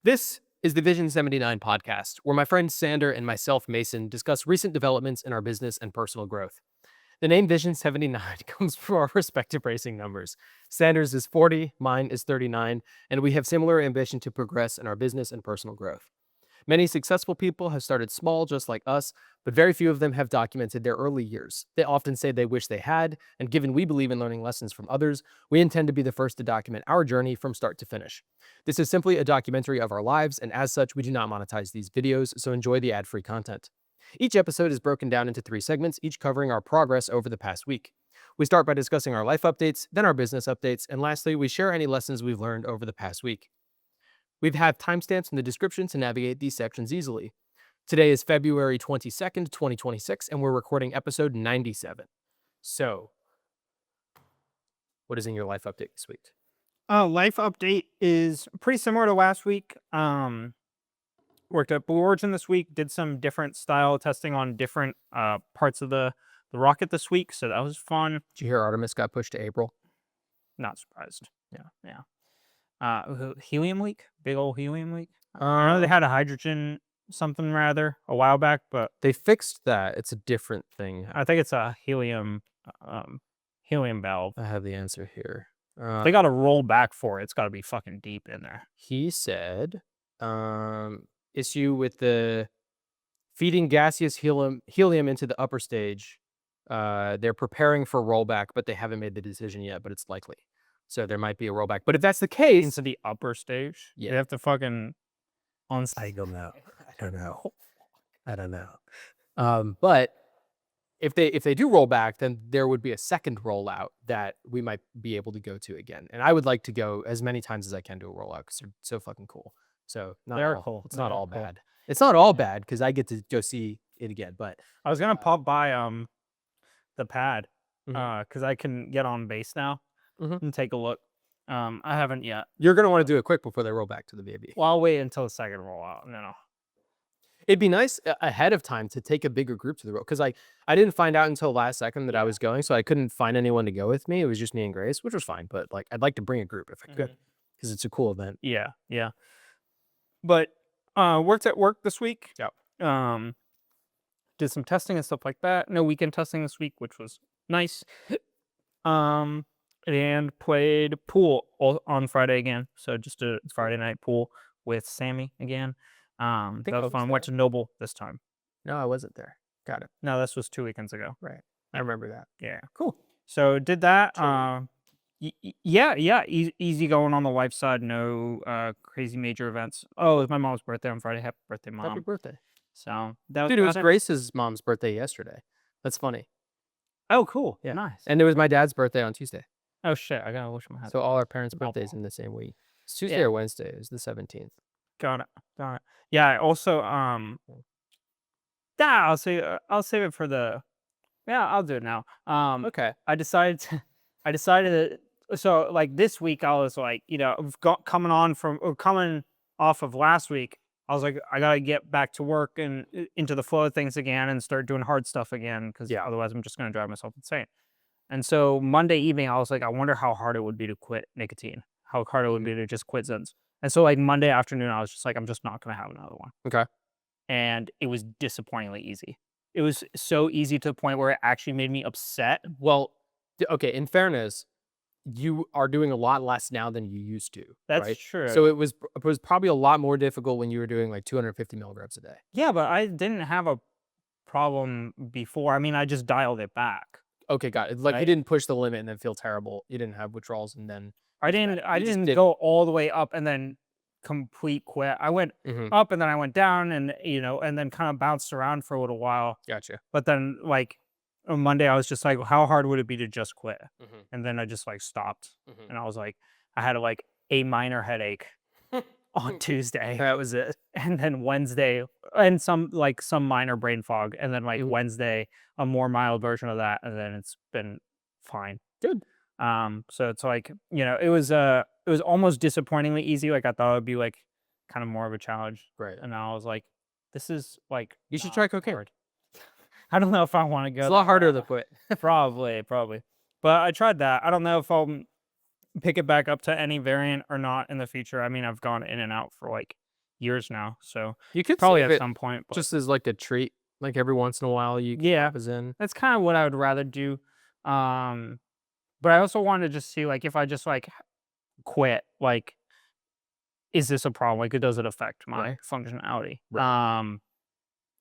This is the Vision 79 podcast, where my friend Sander and myself, Mason, discuss recent developments in our business and personal growth. The name Vision 79 comes from our respective racing numbers. Sanders is 40, mine is 39, and we have similar ambition to progress in our business and personal growth. Many successful people have started small, just like us, but very few of them have documented their early years. They often say they wish they had, and given we believe in learning lessons from others, we intend to be the first to document our journey from start to finish. This is simply a documentary of our lives, and as such, we do not monetize these videos, so enjoy the ad-free content. Each episode is broken down into 3 segments, each covering our progress over the past week. We start by discussing our life updates, then our business updates, and lastly, we share any lessons we've learned over the past week. We've had timestamps in the description to navigate these sections easily. Today is February 22nd, 2026, and we're recording episode 97. So, what is in your life update this week? Life update is pretty similar to last week. Worked at Blue Origin this week, did some different style testing on different parts of the rocket this week, so that was fun. Did you hear Artemis got pushed to April? Not surprised. Yeah. Helium leak, big old helium leak. I know they had a hydrogen something rather a while back, but They fixed that. It's a different thing. I think it's a helium valve. I have the answer here. They got to roll back for it. It's got to be fucking deep in there. He said, issue with the feeding gaseous helium into the upper stage. They're preparing for rollback, but they haven't made the decision yet, but it's likely. So there might be a rollback. But if that's the case, Into the upper stage? Yeah. You have to fucking I don't know. I don't know. But if they do roll back, then there would be a second rollout that we might be able to go to again. And I would like to go as many times as I can to a rollout because they're so fucking cool. So They're cool. It's not They are all cool. bad. It's not all bad because I get to go see it again. But I was gonna pop by the pad Mhm. because I can get on base now Mhm. and take a look. I haven't yet. You're gonna want to do it quick before they roll back to the VAB. Well, I'll wait until the second rollout. No. It'd be nice ahead of time to take a bigger group to the road because I didn't find out until last second that I was going, so I couldn't find anyone to go with me. It was just me and Grace, which was fine. But like, I'd like to bring a group if I could because it's a cool event. Yeah. But worked at work this week. Yep. Did some testing and stuff like that. No weekend testing this week, which was nice. And played pool on Friday again. So just a Friday night pool with Sammy again. That I was was fun. there. Went to Noble this time. No, I wasn't there. Got it. No, this was 2 weekends ago. Right. I remember that. Yeah. Cool. So did that. Chill. Yeah. Easy going on the life side. No crazy major events. Oh, it was my mom's birthday on Friday. Happy birthday, Mom. Happy birthday. So that was Dude, it was about Grace's mom's birthday yesterday. That's funny. Oh, cool. Yeah. Nice. And it was my dad's birthday on Tuesday. Oh shit, I gotta wish him a happy. So all our parents' Wow. birthdays in the same week. It's Tuesday Yeah. or Wednesday. It was the 17th. Got it. Yeah. I also yeah. I'll save it for the. Yeah, I'll do it now. Okay. I decided that. So like this week, I was like, coming off of last week. I was like, I gotta get back to work and into the flow of things again and start doing hard stuff again because otherwise I'm just gonna drive myself insane. And so Monday evening, I was like, I wonder how hard it would be to quit nicotine, how hard it would be to just quit Zins. And so like Monday afternoon, I was just like, I'm just not gonna have another one. Okay. And it was disappointingly easy. It was so easy to the point where it actually made me upset. Well, okay, in fairness, you are doing a lot less now than you used to. That's right? true. So it was probably a lot more difficult when you were doing like 250 milligrams a day. Yeah, but I didn't have a problem before. I mean, I just dialed it back. Okay, got it. Like you Right. didn't push the limit and then feel terrible. You didn't have withdrawals and then I just didn't did- go all the way up and then complete quit. I went Mhm. up and then I went down and and then kind of bounced around for a little while. Gotcha. But then like on Monday, I was just like, how hard would it be to just quit? Mhm. And then I just like stopped. Mhm. And I was like, I had like a minor headache on Tuesday. That was it. And then Wednesday and some minor brain fog. And then like Mhm. Wednesday, a more mild version of that. And then it's been fine. Good. So it's like, it was almost disappointingly easy. Like I thought it would be like kind of more of a challenge. Right. And I was like, this is like You should not try cocaine. hard. I don't know if I want to go. It's a lot harder to quit. Probably. But I tried that. I don't know if I'll pick it back up to any variant or not in the future. I mean, I've gone in and out for like years now. So You could probably save at it some point. But just as like a treat. Like every once in a while, you yeah, pop us in. that's kind of what I would rather do. Um, but I also wanted to just see like if I just like quit, like is this a problem? Like, does it affect Right. my functionality? Right.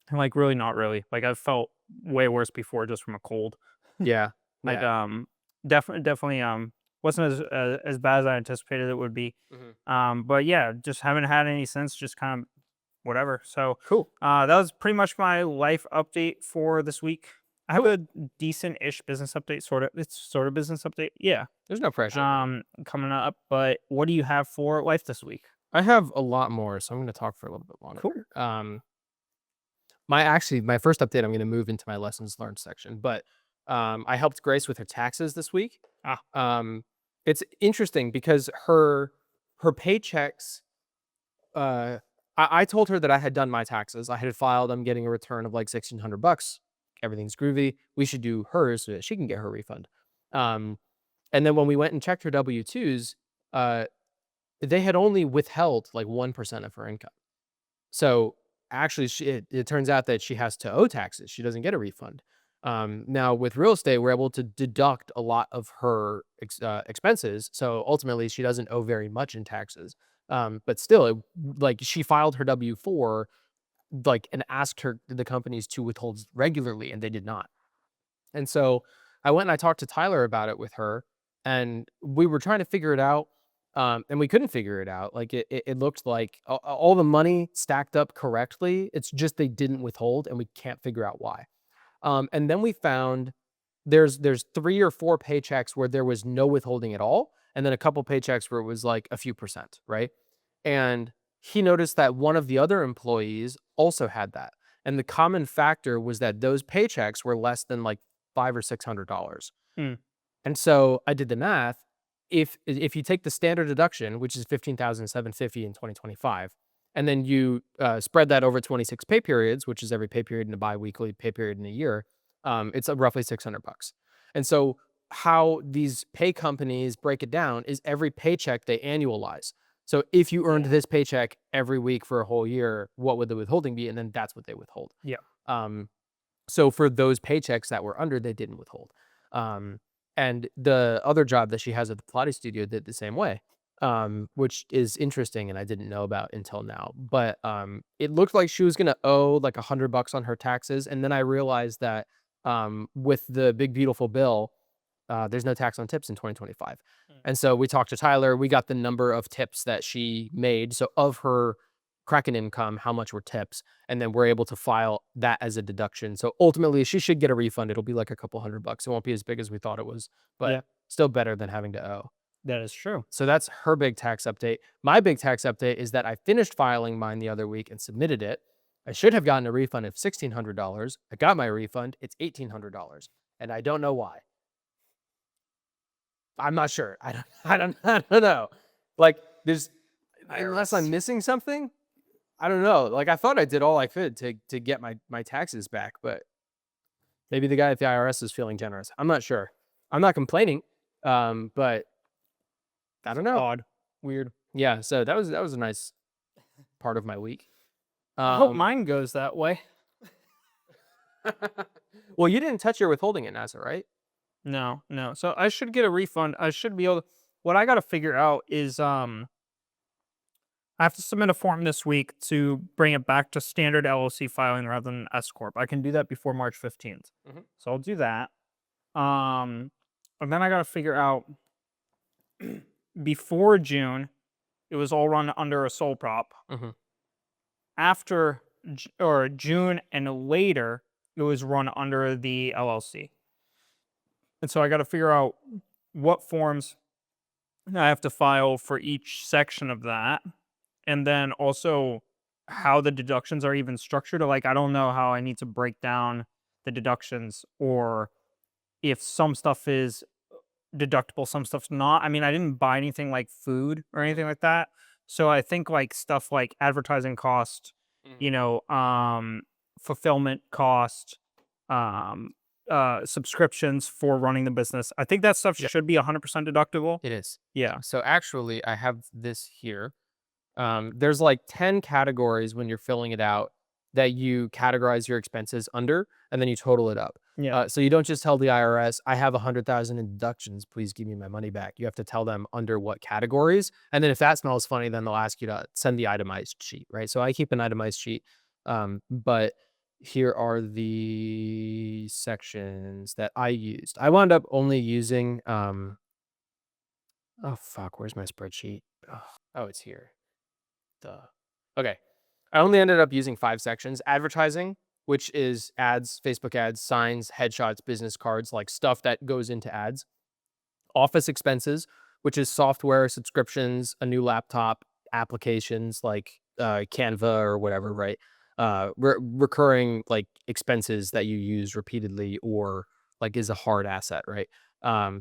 And like really not really. Like I've felt way worse before just from a cold. Yeah. Like, Yeah. definitely, wasn't as bad as I anticipated it would be. Mhm. But yeah, just haven't had any since, just kind of whatever. So, Cool. that was pretty much my life update for this week. I have Cool. a decent-ish business update, sort of. It's sort of business update, yeah. There's no pressure. Coming up. But what do you have for life this week? I have a lot more, so I'm gonna talk for a little bit longer. Cool. My first update, I'm gonna move into my lessons learned section, but I helped Grace with her taxes this week. Ah, It's interesting because her paychecks. Uh, I told her that I had done my taxes. I had filed. I'm getting a return of like $1,600. Everything's groovy. We should do hers so that she can get her refund. Um, and then when we went and checked her W-2s, uh, they had only withheld like 1% of her income. So actually, it turns out that she has to owe taxes. She doesn't get a refund. Now with real estate, we're able to deduct a lot of her expenses. So ultimately, she doesn't owe very much in taxes. But still, like she filed her W-4, like and asked the companies to withhold regularly, and they did not. And so I went and I talked to Tyler about it with her, and we were trying to figure it out. And we couldn't figure it out. Like it looked like all the money stacked up correctly. It's just they didn't withhold, and we can't figure out why. And then we found there's 3 or 4 paychecks where there was no withholding at all, and then a couple paychecks where it was like a few percent, right? And he noticed that one of the other employees also had that. And the common factor was that those paychecks were less than like $500 or $600. hmm, And so I did the math. If you take the standard deduction, which is 15,750 in 2025, and then you spread that over 26 pay periods, which is every pay period in a biweekly pay period in a year, it's roughly $600. And so how these pay companies break it down is every paycheck they annualize. So if you earned yeah, this paycheck every week for a whole year, what would the withholding be? And then that's what they withhold. yeah, Um, so for those paychecks that were under, they didn't withhold. Um, and the other job that she has at the Pilates studio did the same way, which is interesting and I didn't know about until now. But it looked like she was gonna owe like $100 on her taxes, and then I realized that with the big beautiful bill, there's no tax on tips in 2025. mm, And so we talked to Tyler. We got the number of tips that she made. So of her Kraken income, how much were tips? And then we're able to file that as a deduction. So ultimately, she should get a refund. It'll be like a couple $100. It won't be as big as we thought it was, but yeah. still better than having to owe. That is true. So that's her big tax update. My big tax update is that I finished filing mine the other week and submitted it. I should have gotten a refund of $1,600. I got my refund. It's $1,800. And I don't know why. I'm not sure. I don't know. Like there's unless I'm IRS. missing something, I don't know. Like I thought I did all I could to get my taxes back, but maybe the guy at the IRS is feeling generous. I'm not sure. I'm not complaining. But I don't know. Odd, weird. Yeah, so that was a nice part of my week. I hope Um mine goes that way. well, you didn't touch your withholding at NASA, right? No, no. So I should get a refund. I should be able. What I got to figure out is I have to submit a form this week to bring it back to standard LLC filing rather than S corp. I can do that before March 15th. Mhm. So I'll do that. Um, and then I got to figure out before June, it was all run under a sole prop. Mhm. After or June and later, it was run under the LLC. And so I got to figure out what forms I have to file for each section of that. And then also how the deductions are even structured. Like, I don't know how I need to break down the deductions or if some stuff is deductible, some stuff's not. I mean, I didn't buy anything like food or anything like that. So I think like stuff like advertising cost, Mhm. fulfillment cost, um, subscriptions for running the business. I think that stuff Yep, should be 100% deductible. it is. Yeah. So actually, I have this here. There's like 10 categories when you're filling it out that you categorize your expenses under, and then you total it up. Yeah. So you don't just tell the IRS, I have 100,000 in deductions, please give me my money back. You have to tell them under what categories. And then if that smells funny, then they'll ask you to send the itemized sheet, right? So I keep an itemized sheet. But here are the sections that I used. I wound up only using, oh fuck, where's my spreadsheet? Oh, it's here. Okay. I only ended up using 5 sections. Advertising, which is ads, Facebook ads, signs, headshots, business cards, like stuff that goes into ads. Office expenses, which is software, subscriptions, a new laptop, applications like Canva or whatever, right? Recurring like expenses that you use repeatedly or like is a hard asset, right?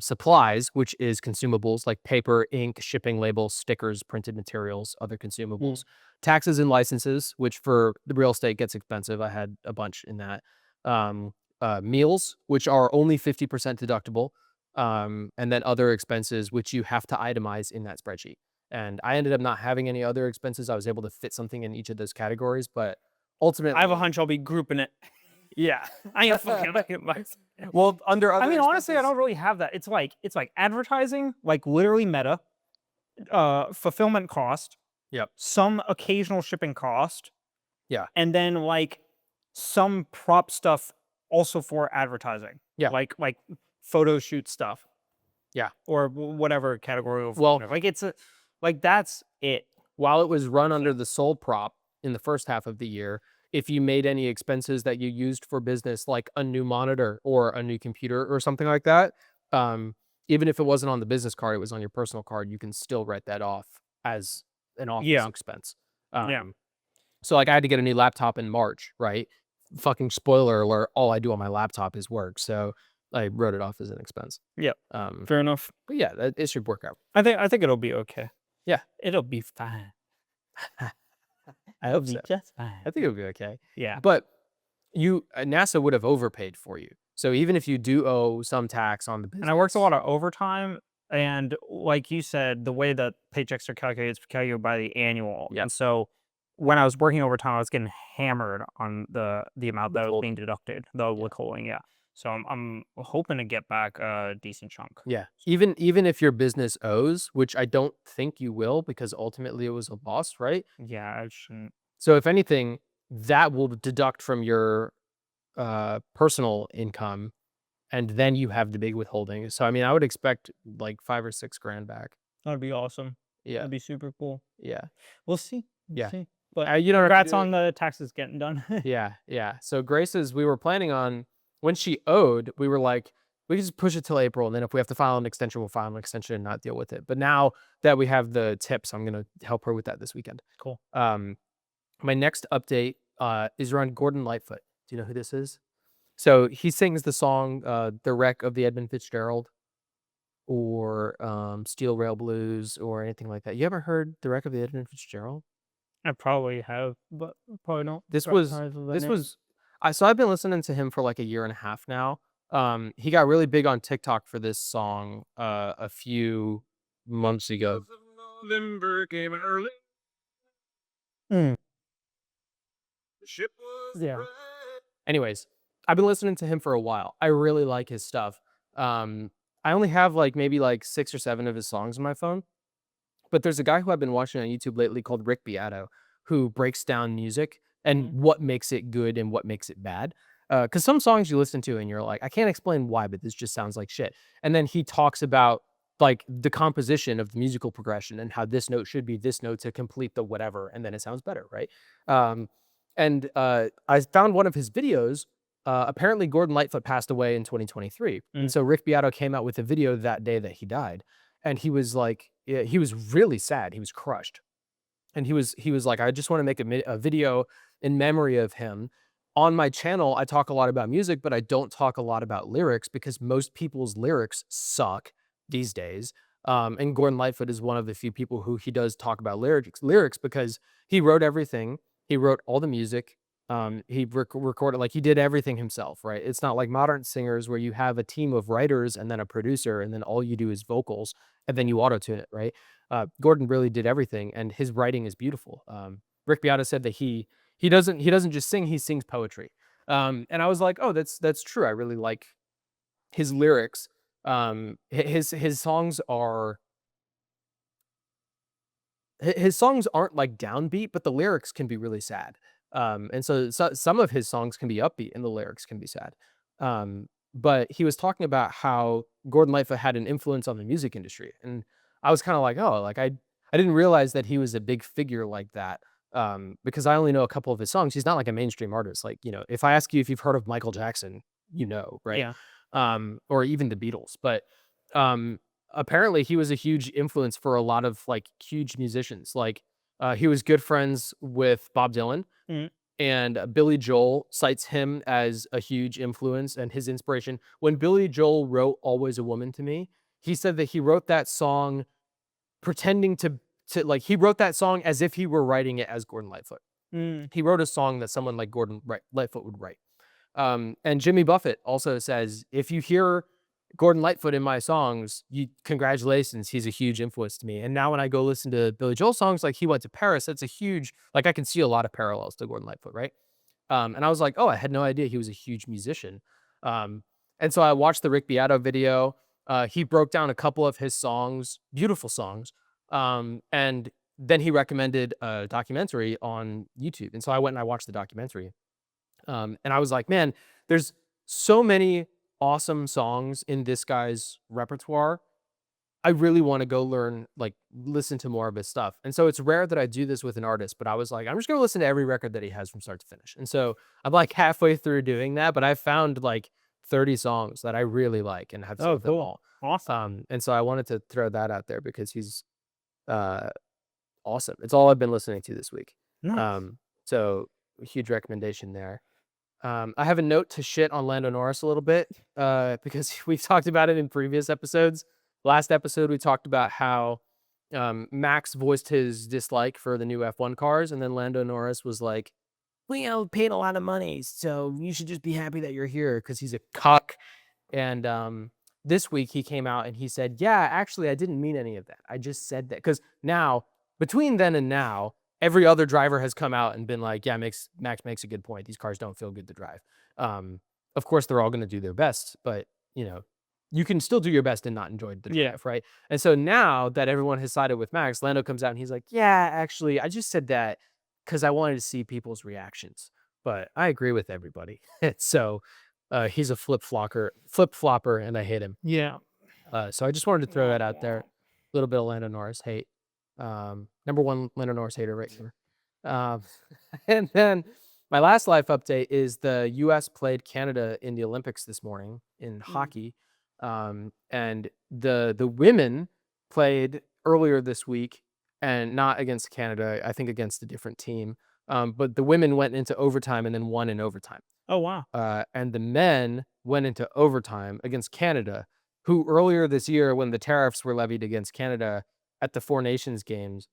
Supplies, which is consumables like paper, ink, shipping labels, stickers, printed materials, other consumables. Taxes and licenses, which for the real estate gets expensive. I had a bunch in that. Meals, which are only 50% deductible. And then other expenses, which you have to itemize in that spreadsheet. And I ended up not having any other expenses. I was able to fit something in each of those categories, but ultimately, I have a hunch I'll be grouping it. yeah. I ain't fucking looking at Well, under other I mean, honestly, I expenses- don't really have that. It's like advertising, like literally Meta, fulfillment cost, Yep. some occasional shipping cost, Yeah. and then like some prop stuff also for advertising. Yeah. Like photo shoot stuff. Yeah. Or whatever category of Well- like it's a like that's it. While it was run under the sole prop in the first half of the year, if you made any expenses that you used for business, like a new monitor or a new computer or something like that, even if it wasn't on the business card, it was on your personal card, you can still write that off as an office Yeah. expense. Yeah. So like I had to get a new laptop in March, right? Fucking spoiler alert, all I do on my laptop is work. So I wrote it off as an expense. Yep. But Fair enough. yeah, it should work out. I think it'll be okay. Yeah. It'll be fine. I hope It'll so. be just fine. I think it'll be okay. Yeah. But NASA would have overpaid for you. So even if you do owe some tax on the business, And I worked a lot of overtime, and like you said, the way that paychecks are calculated is calculated by the annual. Yep. And so when I was working overtime, I was getting hammered on the amount that was Withholding. being deducted, the withholding. Yeah. So I'm hoping to get back a decent chunk. Yeah. Even if your business owes, which I don't think you will, because ultimately it was a loss, right? Yeah, I shouldn't. So if anything, that will deduct from your personal income, and then you have the big withholding. So I mean, I would expect like 5 or 6 grand back. That'd be awesome. Yeah. That'd be super cool. Yeah. We'll see. Yeah. See. But You don't have to congrats do it. on the taxes getting done. Yeah, yeah. So Grace's, we were planning on when she owed, we were like, we can just push it till April, and then if we have to file an extension, we'll file an extension and not deal with it. But now that we have the tips, I'm gonna help her with that this weekend. Cool. My next update is around Gordon Lightfoot. Do you know who this is? So he sings the song "The Wreck of the Edmund Fitzgerald" or "Steel Rail Blues" or anything like that. You ever heard "The Wreck of the Edmund Fitzgerald"? I probably have, but probably don't. So I've been listening to him for like a year and a half now. He got really big on TikTok for this song a few months ago. November came early. Mm. The ship was Yeah. bright. Anyways, I've been listening to him for a while. I really like his stuff. I only have like maybe like 6 or 7 of his songs on my phone. But there's a guy who I've been watching on YouTube lately called Rick Beato, who breaks down music and what makes it good and what makes it bad. Because some songs you listen to and you're like, I can't explain why, but this just sounds like shit. And then he talks about like the composition of the musical progression and how this note should be this note to complete the whatever, and then it sounds better, right? I found one of his videos. Apparently, Gordon Lightfoot passed away in 2023, and so Rick Beato came out with a video that day that he died, and he was like, he was really sad. He was crushed, and he was like, I just want to make a video in memory of him. On my channel, I talk a lot about music, but I don't talk a lot about lyrics because most people's lyrics suck these days. And Gordon Lightfoot is one of the few people who he does talk about lyrics because he wrote everything. He wrote all the music. He recorded, like, he did everything himself, right? It's not like modern singers where you have a team of writers and then a producer, and then all you do is vocals, and then you auto-tune it, right? Gordon really did everything, and his writing is beautiful. Rick Beato said that he doesn't just sing, he sings poetry. And I was like, oh, that's true. I really like his lyrics. His songs are his songs aren't like downbeat, but the lyrics can be really sad. And so some of his songs can be upbeat and the lyrics can be sad. But he was talking about how Gordon Lightfoot had an influence on the music industry. And I was kind of like, oh, like I didn't realize that he was a big figure like that. Because I only know a couple of his songs. He's not like a mainstream artist. Like, if I ask you if you've heard of Michael Jackson, right? Yeah. Or even the Beatles. But um apparently he was a huge influence for a lot of like huge musicians. Like he was good friends with Bob Dylan, Mhm. and Billy Joel cites him as a huge influence and his inspiration. When Billy Joel wrote Always a Woman to Me, he said that he wrote that song pretending to like he wrote that song as if he were writing it as Gordon Lightfoot. Mm. He wrote a song that someone like Lightfoot would write. And Jimmy Buffett also says, if you hear Gordon Lightfoot in my songs, congratulations, he's a huge influence to me. And now when I go listen to Billy Joel songs, like he went to Paris, that's a huge, like I can see a lot of parallels to Gordon Lightfoot, right? And I was like, oh, I had no idea he was a huge musician. And so I watched the Rick Beato video. He broke down a couple of his songs, beautiful songs. And then he recommended a documentary on YouTube. And so I went and I watched the documentary. And I was like, man, there's so many awesome songs in this guy's repertoire. I really want to go listen to more of his stuff. And so it's rare that I do this with an artist, but I was like, I'm just going to listen to every record that he has from start to finish. And so I'm like halfway through doing that, but I found like 30 songs that I really like and have saved them all. Awesome. And so I wanted to throw that out there because he's awesome. It's all I've been listening to this week. Nice. So a huge recommendation there. I have a note to shit on Lando Norris a little bit because we've talked about it in previous episodes. Last episode, we talked about how Max voiced his dislike for the new F1 cars, and then Lando Norris was like, well, paid a lot of money, so you should just be happy that you're here because he's a cuck. And this week, he came out and he said, yeah, actually, I didn't mean any of that. I just said that because now, between then and now, every other driver has come out and been like, yeah, Max makes a good point. These cars don't feel good to drive. Of course, they're all going to do their best, but you can still do your best and not enjoy the drive, right? And so now that everyone has sided with Max, Lando comes out and he's like, yeah, actually, I just said that because I wanted to see people's reactions. But I agree with everybody. So he's a flip-flopper, and I hate him. Yeah. So I just wanted to throw that out there. A little bit of Lando Norris hate. Number one Lando Norris hater right here. And then my last life update is the U.S. played Canada in the Olympics this morning in hockey. And the women played earlier this week, and not against Canada, I think against a different team. But the women went into overtime and then won in overtime. Oh, wow. And the men went into overtime against Canada, who earlier this year, when the tariffs were levied against Canada at the Four Nations games,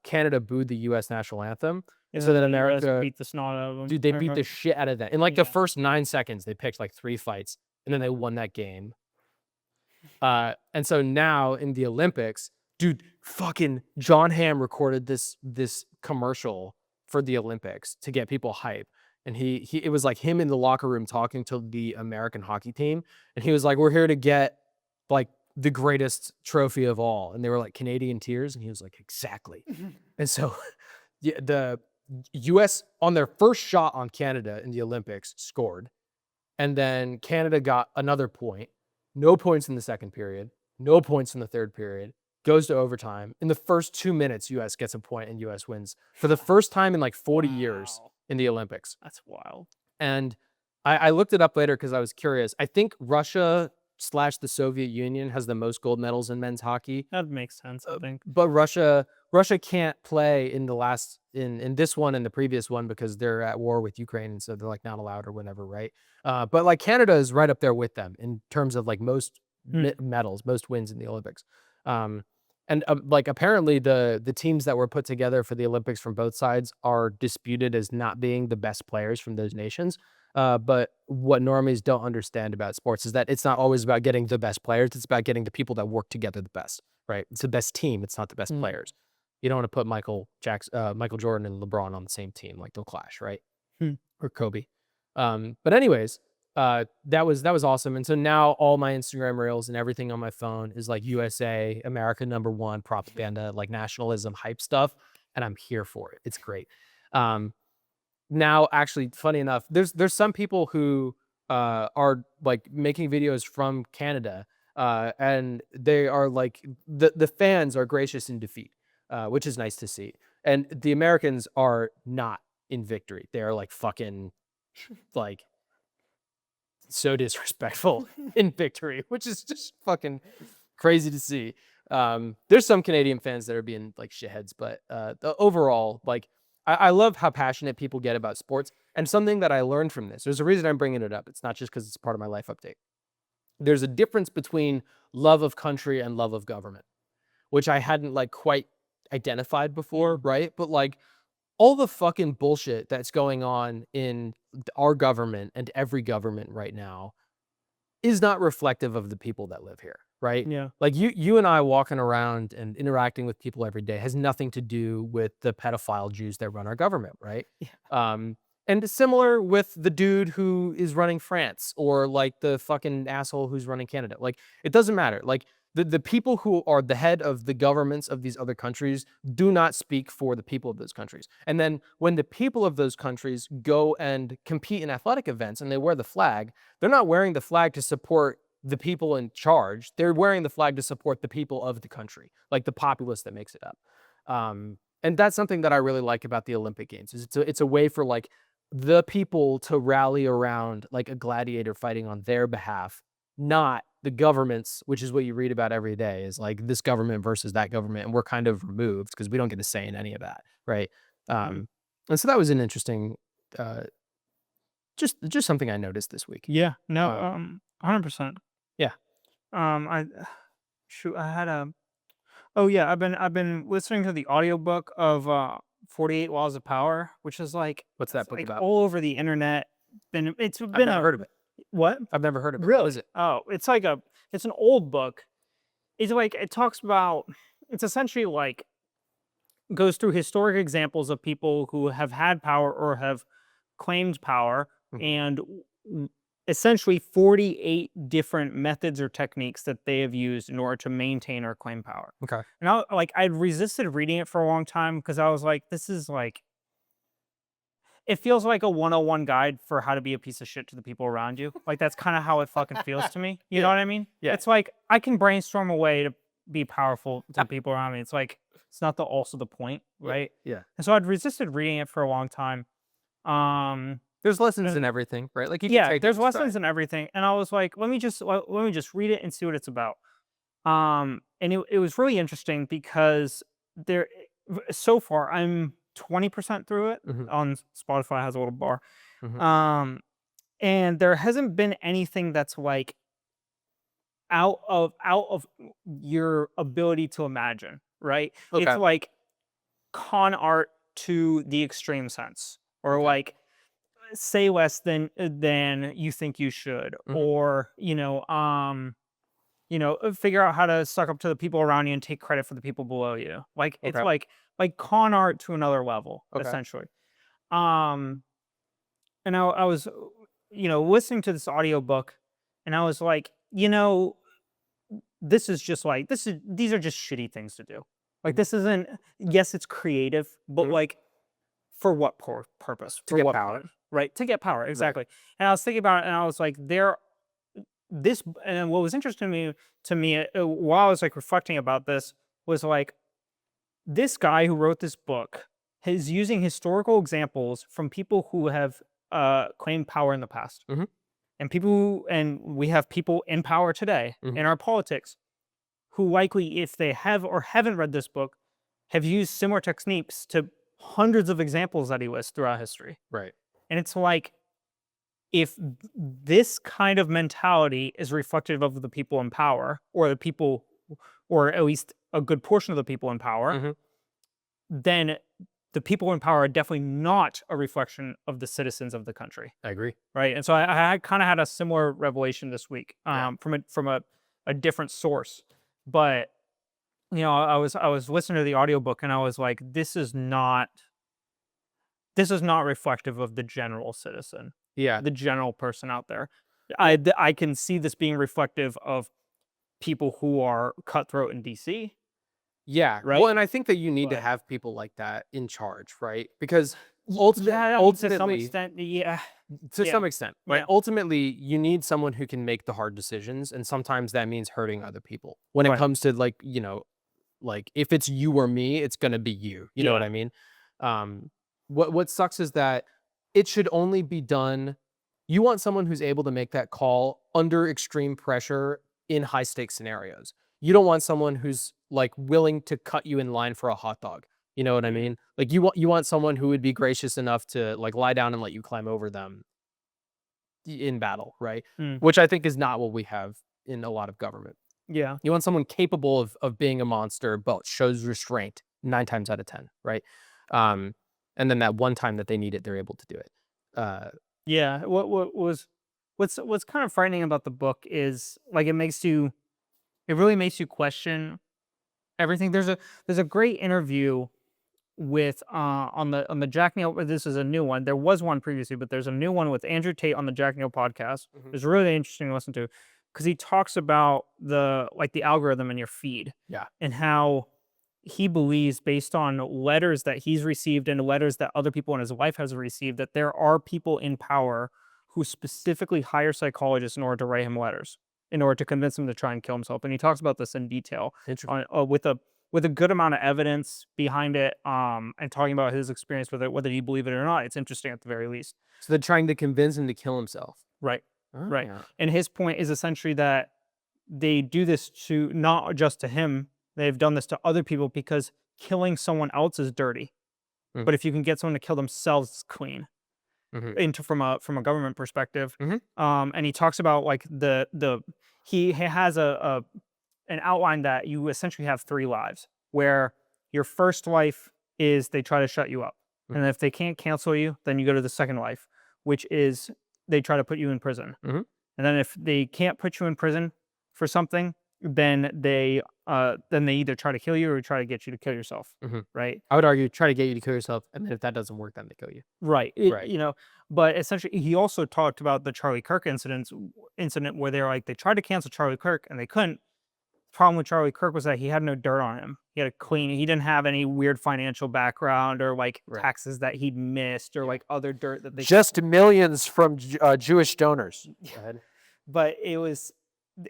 Canada booed the U.S. national anthem. And so then that the US America beat the snot out of them. Dude, they beat the shit out of that. In like the first 9 seconds, they picked like 3 fights, and then they won that game. And so now in the Olympics, dude, fucking John Hamm recorded this commercial for the Olympics to get people hype. And it was like him in the locker room talking to the American hockey team. And he was like, we're here to get like the greatest trophy of all. And they were like, Canadian tears. And he was like, exactly. And so the US on their first shot on Canada in the Olympics scored. And then Canada got another point. No points in the second period. No points in the third period. Goes to overtime. In the first 2 minutes, US gets a point and US wins for the first time in like 40 years in the Olympics. That's wild. And I looked it up later because I was curious. I think Russia / the Soviet Union has the most gold medals in men's hockey. That makes sense, I think. But Russia can't play in in this one and the previous one because they're at war with Ukraine, and so they're like not allowed or whatever, right? But like Canada is right up there with them in terms of like most medals, most wins in the Olympics. And like apparently the teams that were put together for the Olympics from both sides are disputed as not being the best players from those nations. But what normies don't understand about sports is that it's not always about getting the best players. It's about getting the people that work together the best, right? It's the best team. It's not the best players. You don't want to put Michael Jordan and LeBron on the same team. Like they'll clash, right? Or Kobe. But anyways, that was awesome. And so now all my Instagram reels and everything on my phone is like USA, America #1 propaganda, like nationalism hype stuff. And I'm here for it. It's great. Now, actually, funny enough, there's some people who are like making videos from Canada, and they are like the fans are gracious in defeat, which is nice to see. And the Americans are not in victory. They are like fucking like so disrespectful in victory, which is just fucking crazy to see. There's some Canadian fans that are being like shitheads, but the overall, like, I love how passionate people get about sports. And something that I learned from this, there's a reason I'm bringing it up. It's not just because it's part of my life update. There's a difference between love of country and love of government, which I hadn't like quite identified before, right? But like all the fucking bullshit that's going on in our government and every government right now is not reflective of the people that live here, right? Yeah. Like you and I walking around and interacting with people every day has nothing to do with the pedophile Jews that run our government, right? Yeah. And similar with the dude who is running France or like the fucking asshole who's running Canada. Like it doesn't matter. Like the people who are the head of the governments of these other countries do not speak for the people of those countries. And then when the people of those countries go and compete in athletic events and they wear the flag, they're not wearing the flag to support the people in charge. They're wearing the flag to support the people of the country, like the populace that makes it up. And that's something that I really like about the Olympic Games. Is it's a way for like the people to rally around like a gladiator fighting on their behalf, not the governments, which is what you read about every day, is like this government versus that government, and we're kind of removed because we don't get a say in any of that, right? And so that was an interesting, just something I noticed this week. Yeah. No. 100%. Yeah. I shoot. I had a. Oh yeah. I've been listening to the audiobook of 48 Laws of Power, which is like What's that it's book like about? all over the internet. It's I've been never heard of it. what? I've never heard of it. Really? What is it? Oh, it's like it's an old book. It's like it talks about. It's essentially like goes through historic examples of people who have had power or have claimed power, Mhm. and essentially 48 different methods or techniques that they have used in order to maintain or claim power. Okay. And I'd resisted reading it for a long time because I was like, this is like, it feels like a 101 guide for how to be a piece of shit to the people around you. Like that's kind of how it fucking feels to me. You know what I mean? Yeah. It's like I can brainstorm a way to be powerful to the people around me. It's like it's not also the point, right? Yeah. And so I'd resisted reading it for a long time. There's lessons in everything, right? Like you can Yeah, take there's it in stride. lessons in everything, and I was like, let me just read it and see what it's about. And it was really interesting because there so far I'm 20% through it. Mhm. On Spotify has a little bar. Mhm. And there hasn't been anything that's like out of your ability to imagine, right? Okay. It's like con art to the extreme sense, or Okay. like say less than you think you should, Mhm. or figure out how to suck up to the people around you and take credit for the people below you. Like it's Okay. like con art to another level, Okay. essentially. And I was listening to this audiobook, and I was like, this is just like these are just shitty things to do. Like Mhm. this isn't, yes, it's creative, but Mhm. like for what purpose? To For get what power. point? Right? To get power, exactly. And I was thinking about it, and I was like, and what was interesting to me while I was like reflecting about this was like this guy who wrote this book is using historical examples from people who have claimed power in the past. Mhm. And we have people in power today Mhm. in our politics who likely, if they have or haven't read this book, have used similar techniques to hundreds of examples that he lists throughout history. Right. And it's like, if this kind of mentality is reflective of the people in power, or the people, or at least a good portion of the people in power, Mhm. then the people in power are definitely not a reflection of the citizens of the country, I agree. right? And so I kind of had a similar revelation this week, Yeah. from a different source, but I was listening to the audiobook and I was like, this is not reflective of the general citizen, Yeah. the general person out there. I can see this being reflective of people who are cutthroat in DC, Yeah. right? Well, and I think that you need to But have people like that in charge, right? Because yeah, I mean, to some ultimately, extent, yeah, to yeah, some extent, right? yeah, Ultimately, you need someone who can make the hard decisions, and sometimes that means hurting other people. When it right, comes to like if it's you or me, it's gonna be you. You know what yeah, I mean? Um, what sucks is that it should only be done. You want someone who's able to make that call under extreme pressure in high stakes scenarios. You don't want someone who's like willing to cut you in line for a hot dog. You know what I mm, mean? Like you want someone who would be gracious enough to like lie down and let you climb over them in battle, right? mm, Which I think is not what we have in a lot of government. yeah, You want someone capable of being a monster, but shows restraint 9 times out of 10, right? Um, and then that one time that they need it, they're able to do it. Uh, yeah. What's kind of frightening about the book is like it really makes you question everything. There's a great interview with on the Jack Neal. This is a new one. There was one previously, but there's a new one with Andrew Tate on the Jack Neal podcast. Mhm. It's really interesting to listen to because he talks about the algorithm in your feed Yeah. and how he believes, based on letters that he's received and letters that other people in his life has received, that there are people in power who specifically hire psychologists in order to write him letters in order to convince him to try and kill himself. And he talks about this in detail Interesting. on with a good amount of evidence behind it, and talking about his experience with it, whether you believe it or not. It's interesting at the very least. So they're trying to convince him to kill himself. Right. Oh, Right. yeah. And his point is essentially that they do this to not just to him, they've done this to other people because killing someone else is dirty. Mhm. But if you can get someone to kill themselves, it's clean. Mhm. Into from a government perspective. Mhm. And he talks about like he has an outline that you essentially have three lives, where your first life is they try to shut you up. And Mhm. if they can't cancel you, then you go to the second life, which is they try to put you in prison. Mhm. And then if they can't put you in prison for something, then they either try to kill you or try to get you to kill yourself. Mhm. Right. I would argue try to get you to kill yourself, and then if that doesn't work, then they kill you. Right. Right. But essentially he also talked about the Charlie Kirk incident where they tried to cancel Charlie Kirk and they couldn't. Problem with Charlie Kirk was that he had no dirt on him. He didn't have any weird financial background or like Right. taxes that he'd missed or Yeah. like other dirt that they Just millions from Jewish donors. Go ahead. but it was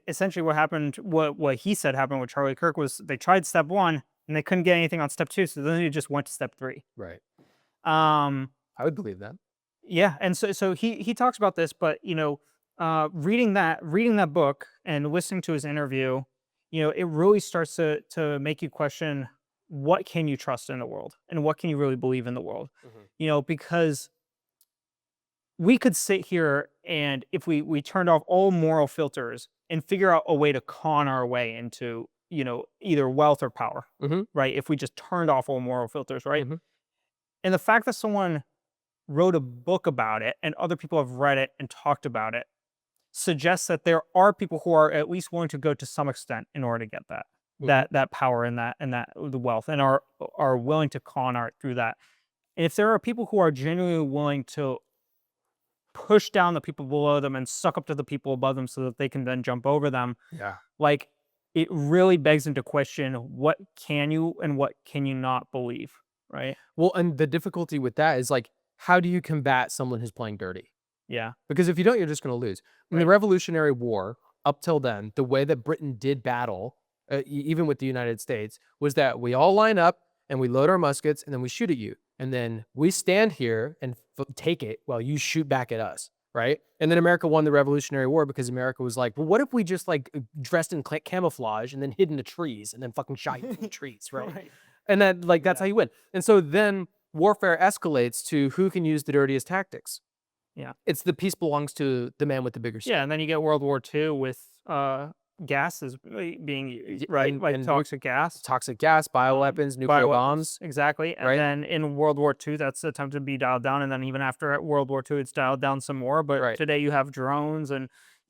essentially what happened. What he said happened with Charlie Kirk was they tried step one and they couldn't get anything on step two, so then they just went to step three. Right. Um, I would believe that. yeah, and so he talks about this, but reading that book and listening to his interview, it really starts to make you question what can you trust in the world and what can you really believe in the world. Mhm. Because we could sit here and if we turned off all moral filters and figure out a way to con our way into either wealth or power, Mhm. right? If we just turned off all moral filters, right? Mhm. And the fact that someone wrote a book about it and other people have read it and talked about it suggests that there are people who are at least willing to go to some extent in order to get that Mhm. that power and that the wealth, and are willing to con art through that. And if there are people who are genuinely willing to push down the people below them and suck up to the people above them so that they can then jump over them, Yeah. like it really begs into question what can you and what can you not believe, right? Well, and the difficulty with that is like, how do you combat someone who's playing dirty? Yeah. Because if you don't, you're just going to lose. In the Right. Revolutionary War, up till then, the way that Britain did battle, even with the United States, was that we all line up and we load our muskets and then we shoot at you. And then we stand here and take it while you shoot back at us. Right. And then America won the Revolutionary War because America was like, well, what if we just like dressed in camouflage and then hid in the trees and then fucking shot you from the trees? Right. Right. And then like, that's Yeah. how you win. And so then warfare escalates to who can use the dirtiest tactics. Yeah. It's the peace belongs to the man with the bigger stick. Yeah, and then you get World War II with gas is being used, Y- right? and- Like and toxic gas. Toxic gas, bioweapons, nuclear Bioweapons, bombs. exactly. And right? then in World War II, that's attempted to be dialed down. And then even after World War II, it's dialed down some more. But Right. today you have drones and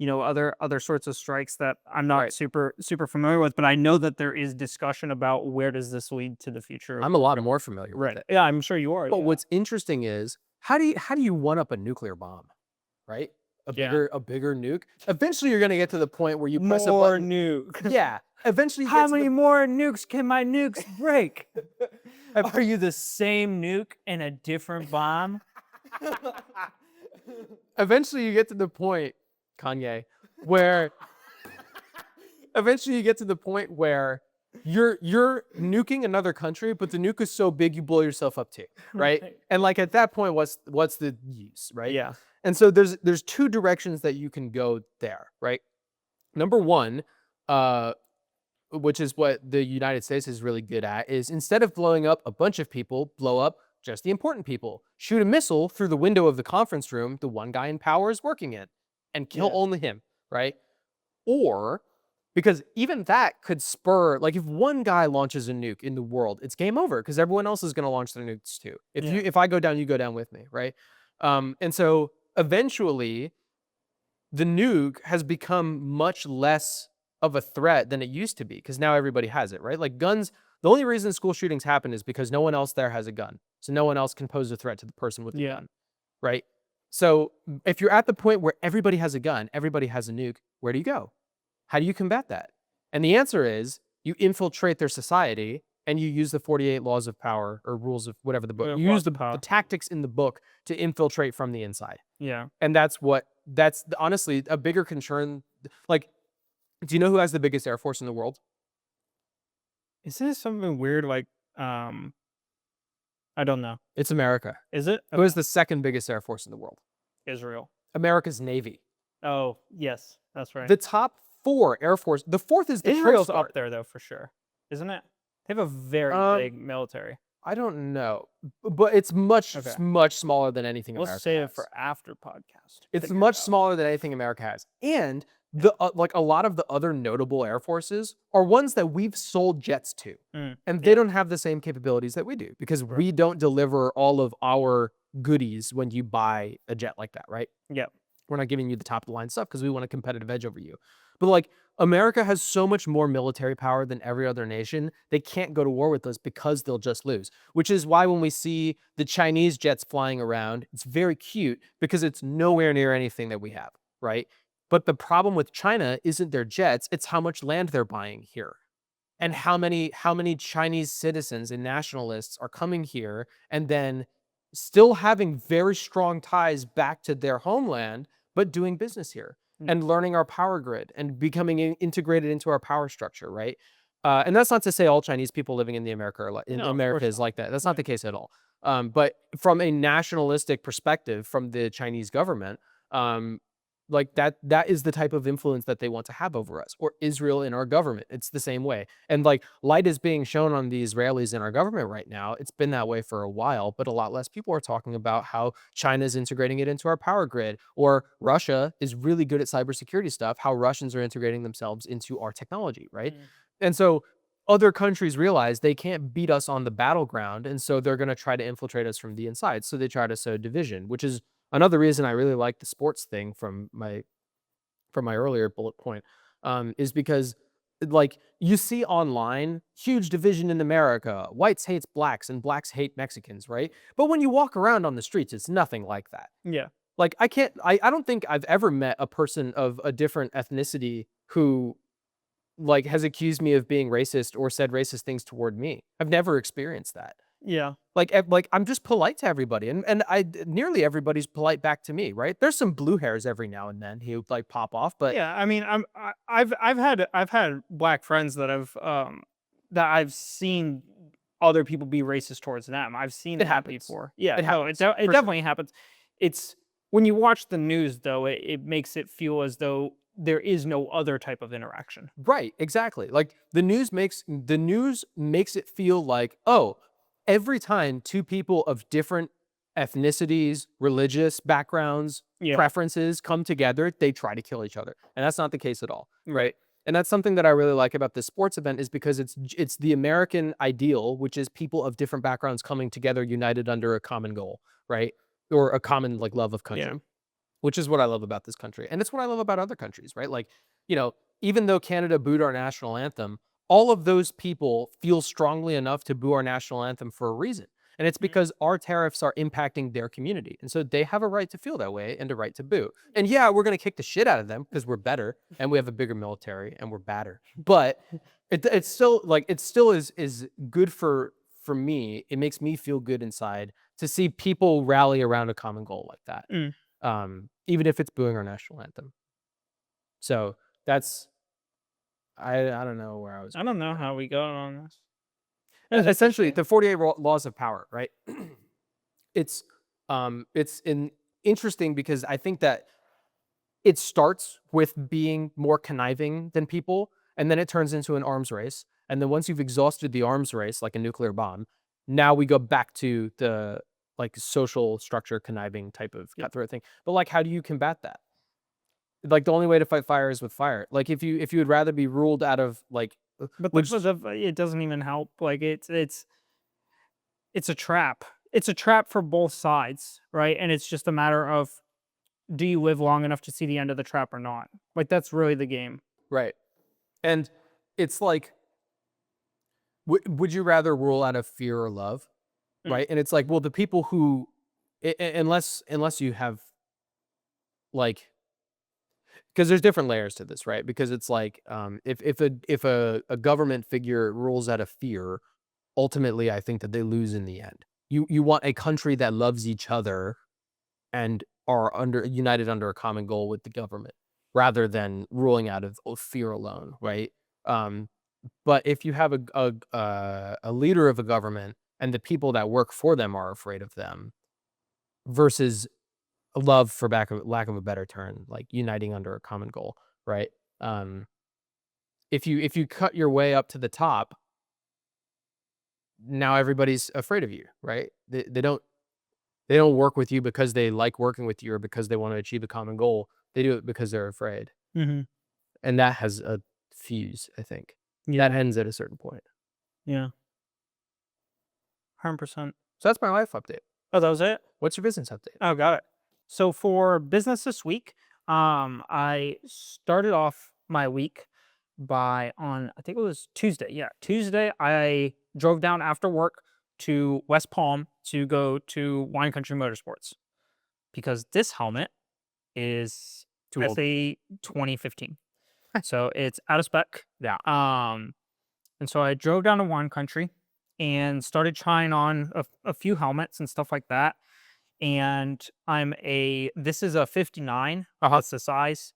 other sorts of strikes that I'm not Right. super familiar with. But I know that there is discussion about where does this lead to the future. I'm a lot more familiar with Right. it. Yeah, I'm sure you are. But yeah. what's interesting is how do you one up a nuclear bomb, right? Yeah. A bigger nuke. Eventually, you're gonna get to the point where you press a More button. nuke. Yeah. Eventually, you How get to many more nukes can my nukes break? the- Are you the same nuke in a different bomb? Eventually, you get to the point, Kanye, where eventually you get to the point where you're nuking another country, but the nuke is so big you blow yourself up too, right? Right. And like at that point, what's the use, right? Yeah. And so there's two directions that you can go there, right? Number one, which is what the United States is really good at, is instead of blowing up a bunch of people, blow up just the important people. Shoot a missile through the window of the conference room the one guy in power is working in, and kill Yeah. only him, right? Or because even that could spur, like if one guy launches a nuke in the world, it's game over because everyone else is going to launch their nukes too. Yeah. If I go down, you go down with me, right? And so eventually, the nuke has become much less of a threat than it used to be because now everybody has it, right? Like guns, the only reason school shootings happen is because no one else there has a gun. So no one else can pose a threat to the person with the Yeah. gun, right? So if you're at the point where everybody has a gun, everybody has a nuke, where do you go? How do you combat that? And the answer is you infiltrate their society and you use the 48 laws of power or rules of whatever the book. Yeah, You laws use of the power. tactics in the book to infiltrate from the inside. Yeah. And honestly a bigger concern. Like, do you know who has the biggest air force in the world? Isn't it something weird like I don't know. It's America. Is it? Who has the second biggest air force in the world? Israel. America's Navy. Oh, yes. That's right. The top 4 air force. The fourth is the Israel's Coast Guard. up there though for sure. Isn't it? They have a very big military. I don't know, but it's much Okay. much smaller than anything Let's America save has. it for after podcast. It's Figure it much out. smaller than anything America has. And the like a lot of the other notable air forces are ones that we've sold jets to. And they don't have the same capabilities that we do because we don't deliver all of our goodies when you buy a jet like that, right? Yep. We're not giving you the top of the line stuff because we want a competitive edge over you. But like America has so much more military power than every other nation. They can't go to war with us because they'll just lose, which is why when we see the Chinese jets flying around, it's very cute because it's nowhere near anything that we have, right? But the problem with China isn't their jets, it's how much land they're buying here. And how many Chinese citizens and nationalists are coming here and then still having very strong ties back to their homeland, but doing business here and learning our power grid and becoming integrated into our power structure, right? And that's not to say all Chinese people living in America is like that. That's not the case at all. But from a nationalistic perspective, from the Chinese government, like that is the type of influence that they want to have over us, or Israel in our government. It's the same way. And like light is being shown on the Israelis in our government right now. It's been that way for a while, but a lot less people are talking about how China is integrating it into our power grid, or Russia is really good at cybersecurity stuff, how Russians are integrating themselves into our technology, right? And so other countries realize they can't beat us on the battleground, and so they're going to try to infiltrate us from the inside. So they try to sow division, which is another reason I really like the sports thing from my earlier bullet point, is because like you see online huge division in America. Whites hates blacks and blacks hate Mexicans, right? But when you walk around on the streets, it's nothing like that. Yeah. Like I don't think I've ever met a person of a different ethnicity who like has accused me of being racist or said racist things toward me. I've never experienced that. Yeah. Like I'm just polite to everybody, and nearly everybody's polite back to me, right? There's some blue hairs every now and then who like pop off, but Yeah, I mean, I've had black friends that I've seen other people be racist towards them. I've seen It that happens. before. Yeah, It no, happens, it for sure. definitely happens. It's when you watch the news though, it makes it feel as though there is no other type of interaction. Right, exactly. Like the news makes it feel like, oh, every time two people of different ethnicities, religious backgrounds, Yeah. preferences come together, they try to kill each other. And that's not the case at all, right? And that's something that I really like about this sports event is because it's the American ideal, which is people of different backgrounds coming together, united under a common goal, right? Or a common like love of country, Yeah. which is what I love about this country. And it's what I love about other countries, right? Like, even though Canada booed our national anthem, all of those people feel strongly enough to boo our national anthem for a reason. And it's because our tariffs are impacting their community. And so they have a right to feel that way and a right to boo. And yeah, we're going to kick the shit out of them because we're better and we have a bigger military and we're badder. But it's still like, it still is good for me. It makes me feel good inside to see people rally around a common goal like that. Even if it's booing our national anthem. So that's, I don't know where I was. I don't know how we got on this. Essentially, the 48 laws of power, right? It's interesting because I think that it starts with being more conniving than people, and then it turns into an arms race. And then once you've exhausted the arms race, like a nuclear bomb, now we go back to the like social structure conniving type of cutthroat thing. But like, how do you combat that? Like the only way to fight fire is with fire. Like if you would rather be ruled out of like, But which it doesn't even help. Like it's a trap. It's a trap for both sides, right? And it's just a matter of, do you live long enough to see the end of the trap or not? Like that's really the game. right, and it's like, would you rather rule out of fear or love, right? And it's like, well, the people who, unless you have like, because there's different layers to this, right? Because it's like, if a government figure rules out of fear, ultimately, I think that they lose in the end. You want a country that loves each other and are united under a common goal with the government, rather than ruling out of fear alone, right? But if you have a leader of a government and the people that work for them are afraid of them, versus love, for lack of a better term, like uniting under a common goal, right? If you cut your way up to the top, now everybody's afraid of you, right? They don't work with you because they like working with you or because they want to achieve a common goal. They do it because they're afraid. Mm-hmm. And that has a fuse, I think. Yeah. That ends at a certain point. Yeah. 100%. So that's my life update. Oh, that was it? What's your business update? Oh, got it. So for business this week, I started off my week on, I think it was Tuesday. Yeah, Tuesday, I drove down after work to West Palm to go to Wine Country Motorsports because this helmet is Too old. SA 2015. So it's out of spec. Yeah. And so I drove down to Wine Country and started trying on a few helmets and stuff like that. And this is a 59. That's the size.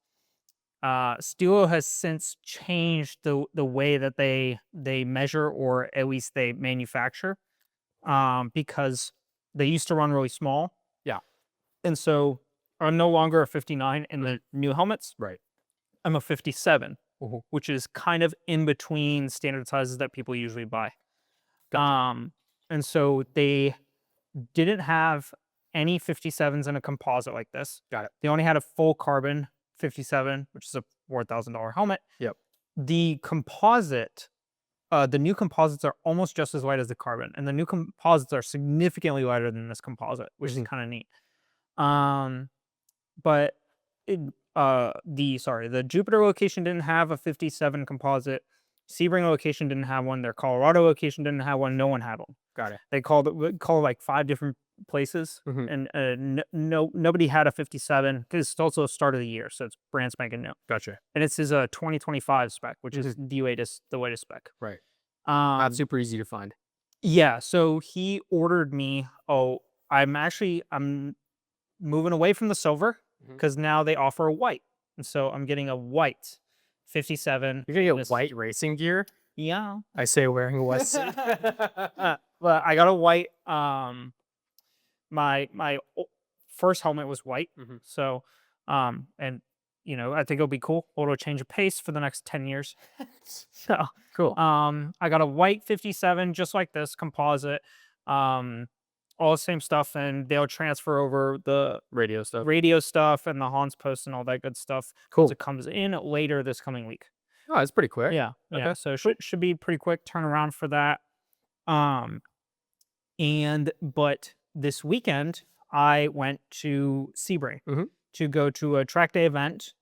Stilo has since changed the way that they measure, or at least they manufacture, because they used to run really small. Yeah. And so I'm no longer a 59 in the new helmets. Right. I'm a 57, which is kind of in between standard sizes that people usually buy. Gotcha. And so they didn't have any 57s in a composite like this. Got it. They only had a full carbon 57, which is a $4,000 helmet. Yep. The composite, the new composites are almost just as light as the carbon, and the new composites are significantly lighter than this composite, which is kind of neat. But the Jupiter location didn't have a 57 composite. Sebring location didn't have one. Their Colorado location didn't have one. No one had one. Got it. They called like 5 different places, and nobody had a 57 because it's also the start of the year, so it's brand spanking new. Gotcha. And this is a 2025 spec, which is the latest spec. Right. Not super easy to find. Yeah. So he ordered me. I'm moving away from the silver because now they offer a white, and so I'm getting a white 57. You're gonna get white racing gear? Yeah. I say wearing a wetsuit. But I got a white. My first helmet was white, so and I think it'll be cool. It'll change of pace for the next 10 years. So cool. I got a white 57 just like this composite, all the same stuff, and they'll transfer over the Radio stuff. and the Hans post and all that good stuff. Cool. It comes in later this coming week. Oh, that's pretty quick. Yeah, yeah. Okay. So should be pretty quick turnaround for that. Um, but this weekend I went to Sebring Mhm. to go to a track day event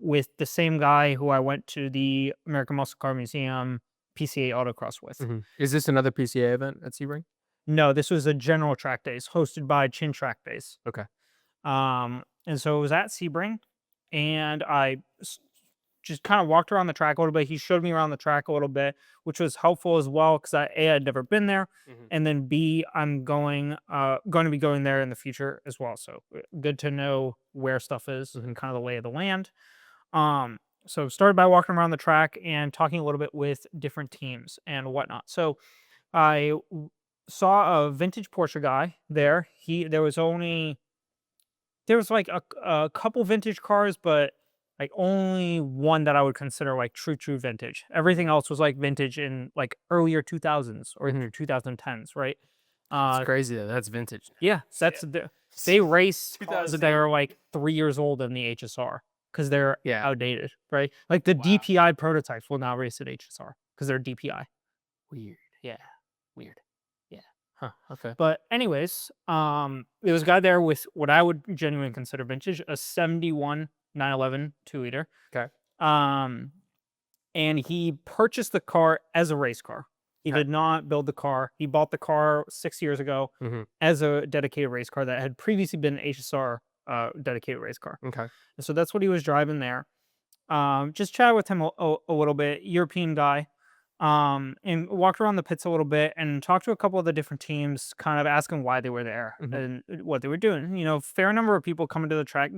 with the same guy who I went to the American Muscle Car Museum PCA Autocross with. Is this another PCA event at Sebring? No, this was a general track days hosted by Chin Track Days. Okay. And so it was at Sebring, and just kind of walked around the track a little bit. He showed me around the track a little bit, which was helpful as well because I had never been there, and then B, I'm going to be going there in the future as well. So good to know where stuff is and kind of the lay of the land. So started by walking around the track and talking a little bit with different teams and whatnot. So I saw a vintage Porsche guy there. There was like a couple vintage cars, but like only one that I would consider like true vintage. Everything else was like vintage in like earlier 2000s or 2010s, right? It's crazy that that's vintage. Yeah, they race cars that 2008. are like 3 years old in the HSR because they're Yeah. outdated, right? Like the Wow. DPI prototypes will now race at HSR because they're DPI. Weird. Yeah, weird. Huh. Okay. But anyways, there was a guy there with what I would genuinely consider vintage, a 71 911 2-liter. Okay. And he purchased the car as a race car. He Okay. did not build the car. He bought the car 6 years ago as a dedicated race car that had previously been an HSR dedicated race car. Okay. And so that's what he was driving there. Just chatted with him a little bit, European guy. And walked around the pits a little bit and talked to a couple of the different teams, kind of asking why they were there and what they were doing. Fair number of people coming to the track.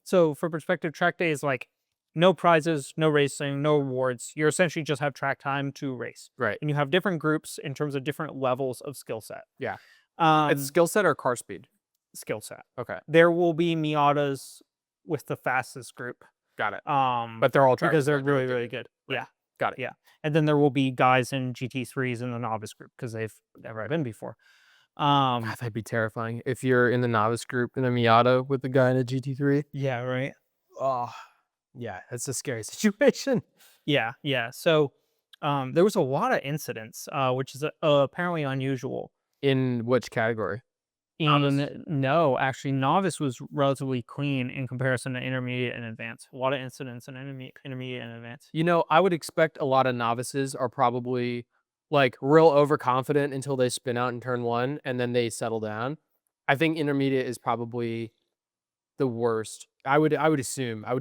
So for perspective, track day is like no prizes, no racing, no awards. You essentially just have track time to race. Right. And you have different groups in terms of different levels of skill set. Yeah. It's skill set or car speed? Skill set. Okay. There will be Miatas with the fastest group. Got it. But But they're all track because they're speed. really good. Right. Yeah. Got it. Yeah. And then there will be guys in GT3s in the novice group because they've never been before. God, that'd be terrifying if you're in the novice group in a Miata with the guy in a GT3. Yeah, right. Oh, yeah, that's a scary situation. Yeah, yeah. So there was a lot of incidents, which is apparently unusual. In which category? No, actually, novice was relatively clean in comparison to intermediate and advanced. A lot of incidents in intermediate and advanced. I would expect a lot of novices are probably like real overconfident until they spin out in turn one and then they settle down. I think intermediate is probably the worst. I would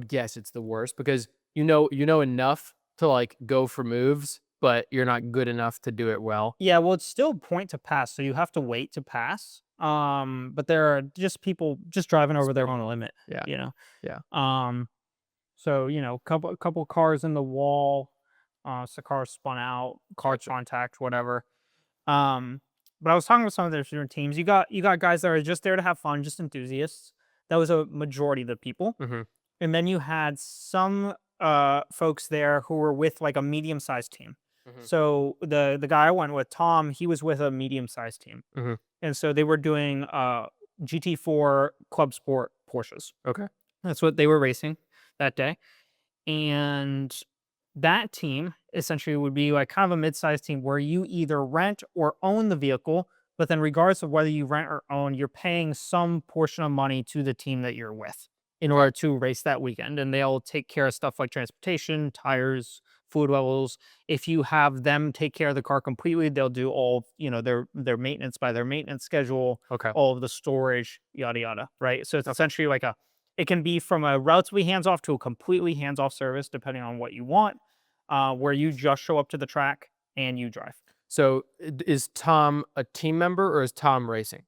guess it's the worst because you know enough to like go for moves, but you're not good enough to do it well. Yeah, well, it's still point to pass, so you have to wait to pass. But there are just people just driving over their own limit. Yeah. Yeah. So couple cars in the wall, so cars spun out, car Gotcha. contact, whatever. But I was talking with some of the different teams. You got guys that are just there to have fun, just enthusiasts. That was a majority of the people. And then you had some folks there who were with like a medium-sized team. So the guy I went with, Tom, he was with a medium-sized team. And so they were doing GT4 Club Sport Porsches. Okay. That's what they were racing that day. And that team essentially would be like kind of a mid-sized team where you either rent or own the vehicle, but then regardless of whether you rent or own, you're paying some portion of money to the team that you're with in order to race that weekend. And they'll take care of stuff like transportation, tires, fluid levels. If you have them take care of the car completely, they'll do all, their maintenance by their maintenance schedule, Okay. all of the storage, yada, yada, right? So it's essentially like it can be from a relatively hands-off to a completely hands-off service, depending on what you want, where you just show up to the track and you drive. So is Tom a team member or is Tom racing?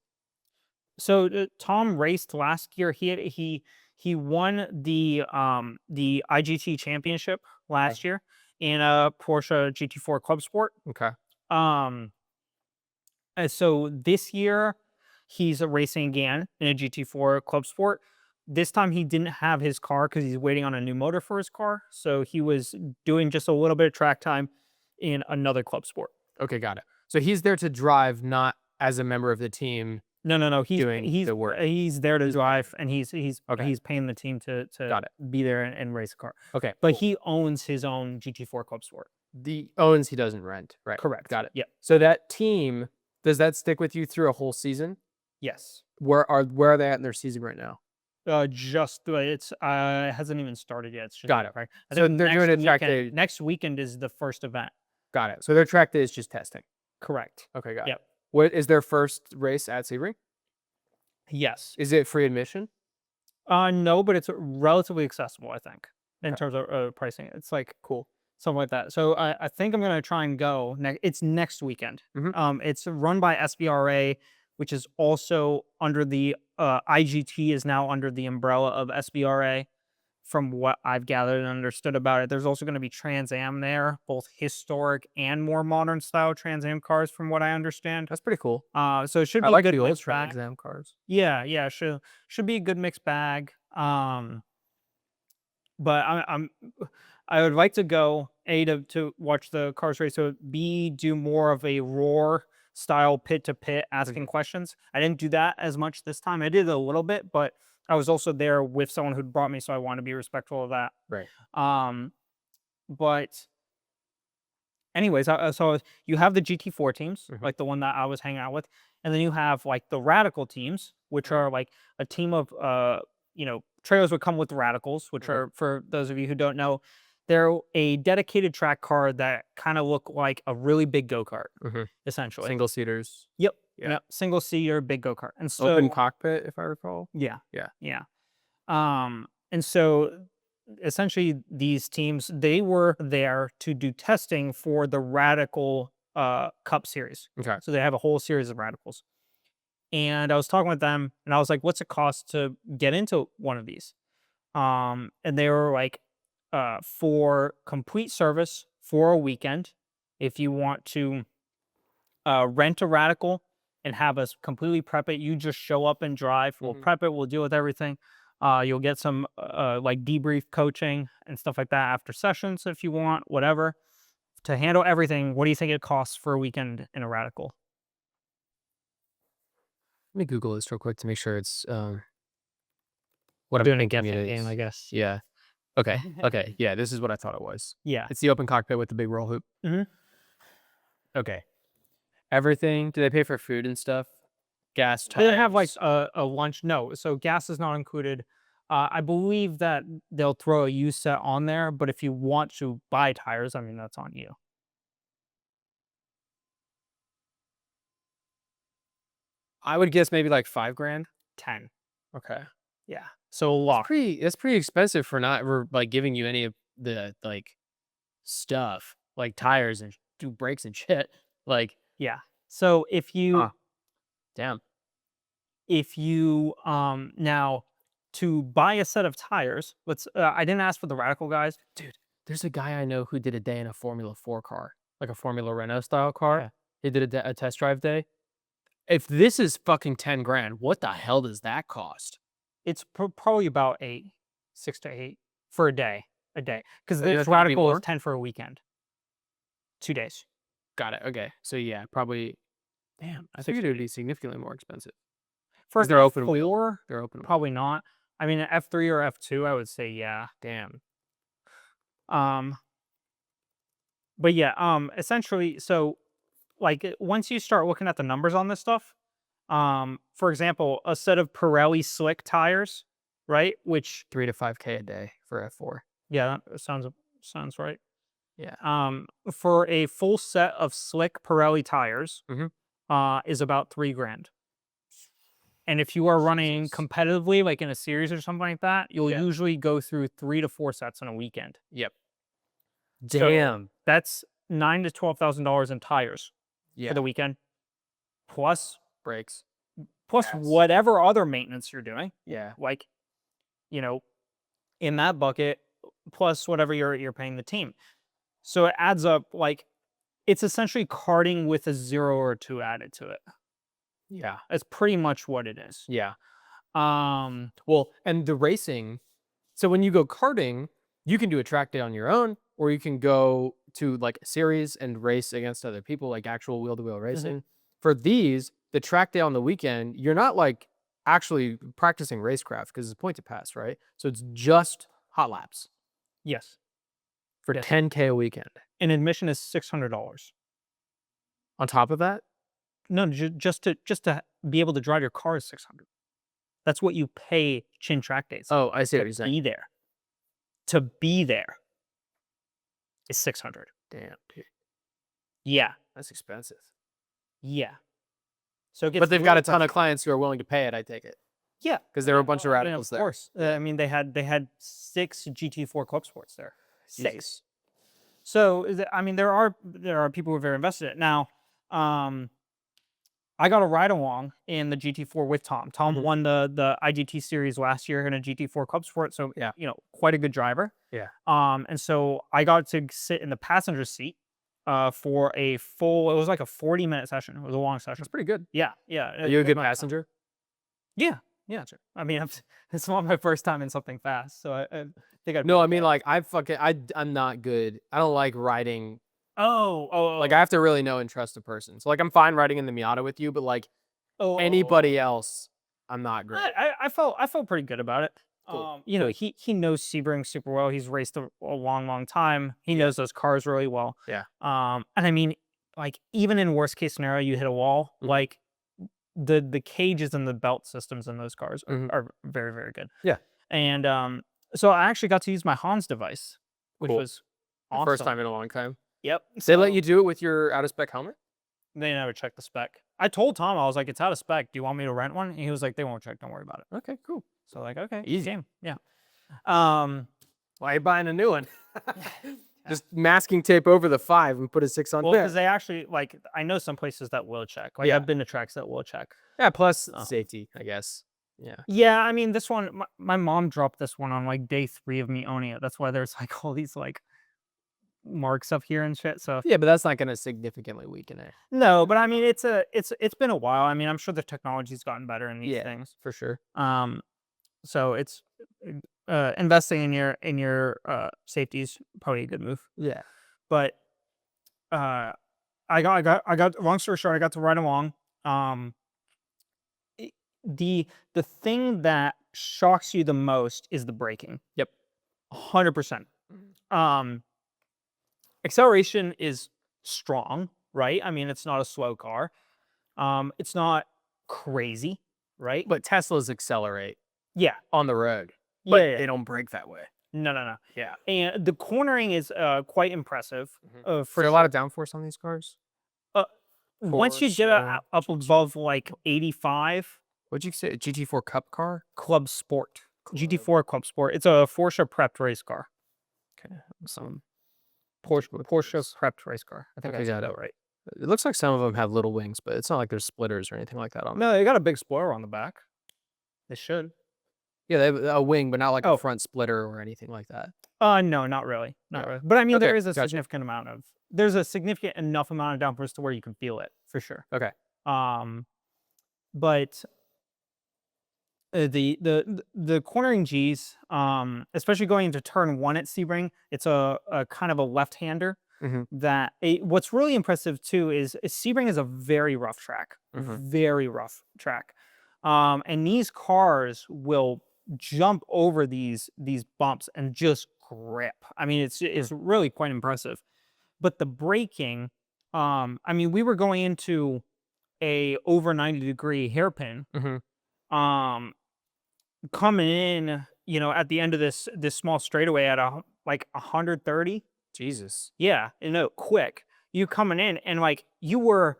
So Tom raced last year. He won the IGT championship last year in a Porsche GT4 Club Sport. Okay. And so this year he's racing again in a GT4 Club Sport. This time he didn't have his car because he's waiting on a new motor for his car. So he was doing just a little bit of track time in another Club Sport. Okay, got it. So he's there to drive, not as a member of the team No. doing the work. He's there to drive, and he's Okay. he's paying the team to Got it. be there and race a car. Okay. But cool. he owns his own GT4 Club Sport. The owns he doesn't rent. Right. Correct. Got it. Yep. So that team, does that stick with you through a whole season? Yes. Where are they at in their season right now? Just it's it hasn't even started yet. It's just Got it. right. I So think they're doing next a track weekend- day. Next weekend is the first event. Got it. So their track day is just testing. Correct. Okay, got it. Yep. What is their first race at Sebring? Yes. Is it free admission? No, but it's relatively accessible, I think, in Okay. terms of pricing. It's like Cool. something like that. So I think I'm gonna try and go it's next weekend. Mhm. It's run by SBRA, which is also under the IGT is now under the umbrella of SBRA. From what I've gathered and understood about it, there's also going to be Trans Am there, both historic and more modern style Trans Am cars, from what I understand. That's pretty cool. So it should I be like a good the old mixed track bag. exam cars. Yeah, should be a good mixed bag. But I would like to go A to watch the cars race, so B do more of a roar style pit to pit asking questions. I didn't do that as much this time. I did a little bit, but I was also there with someone who brought me, so I want to be respectful of that. Right. But anyways, so you have the GT4 teams, Mhm. like the one that I was hanging out with, and then you have like the Radical teams, which are like a team of trailers would come with Radicals, which Mhm. are, for those of you who don't know, they're a dedicated track car that kind of look like a really big go-kart, Mhm. essentially. Single seaters. Yep. Yeah. Yep. Single seater, big go-kart. And so Open cockpit, if I recall. yeah. Yeah. Yeah. And so essentially these teams, they were there to do testing for the Radical Cup series. Okay. So they have a whole series of Radicals. And I was talking with them and I was like, what's it cost to get into one of these? And they were like, for complete service for a weekend, if you want to rent a Radical and have us completely prep it, you just show up and drive. We'll Mhm. prep it. We'll deal with everything. You'll get some like debrief coaching and stuff like that after sessions if you want, whatever. To handle everything, what do you think it costs for a weekend in a Radical? Let me Google this real quick to make sure it's what I'm I'm doing a thinking guessing it game, is. I guess. Yeah. Okay. Okay. Yeah, this is what I thought it was. Yeah. It's the open cockpit with the big roll hoop. Mhm. Okay. Everything. Do they pay for food and stuff? Gas, They have like tires? a lunch. No, so gas is not included. I believe that they'll throw a use set on there, but if you want to buy tires, I mean, that's on you. I would guess maybe like $5,000. 10. Okay. Yeah. So a lot. That's pretty expensive for not like giving you any of the like stuff like tires and do brakes and shit. Like, Yeah. So if you Huh. damn. now to buy a set of tires, I didn't ask for the Radical guys. Dude, there's a guy I know who did a day in a Formula 4 car, like a Formula Renault style car. Okay. He did a test drive day. If this is fucking $10,000, what the hell does that cost? It's probably about 6 to 8 for a day, because So you this think it'd be Radical is more? 10 for a weekend, 2 days. Got it. Okay. So yeah, probably. Damn, I 6 figured to it would be significantly more expensive. For They're open wheel. F4, They're open. probably not. I mean, an F3 or F2, I would say yeah. Damn. But yeah, essentially, so like once you start looking at the numbers on this stuff, for example, a set of Pirelli slick tires, right? Which $3 to $5K a day for F4. yeah, that sounds right. Yeah. For a full set of slick Pirelli tires, Mhm. Is about $3,000. And if you are running Jesus. competitively, like in a series or something like that, you'll Yeah. usually go through 3 to 4 sets in a weekend. Yep. So Damn. that's $9,000 to $12,000 in tires Yeah. for the weekend, plus Brakes. plus Gas. whatever other maintenance you're doing, Yeah. like, in that bucket, plus whatever you're paying the team. So it adds up, like, it's essentially karting with a 0 or 2 added to it. Yeah. That's pretty much what it is. Yeah. Um, Well, and the racing. So when you go karting, you can do a track day on your own, or you can go to like a series and race against other people, like actual wheel-to-wheel racing. For these, the track day on the weekend, you're not like actually practicing racecraft because it's point to pass, right? So it's just hot laps Yes. for Yes. 10K a weekend. And admission is $600. On top of that, No, just to be able to drive your car is $600. That's what you pay Chin track days. oh, I see what to you're saying. be there. To be there is $600. Damn, dude, Yeah. that's expensive. Yeah. So it gets But they've got really a ton pricey. of clients who are willing to pay it. I take it Yeah. because there were a bunch of I mean, radicals of there. course. I mean, they had 6 GT4 Club Sports there. 6. Jesus. So I mean, there are people who are very invested in it. Now, I got a ride along in the GT4 with Tom. Tom Mhm. won the IGT series last year in a GT4 Club Sport, so Yeah. quite a good driver. Yeah. And so I got to sit in the passenger seat for a full. It was like a 40-minute session. It was a long session. That's pretty good. Yeah, yeah. Are you a good amount of time. passenger? Yeah, yeah. Sure. I mean, it's not my first time in something fast, so I think I'd. No, I mean like I'm not good. I don't like riding. Oh, Like I have to really know and trust a person. So like I'm fine riding in the Miata with you, but like anybody else, I'm not great. I felt pretty good about it. Cool. He knows Sebring super well. He's raced a long time. He knows those cars really well. Yeah. And I mean, like even in worst case scenario, you hit a wall, Mhm. like the cages and the belt systems in those cars Mhm. are very, very good. Yeah. And so I actually got to use my Hans device, which Cool. was The awesome. first time in a long time. Yep. They let So you do it with your out of spec helmet? They never checked the spec. I told Tom, I was like, it's out of spec. Do you want me to rent one? And he was like, they won't check. Don't worry about it. Okay, cool. So like, okay, Easy. game. Yeah. Why are you buying a new one? Just masking tape over the 5 and put a 6 on. Well, because they actually like, I know some places that will check. Like Yeah. I've been to tracks that will check. Yeah, plus Oh. safety, I guess. Yeah. Yeah, I mean, this one, my mom dropped this one on like day 3 of me owning it. That's why there's like all these like marks up here and shit. So Yeah, but that's not going to significantly weaken it. no, but I mean, it's been a while. I mean, I'm sure the technology's gotten better in these Yeah. things. For sure. So it's investing in your safety is probably a good move. Yeah. But I got long story short, I got to ride along. The thing that shocks you the most is the braking. Yep. 100%. Acceleration is strong, right? I mean, it's not a slow car. It's not crazy, right? But Teslas accelerate Yeah. on the road. But Yeah. they don't brake that way. No. Yeah. And the cornering is quite impressive. Is For there a lot of downforce on these cars? once you Force, get up above like 85, What'd you say? GT4 Cup car? Club Sport, GT4 Club Sport. It's a Porsche prepped race car. Okay. Some Porsche What prepped race car. I think Okay, I got got it. that right. It looks like some of them have little wings, but it's not like there's splitters or anything like that on them. No, they got a big spoiler on the back. They should. Yeah, they have a wing, but not like Oh. a front splitter or anything like that. No, not really. Not Yeah. really. But I mean, Okay, there is a gotcha. significant amount of there's a significant enough amount of downforce to where you can feel it for sure. Okay. But the cornering G's, especially going into turn 1 at Sebring, it's a kind of a left-hander. Mhm. What's really impressive too is Sebring is a very rough track, Mhm. very rough track, and these cars will jump over these bumps and just grip. I mean, it's really quite impressive. But the braking, I mean, we were going into a over 90-degree hairpin, Mhm. coming in, at the end of this small straightaway at like 130. Jesus. Yeah, quick. You coming in and like you were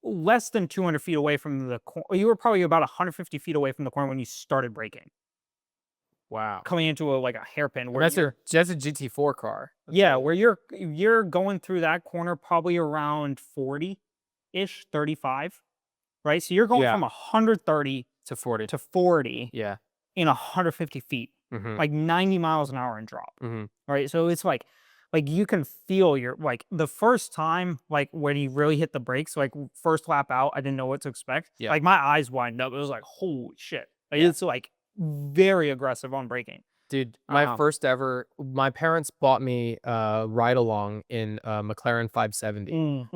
less than 200 feet away from the corner. You were probably about 150 feet away from the corner when you started braking, Wow. coming into a hairpin. Where That's you're, a GT4 car. yeah, where you're going through that corner probably around 40-ish, 35, right? So you're going Yeah. from 130 To 40. to 40 Yeah. in 150 feet, Mhm. like 90 miles an hour and drop. Mhm. Right. So it's like you can feel the first time, like when you really hit the brakes, like first lap out, I didn't know what to expect. Yeah. Like my eyes widened up. It was like, holy shit. Like Yeah. it's like very aggressive on braking. Dude, my parents bought me a ride along in a McLaren 570.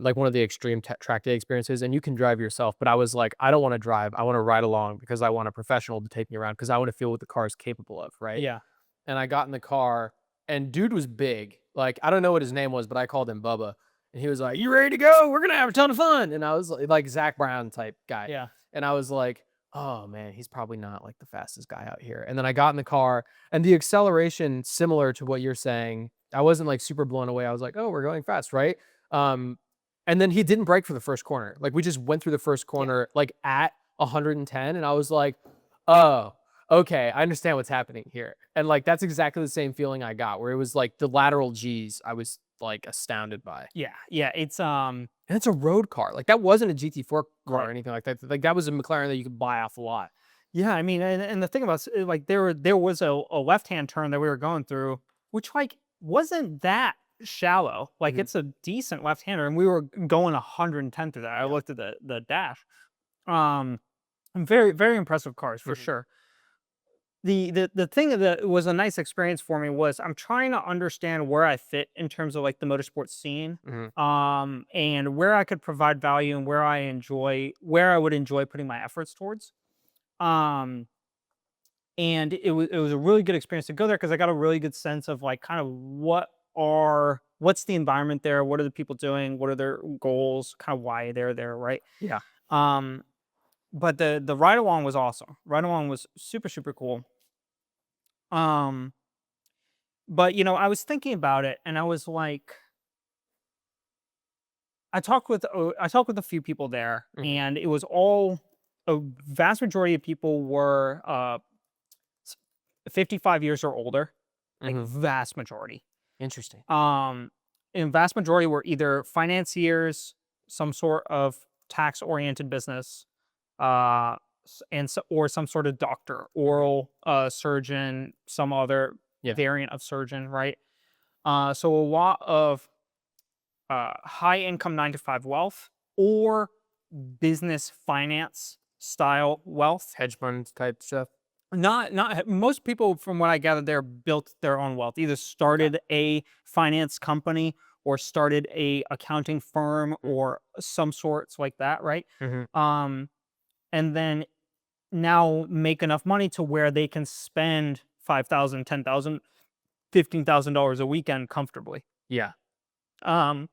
Like one of the extreme track day experiences, and you can drive yourself. But I was like, I don't want to drive. I want to ride along because I want a professional to take me around because I want to feel what the car is capable of, right? Yeah. And I got in the car, and dude was big. Like, I don't know what his name was, but I called him Bubba. And he was like, "You ready to go? We're gonna have a ton of fun." And I was like Zach Brown type guy. Yeah. And I was like, oh man, he's probably not like the fastest guy out here. And then I got in the car, and the acceleration, similar to what you're saying, I wasn't like super blown away. I was like, oh, we're going fast, right? And then he didn't brake for the first corner. Like we just went through the first corner like at 110, and I was like, oh, okay, I understand what's happening here. And like that's exactly the same feeling I got, where it was like the lateral G's I was like astounded by. Yeah. It's And it's a road car. Like that wasn't a GT4 car Right. or anything like that. Like that was a McLaren that you could buy off a lot. Yeah, I mean, and the thing about like there was a left-hand turn that we were going through, which like wasn't that shallow. Like it's a decent left-hander, and we were going 110 through that. I looked at the dash. Very very impressive cars for sure. The thing that was a nice experience for me was I'm trying to understand where I fit in terms of like the motorsport scene, and where I could provide value and where I would enjoy putting my efforts towards. And it was a really good experience to go there because I got a really good sense of like kind of what's the environment there, what are the people doing, what are their goals, kind of why they're there, right? Yeah. But the ride along was awesome. Ride along was super super cool. But I was thinking about it, and I was like, I talked with a few people there, and it was all a vast majority of people were 55 years or older, like vast majority. Interesting. And vast majority were either financiers, some sort of tax-oriented business, or some sort of doctor, oral surgeon, some other variant of surgeon, right? So a lot of high-income 9-to-5 wealth or business finance style wealth, Hedge funds type stuff. Not most people, from what I gathered, there built their own wealth. Either started a finance company or started a accounting firm or some sorts like that, right? And then now make enough money to where they can spend $5,000, $10,000, $15,000 a weekend comfortably. Yeah. And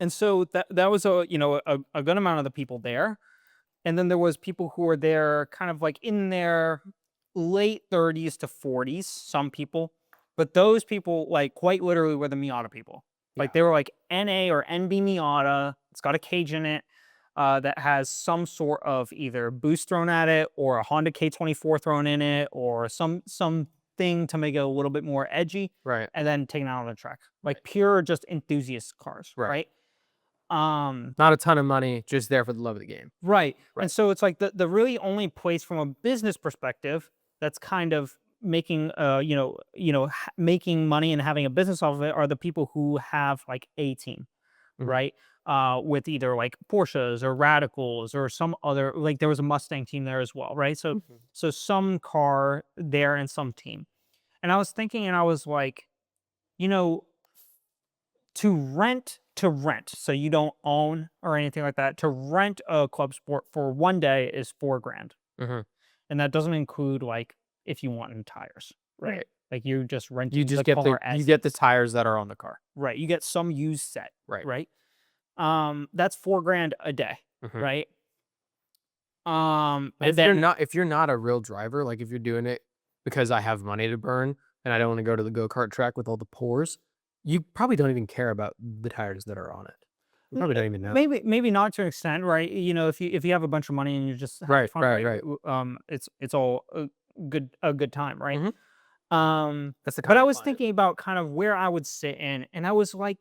so that was a good amount of the people there. And then there was people who were there kind of like in their late 30s to 40s, some people. But those people like quite literally were the Miata people. Like they were like NA or NB Miata. It's got a cage in it that has some sort of either boost thrown at it or a Honda K24 thrown in it or something to make it a little bit more edgy. Right. And then taken out on the track. Like pure just enthusiast cars. Right. Not a ton of money, just there for the love of the game. Right. And so it's like the really only place from a business perspective that's kind of making making money and having a business off of it are the people who have like a team, right? With either like Porsches or Radicals or some other, like there was a Mustang team there as well, right? So some car there and some team. And I was thinking, and I was like, to rent, so you don't own or anything like that, to rent a Club Sport for one day is $4,000. And that doesn't include like if you want new tires, right? Like you just rent You just get the tires that are on the car. Right. You get some used set. Right. Right. That's $4,000 a day. Right. And if you're not a real driver, like if you're doing it because I have money to burn and I don't want to go to the go-kart track with all the pores, you probably don't even care about the tires that are on it. You probably don't even know. Maybe not to an extent, right? If you have a bunch of money and you just have fun, right. It's all a good time, right? That's the. But I was thinking about kind of where I would sit in, and I was like,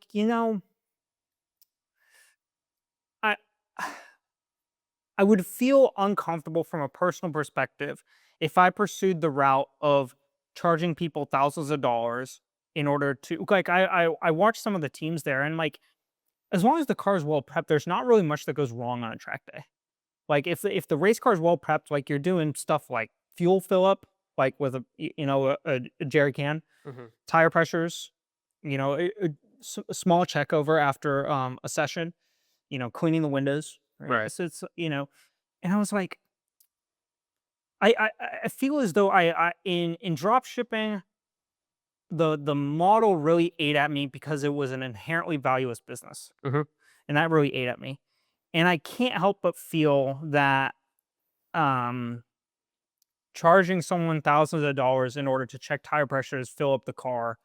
I would feel uncomfortable from a personal perspective if I pursued the route of charging people thousands of dollars in order to, like, I watched some of the teams there, and like, as long as the car is well prepped, there's not really much that goes wrong on a track day. Like if the race car is well prepped, like you're doing stuff like fuel fill up, like with a jerry can. Tire pressures, a small check over after a session, cleaning the windows, right? Right. So it's, and I was like, I feel as though in drop shipping, the model really ate at me because it was an inherently valueless business. Mhm. And that really ate at me. And I can't help but feel that um charging someone thousands of dollars in order to check tire pressures, fill up the car,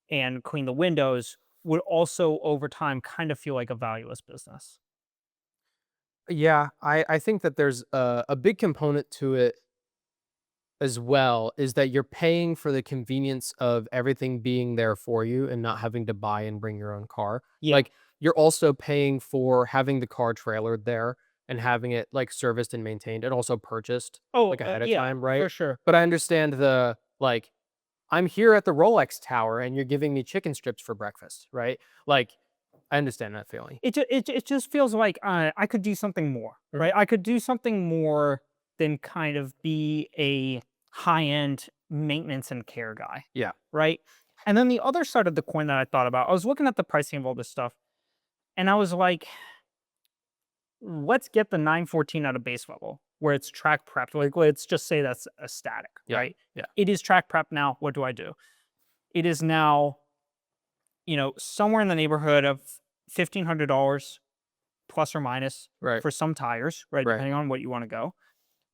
and clean the windows would also over time kind of feel like a valueless business. Yeah, I think that there's a big component to it as well, is that you're paying for the convenience of everything being there for you and not having to buy and bring your own car. Yeah. Like, you're also paying for having the car trailered there and having it, like, serviced and maintained and also purchased, Oh, like, ahead of yeah, time, right? for sure. But I understand the, like, I'm here at the Rolex tower and you're giving me chicken strips for breakfast, right? Like, I understand that feeling. It just feels like I could do something more, right? I could do something more than kind of be a high end maintenance and care guy, Yeah. right? And then the other side of the coin that I thought about, I was looking at the pricing of all this stuff, and I was like, let's get the 914 at a base level where it's track prepped. Like, let's just say that's a static, Yeah. right? Yeah. It is track prepped now. What do I do? It is now, somewhere in the neighborhood of $1,500 plus or minus Right. for some tires, right? Right. Depending on what you want to go,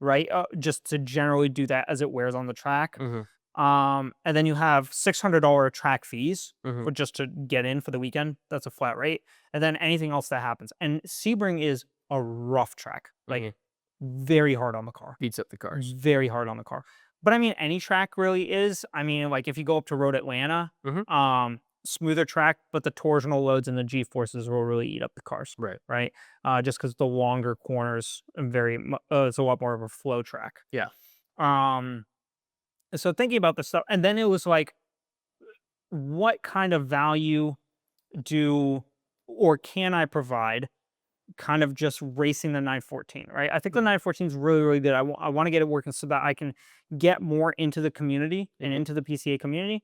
right? Just to generally do that as it wears on the track. Mhm. And then you have $600 track fees Mhm. for just to get in for the weekend. That's a flat rate. And then anything else that happens. And Sebring is a rough track, like Mhm. very hard on the car, Beats up the cars. very hard on the car. But I mean, any track really is. I mean, like if you go up to Road Atlanta, Mhm. smoother track, but the torsional loads and the G forces will really eat up the cars, Right. right? Just because the longer corners and it's a lot more of a flow track. Yeah. Um, so thinking about this stuff, and then it was like, what kind of value do or can I provide? Kind of just racing the 914, right? I think the 914 is really, really good. I want to get it working so that I can get more into the community and into the PCA community.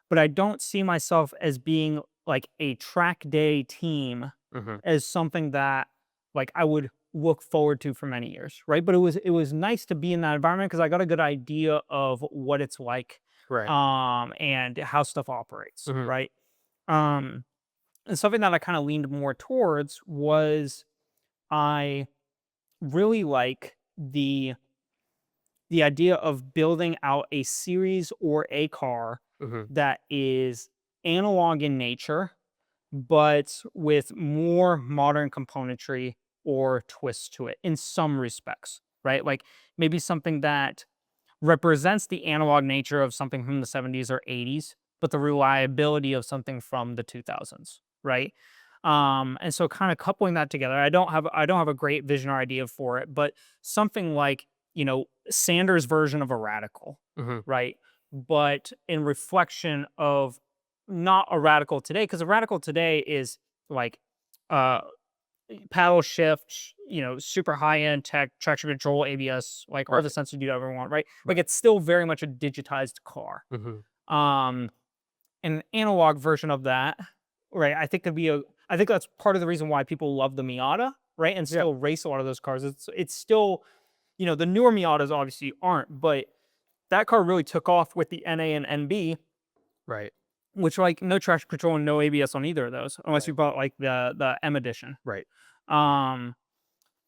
But I don't see myself as being like a track day team Mhm. as something that like I would look forward to for many years, right? But it was nice to be in that environment because I got a good idea of what it's like, Right. and how stuff operates, Mhm. right? Um, and something that I kind of leaned more towards was I really like the idea of building out a series or a car Mhm. that is analog in nature, but with more modern componentry or twists to it in some respects, right? Like maybe something that represents the analog nature of something from the 70s or 80s, but the reliability of something from the 2000s, right? And so kind of coupling that together, I don't have a great vision or idea for it, but something like, Sanders' version of a radical, Mhm. right? But in reflection of not a radical today, because a radical today is like uh paddle shift, super high end tech, traction control, ABS, like all the Right. sensors you'd ever want, right? Like Right. it's still very much a digitized car. Mhm. Um, an analog version of that, right? I think that's part of the reason why people love the Miata, right? And Yeah. still race a lot of those cars. It's still, the newer Miatas obviously aren't, but that car really took off with the NA and NB, Right. which like no traction control and no ABS on either of those, unless Right. you bought like the M edition. Right. Um,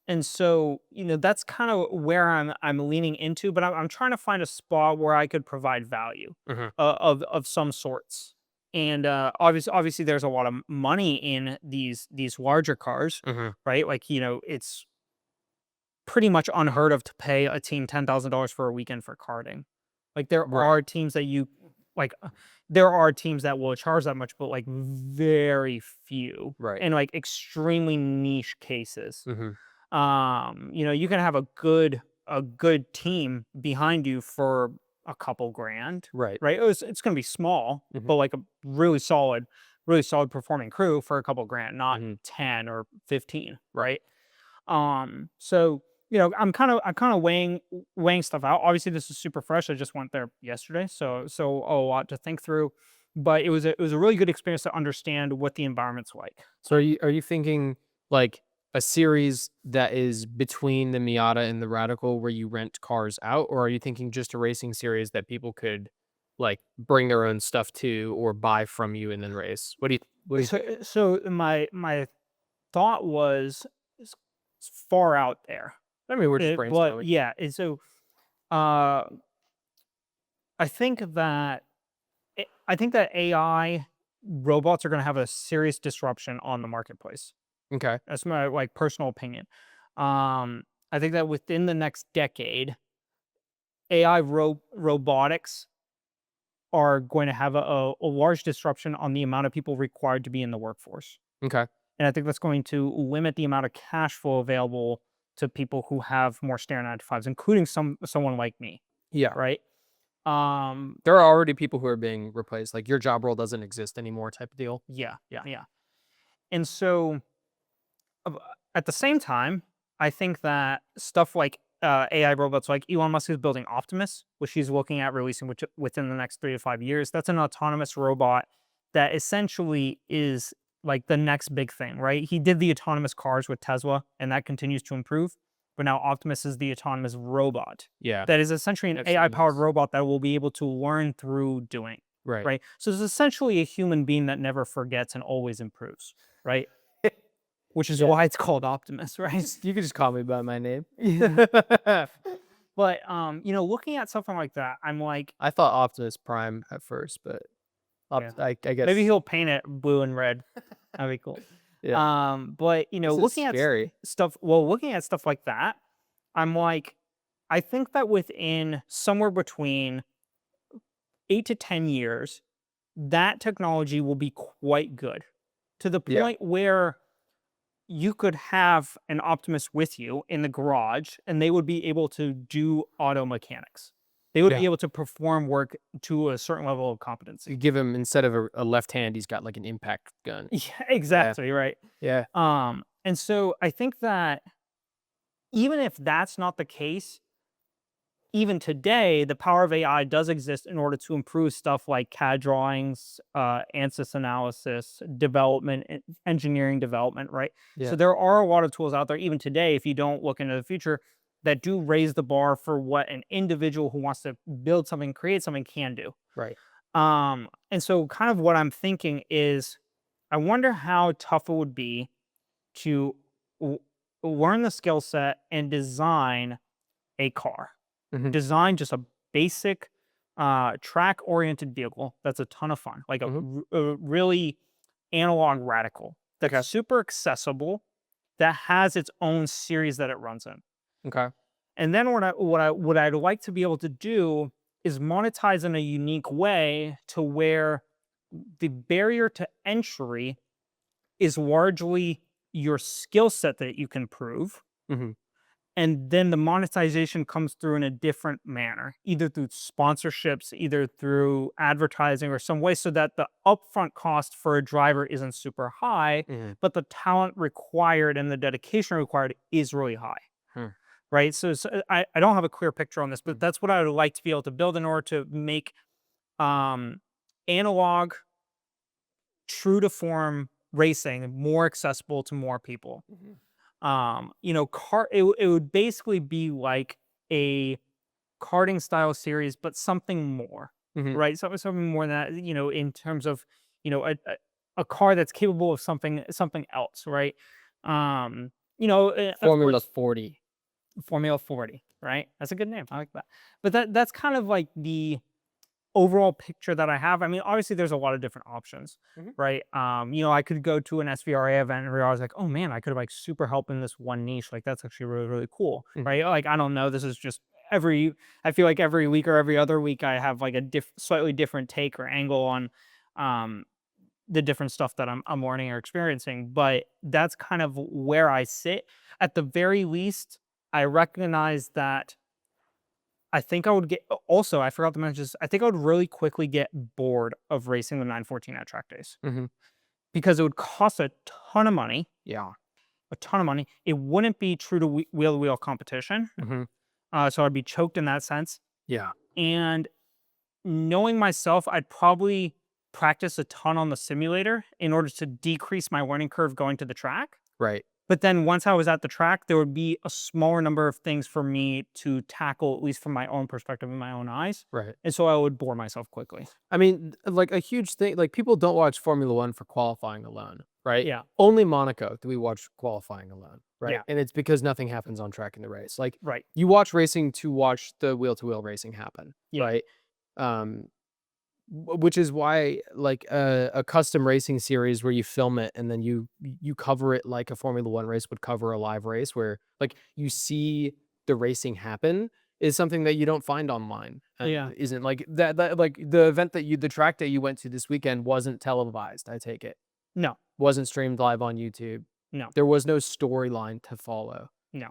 And so, that's kind of where I'm leaning into, but I'm trying to find a spot where I could provide value Mhm. of some sorts. And obviously, there's a lot of money in these larger cars, Mhm. right? Like it's pretty much unheard of to pay a team $10,000 for a weekend for karting. Like there Right. are teams that like there are teams that will charge that much, but like very few Right. and like extremely niche cases. Mhm. You can have a good team behind you for a couple grand, Right. right? It's going to be small, Mhm. but like a really solid performing crew for a couple grand, not Mhm. 10 or 15, Right. right? So I'm kind of weighing stuff out. Obviously, this is super fresh. I just went there yesterday, so a lot to think through. But it was a really good experience to understand what the environment's like. So are you thinking like a series that is between the Miata and the Radical where you rent cars out, or are you thinking just a racing series that people could like bring their own stuff to or buy from you and then race? What do you So my thought was it's far out there. I mean, we're just But brainstorming. yeah, and so uh, I think that AI robots are going to have a serious disruption on the marketplace. Okay. That's my like personal opinion. I think that within the next decade, AI robotics are going to have a large disruption on the amount of people required to be in the workforce. Okay. And I think that's going to limit the amount of cash flow available to people who have more standard 9 to 5s, including someone like me, Yeah. right? There are already people who are being replaced. Like your job role doesn't exist anymore type of deal. Yeah. And so uh, at the same time, I think that stuff like AI robots, like Elon Musk is building Optimus, which he's looking at releasing within the next 3 to 5 years. That's an autonomous robot that essentially is like the next big thing, right? He did the autonomous cars with Tesla, and that continues to improve. But now Optimus is the autonomous robot Yeah. that is essentially an I've seen AI-powered those. robot that will be able to learn through doing, Right. right? So it's essentially a human being that never forgets and always improves, right? Which is Yeah. why it's called Optimus, right? You could just call me by my name. But looking at something like that, I'm like, I thought Optimus Prime at first, but yeah, I guess maybe he'll paint it blue and red. That'd be cool. yeah. But This is looking at scary. looking at stuff like that, I'm like, I think that within somewhere between 8 to 10 years, that technology will be quite good to the Yeah. point where you could have an Optimus with you in the garage and they would be able to do auto mechanics. They would be Yeah. able to perform work to a certain level of competency. You give him instead of a left hand, he's got like an impact gun. Yeah, exactly, right. Yeah. And so I think that even if that's not the case, even today, the power of AI does exist in order to improve stuff like CAD drawings, ANSYS analysis, development, engineering development, right? Yeah. So there are a lot of tools out there, even today, if you don't look into the future, that do raise the bar for what an individual who wants to build something, create something can do. Right. And so kind of what I'm thinking is, I wonder how tough it would be to learn the skill set and design a car. Mhm. Design just a basic track-oriented vehicle that's a ton of fun, like Mhm. a really analog radical that's Okay. super accessible, that has its own series that it runs in. Okay. And then what I'd like to be able to do is monetize in a unique way to where the barrier to entry is largely your skill set that you can prove. Mhm. And then the monetization comes through in a different manner, either through sponsorships, either through advertising or some way so that the upfront cost for a driver isn't super high, Mhm. but the talent required and the dedication required is really high. Hmm. Right. So I don't have a clear picture on this, but that's what I would like to be able to build in order to make analog, true to form racing more accessible to more people. Mhm. It would basically be like a karting style series, but something more, Mhm. right? Something more than that, in terms of, a car that's capable of something else, right? Of Formula course, 40. Formula 40, right? That's a good name. I like that. But that's kind of like the overall picture that I have. I mean, obviously there's a lot of different options, Mhm. right? I could go to an SVRA event and realize like, oh man, I could have like super helped in this one niche. Like that's actually really, really cool, Mhm. right? Like, I don't know. This is just I feel like every week or every other week I have like a slightly different take or angle on um, the different stuff that I'm learning or experiencing. But that's kind of where I sit. At the very least, I recognize that I think I would get also, I forgot to mention this, I think I would really quickly get bored of racing the 914 at track days Mhm. because it would cost a ton of money. Yeah. a ton of money. It wouldn't be true to wheel-to-wheel competition. So I'd be choked in that sense. Yeah. And knowing myself, I'd probably practice a ton on the simulator in order to decrease my learning curve going to the track. Right. But then once I was at the track, there would be a smaller number of things for me to tackle, at least from my own perspective and my own eyes. Right. And so I would bore myself quickly. I mean, like a huge thing, like people don't watch Formula One for qualifying alone, right? Yeah. Only Monaco do we watch qualifying alone, right? Yeah. And it's because nothing happens on track in the race. Like Right. you watch racing to watch the wheel-to-wheel racing happen, Yeah. right? Which is why like a custom racing series where you film it and then you cover it like a Formula One race would cover a live race, where like you see the racing happen, is something that you don't find online. Yeah. Isn't like that like the event that the track day you went to this weekend wasn't televised, I take it. No. Wasn't streamed live on YouTube. No. There was no storyline to follow. No.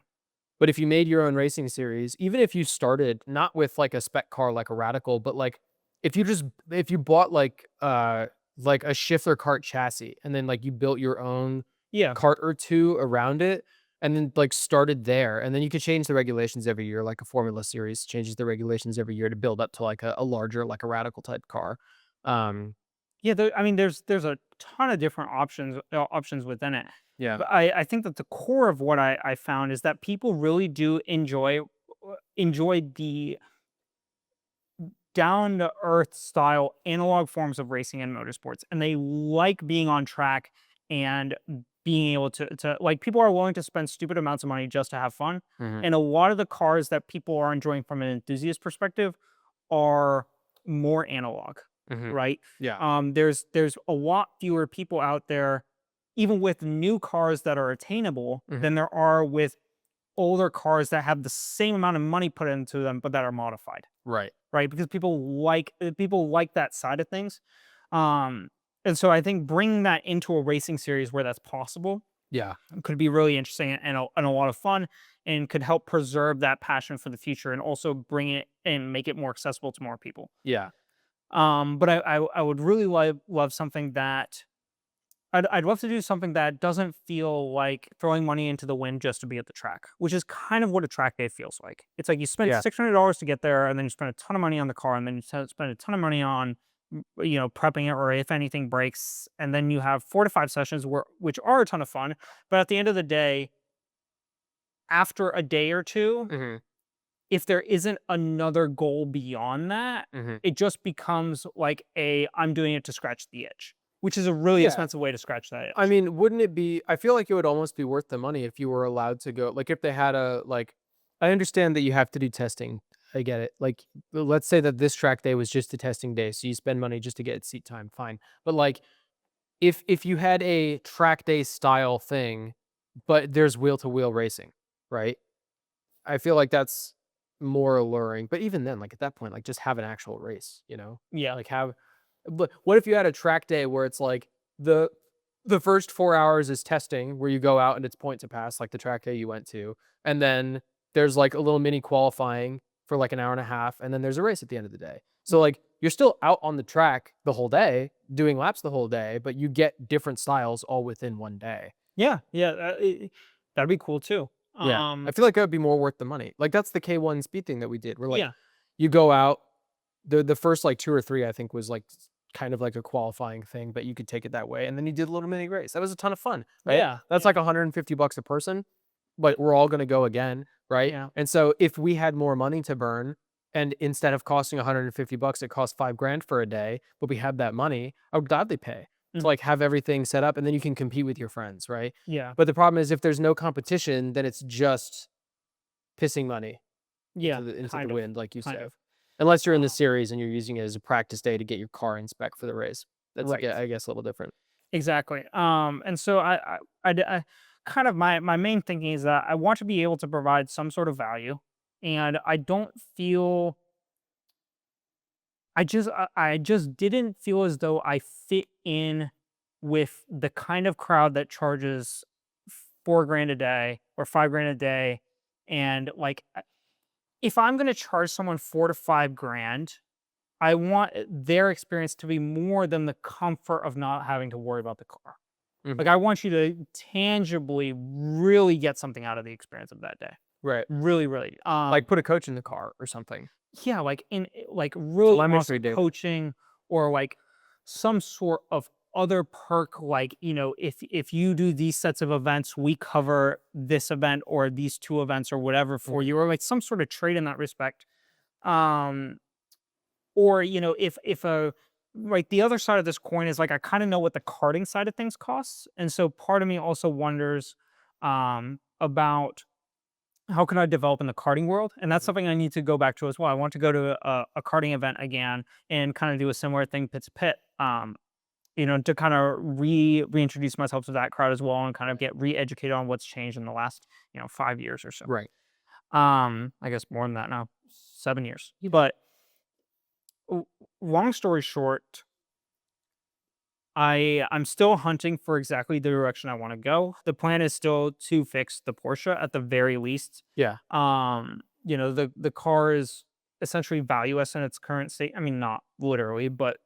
But if you made your own racing series, even if you started not with like a spec car like a Radical, but like if you bought like a shifter kart chassis and then like you built your own Yeah. kart or two around it and then like started there, and then you could change the regulations every year, like a Formula series changes the regulations every year to build up to like a larger, like a Radical type car. Yeah. I mean, there's a ton of different options within it. Yeah. But I think that the core of what I found is that people really do enjoy the down to earth style analog forms of racing and motorsports, and they like being on track and being able to like, people are willing to spend stupid amounts of money just to have fun. Mhm. And a lot of the cars that people are enjoying from an enthusiast perspective are more analog, Mhm. right? Yeah. There's a lot fewer people out there, even with new cars that are attainable, Mhm. than there are with older cars that have the same amount of money put into them, but that are modified. Right. Right, because people like that side of things. And so I think bringing that into a racing series where that's possible Yeah. could be really interesting and a lot of fun, and could help preserve that passion for the future and also bring it and make it more accessible to more people. Yeah. But I would really love something that I'd love to do something that doesn't feel like throwing money into the wind just to be at the track, which is kind of what a track day feels like. It's like you spend Yeah. $600 to get there, and then you spend a ton of money on the car, and then you spend a ton of money on, prepping it, or if anything breaks, and then you have 4 to 5 sessions which are a ton of fun. But at the end of the day, after a day or two, Mhm. if there isn't another goal beyond that, Mhm. it just becomes like I'm doing it to scratch the itch, which is a really Yeah. expensive way to scratch that itch. I mean, wouldn't it be, I feel like it would almost be worth the money if you were allowed to go, like if they had a, like, I understand that you have to do testing. I get it. Like, let's say that this track day was just a testing day, so you spend money just to get seat time, fine. But like, if you had a track day style thing, but there's wheel to wheel racing, right? I feel like that's more alluring. But even then, like at that point, like just have an actual race, you know? Yeah. Like have, but what if you had a track day where it's like the first 4 hours is testing, where you go out and it's point to pass, like the track day you went to, and then there's like a little mini qualifying for like an hour and a half, and then there's a race at the end of the day. So like you're still out on the track the whole day, doing laps the whole day, but you get different styles all within one day. Yeah, yeah, that'd be cool too. Yeah. I feel like that would be more worth the money. Like that's the K1 speed thing that we did. We're like, Yeah. you go out, the first like 2 or 3, I think, was like kind of like a qualifying thing, but you could take it that way. And then you did a little mini race. That was a ton of fun, right? Yeah, That's like $150 a person, but we're all going to go again, right? Yeah. And so if we had more money to burn, and instead of costing $150, it cost $5,000 for a day, but we had that money, I would gladly pay to like have everything set up, and then you can compete with your friends, right? Yeah, But the problem is if there's no competition, then it's just pissing money yeah, into kind the of, wind, like you kind said. of. Unless you're in the series and you're using it as a practice day to get your car in spec for the race. That's, Right. I guess, a little different. Exactly. And so I kind of my main thinking is that I want to be able to provide some sort of value, and I don't feel I just didn't feel as though I fit in with the kind of crowd that charges $4,000 a day or $5,000 a day, and like, if I'm going to charge someone 4 to 5 grand, I want their experience to be more than the comfort of not having to worry about the car. Mhm. Like, I want you to tangibly really get something out of the experience of that day. Right. Really, really. Like put a coach in the car or something. Yeah, like like really Telemetry awesome data. coaching, or like some sort of other perk, like, if you do these sets of events, we cover this event or these 2 events or whatever for you, or like some sort of trade in that respect. Um, or if a like the other side of this coin is like, I kind of know what the karting side of things costs, and so part of me also wonders about how can I develop in the karting world? And that's something I need to go back to as well. I want to go to a karting event again and kind of do a similar thing, pit to pit. To kind of reintroduce myself to that crowd as well, and kind of get re-educated on what's changed in the last 5 years or so. Right. I guess more than that now, 7 years. But long story short, I'm still hunting for exactly the direction I want to go. The plan is still to fix the Porsche at the very least. Yeah. The car is essentially valueless in its current state. I mean, not literally, but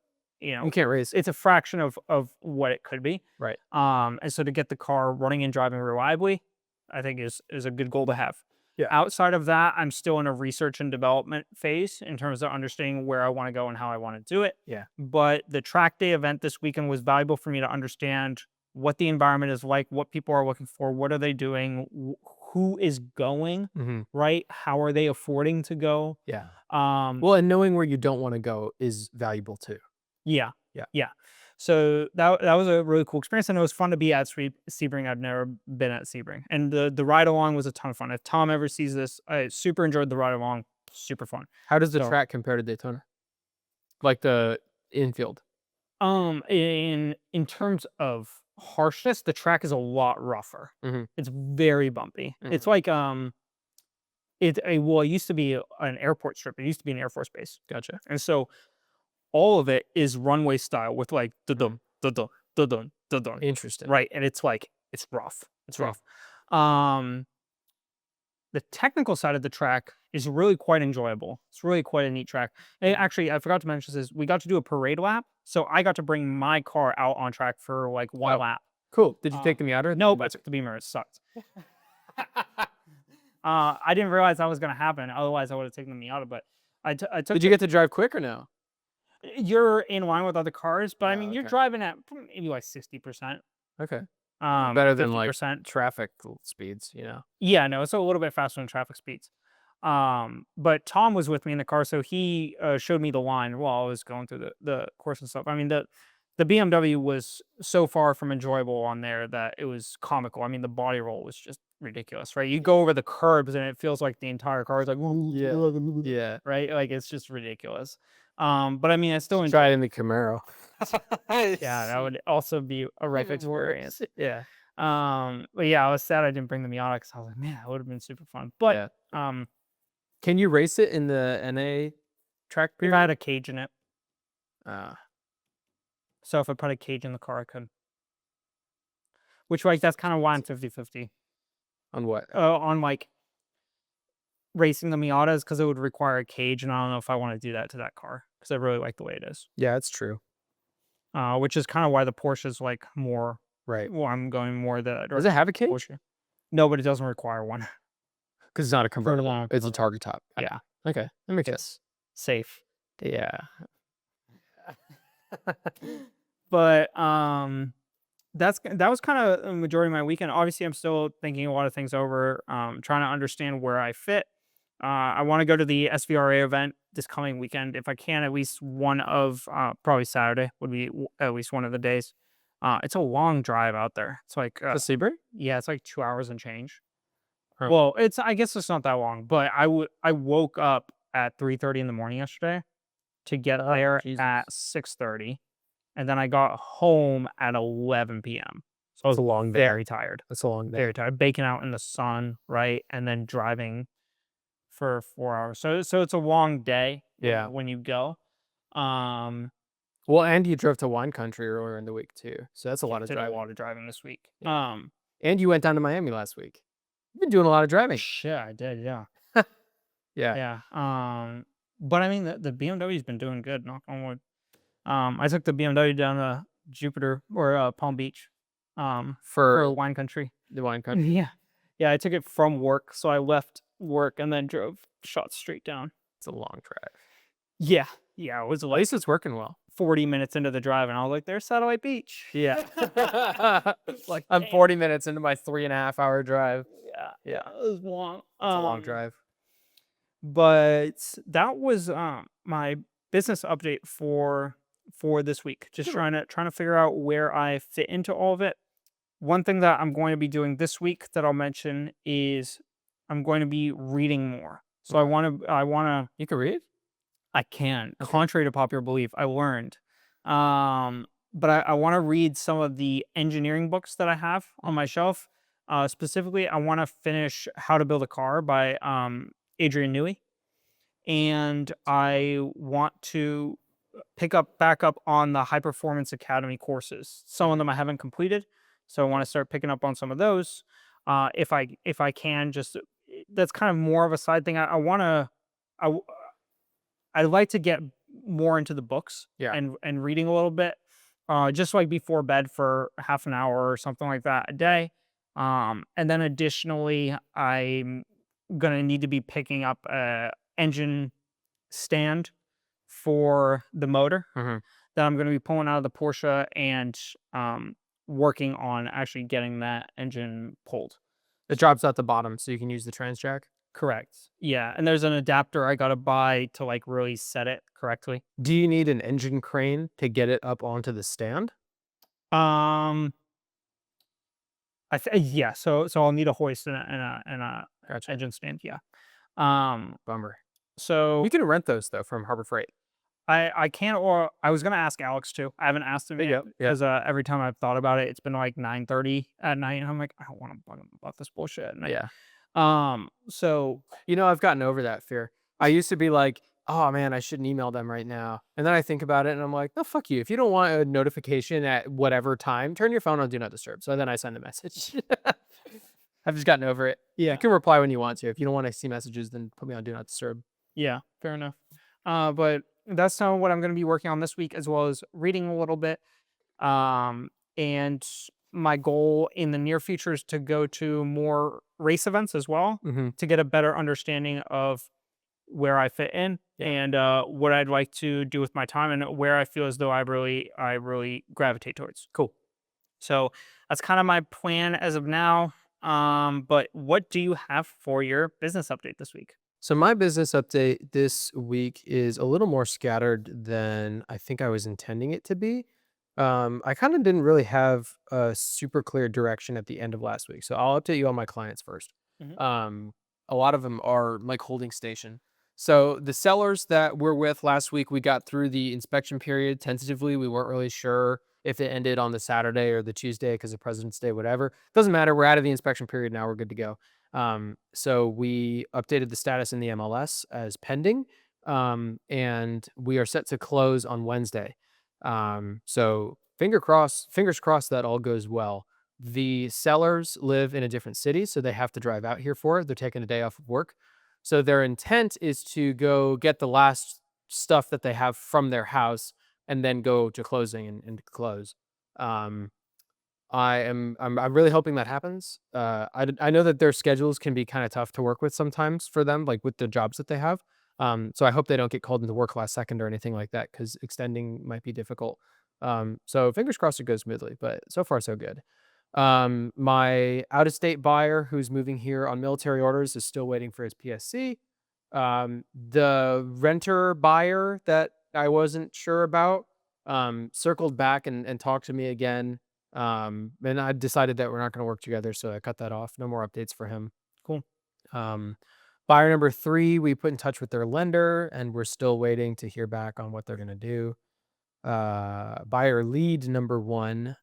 You can't race. it's a fraction of what it could be. Right. And so to get the car running and driving reliably, I think is a good goal to have. Yeah. Outside of that, I'm still in a research and development phase in terms of understanding where I want to go and how I want to do it. Yeah. But the track day event this weekend was valuable for me to understand what the environment is like, what people are looking for, what are they doing, who is going, Mm-hmm. right? How are they affording to go? Yeah. Um, Well, and knowing where you don't want to go is valuable too. yeah. Yeah. Yeah. So that was a really cool experience, and it was fun to be at Sebring. I've never been at Sebring, and the ride along was a ton of fun. If Tom ever sees this, I super enjoyed the ride along. Super fun. How does the So- track compare to Daytona? Like the infield. In terms of harshness, the track is a lot rougher. Mhm. It's very bumpy. It's like it used to be an airport strip. It used to be an Air Force base, Gotcha. and so all of it is runway style with like da-dum, da-dum, da-dum, da-dum. Interesting. Right, and it's like it's rough. It's Hmm. rough. The technical side of the track is really quite enjoyable. It's really quite a neat track. And actually, I forgot to mention this. We got to do a parade lap, so I got to bring my car out on track for like one Wow. lap. Cool. Did you take the Miata? No, but I took the Beamer. It sucked. I didn't realize that was going to happen. Otherwise, I would have taken the Miata. But I took. Did you get to drive quick or no? You're in line with other cars, but I Oh, mean, you're okay. driving at maybe like 60%. Okay. 50%. Better than like traffic speeds, Yeah, no, it's a little bit faster than traffic speeds. But Tom was with me in the car, so he showed me the line while I was going through the course and stuff. I mean, the BMW was so far from enjoyable on there that it was comical. I mean, the body roll was just ridiculous, right? You go over the curbs and it feels like the entire car is like, Yeah. right? Like it's just ridiculous. But I mean, I still enjoy. Try it in the Camaro. Yeah, that would also be a ripe experience. Yeah. But yeah, I was sad I didn't bring the Miata because I was like, man, that would have been super fun. But Yeah. Can you race it in the NA track if period? I had a cage in it, Uh, so if I put a cage in the car, I could. Which like that's kind of why I'm 50-50 on what? on like racing the Miatas, because it would require a cage, and I don't know if I want to do that to that car because I really like the way it is. Yeah, it's true. Which is kind of why the Porsche is like more. Right. Well, I'm going more that. Does it have a cage? Porsche. No, but it doesn't require one. Because it's not a convertible. long It's a target top. Yeah. Okay. That makes sense. Safe. Yeah. But that was kind of a majority of my weekend. Obviously, I'm still thinking a lot of things over, trying to understand where I fit. I want to go to the SVRA event this coming weekend if I can. At least one of probably Saturday would be at least one of the days. It's a long drive out there. It's like The Sebring? yeah, it's like 2 hours and change. Huh. Well, I guess it's not that long, but I woke up at 3:30 in the morning yesterday to get there Jesus. at 6:30, and then I got home at 11 p.m. So I was That's a long day. very tired, That's a long day. very tired, baking out in the sun, right, and then driving for 4 hours. So it's a long day. Yeah. When you go, Well, and you drove to wine country earlier in the week too. So that's a lot of did driving. a lot of driving this week. And you went down to Miami last week. You've been doing a lot of driving. Shit, I did, yeah. Yeah. Yeah. But I mean, the BMW's been doing good, knock on wood. I took the BMW down to Jupiter or Palm Beach. for wine country. the wine country. Yeah. Yeah, I took it from work. So I left work and then drove shot straight down. It's a long drive. Yeah. Yeah, it was At like least it's working well. 40 minutes into the drive, and I was like, there's Satellite Beach. Yeah. Like, I'm damn. 40 minutes into my 3.5-hour drive. Yeah, it was long. It's a long drive. But that was my business update for this week. Just trying to figure out where I fit into all of it. One thing that I'm going to be doing this week that I'll mention is I'm going to be reading more. So I want to You can read? I can. Okay. Contrary to popular belief, I learned. But I want to read some of the engineering books that I have on my shelf. Specifically, I want to finish How to Build a Car by Adrian Newey. And I want to back up on the High Performance Academy courses. Some of them I haven't completed, so I want to start picking up on some of those. If I can, just that's kind of more of a side thing. I'd like to get more into the books and reading a little bit, just like before bed for half an hour or something like that a day. And then additionally, I'm going to need to be picking up a engine stand for the motor that I'm going to be pulling out of the Porsche and working on actually getting that engine pulled. It drops out the bottom so you can use the trans jack. Correct. Yeah, and there's an adapter I gotta buy to like really set it correctly. Do you need an engine crane to get it up onto the stand? Yeah. So I'll need a hoist and a Gotcha. engine stand. Yeah. Bummer. So You can rent those though from Harbor Freight. I can't, or I was gonna ask Alex too. I haven't asked him There you yet go. Yeah. because every time I've thought about it, it's been like 9:30 at night, and I'm like, I don't want to bug him about this bullshit at night. Yeah. So I've gotten over that fear. I used to be like, oh man, I shouldn't email them right now. And then I think about it and I'm like, no, fuck you. If you don't want a notification at whatever time, turn your phone on Do Not Disturb. So then I send the message. I've just gotten over it. yeah, You can reply when you want to. If you don't want to see messages, then put me on Do Not Disturb. yeah, fair enough. But that's some of what I'm going to be working on this week, as well as reading a little bit. And my goal in the near future is to go to more race events as well to get a better understanding of where I fit in and what I'd like to do with my time and where I feel as though I really gravitate towards. Cool. So that's kind of my plan as of now. But what do you have for your business update this week? So my business update this week is a little more scattered than I think I was intending it to be. I kind of didn't really have a super clear direction at the end of last week. So I'll update you on my clients first. A lot of them are like holding station. So the sellers that we're with last week, we got through the inspection period tentatively. We weren't really sure if it ended on the Saturday or the Tuesday because of President's Day, whatever. Doesn't matter. We're out of the inspection period now. We're good to go. So we updated the status in the MLS as pending, and we are set to close on Wednesday. So fingers crossed that all goes well. The sellers live in a different city, so they have to drive out here for it. They're taking a day off of work. So their intent is to go get the last stuff that they have from their house and then go to closing and close. I'm really hoping that happens. I know that their schedules can be kind of tough to work with sometimes for them, like with the jobs that they have. So I hope they don't get called into work last second or anything like that, because extending might be difficult. So fingers crossed it goes smoothly, but so far so good. My out-of-state buyer who's moving here on military orders is still waiting for his PSC. The renter buyer that I wasn't sure about circled back and talked to me again. And I decided that we're not going to work together, so I cut that off. No more updates for him. Cool. Buyer number 3, we put in touch with their lender, and we're still waiting to hear back on what they're going to do. Buyer lead number 1,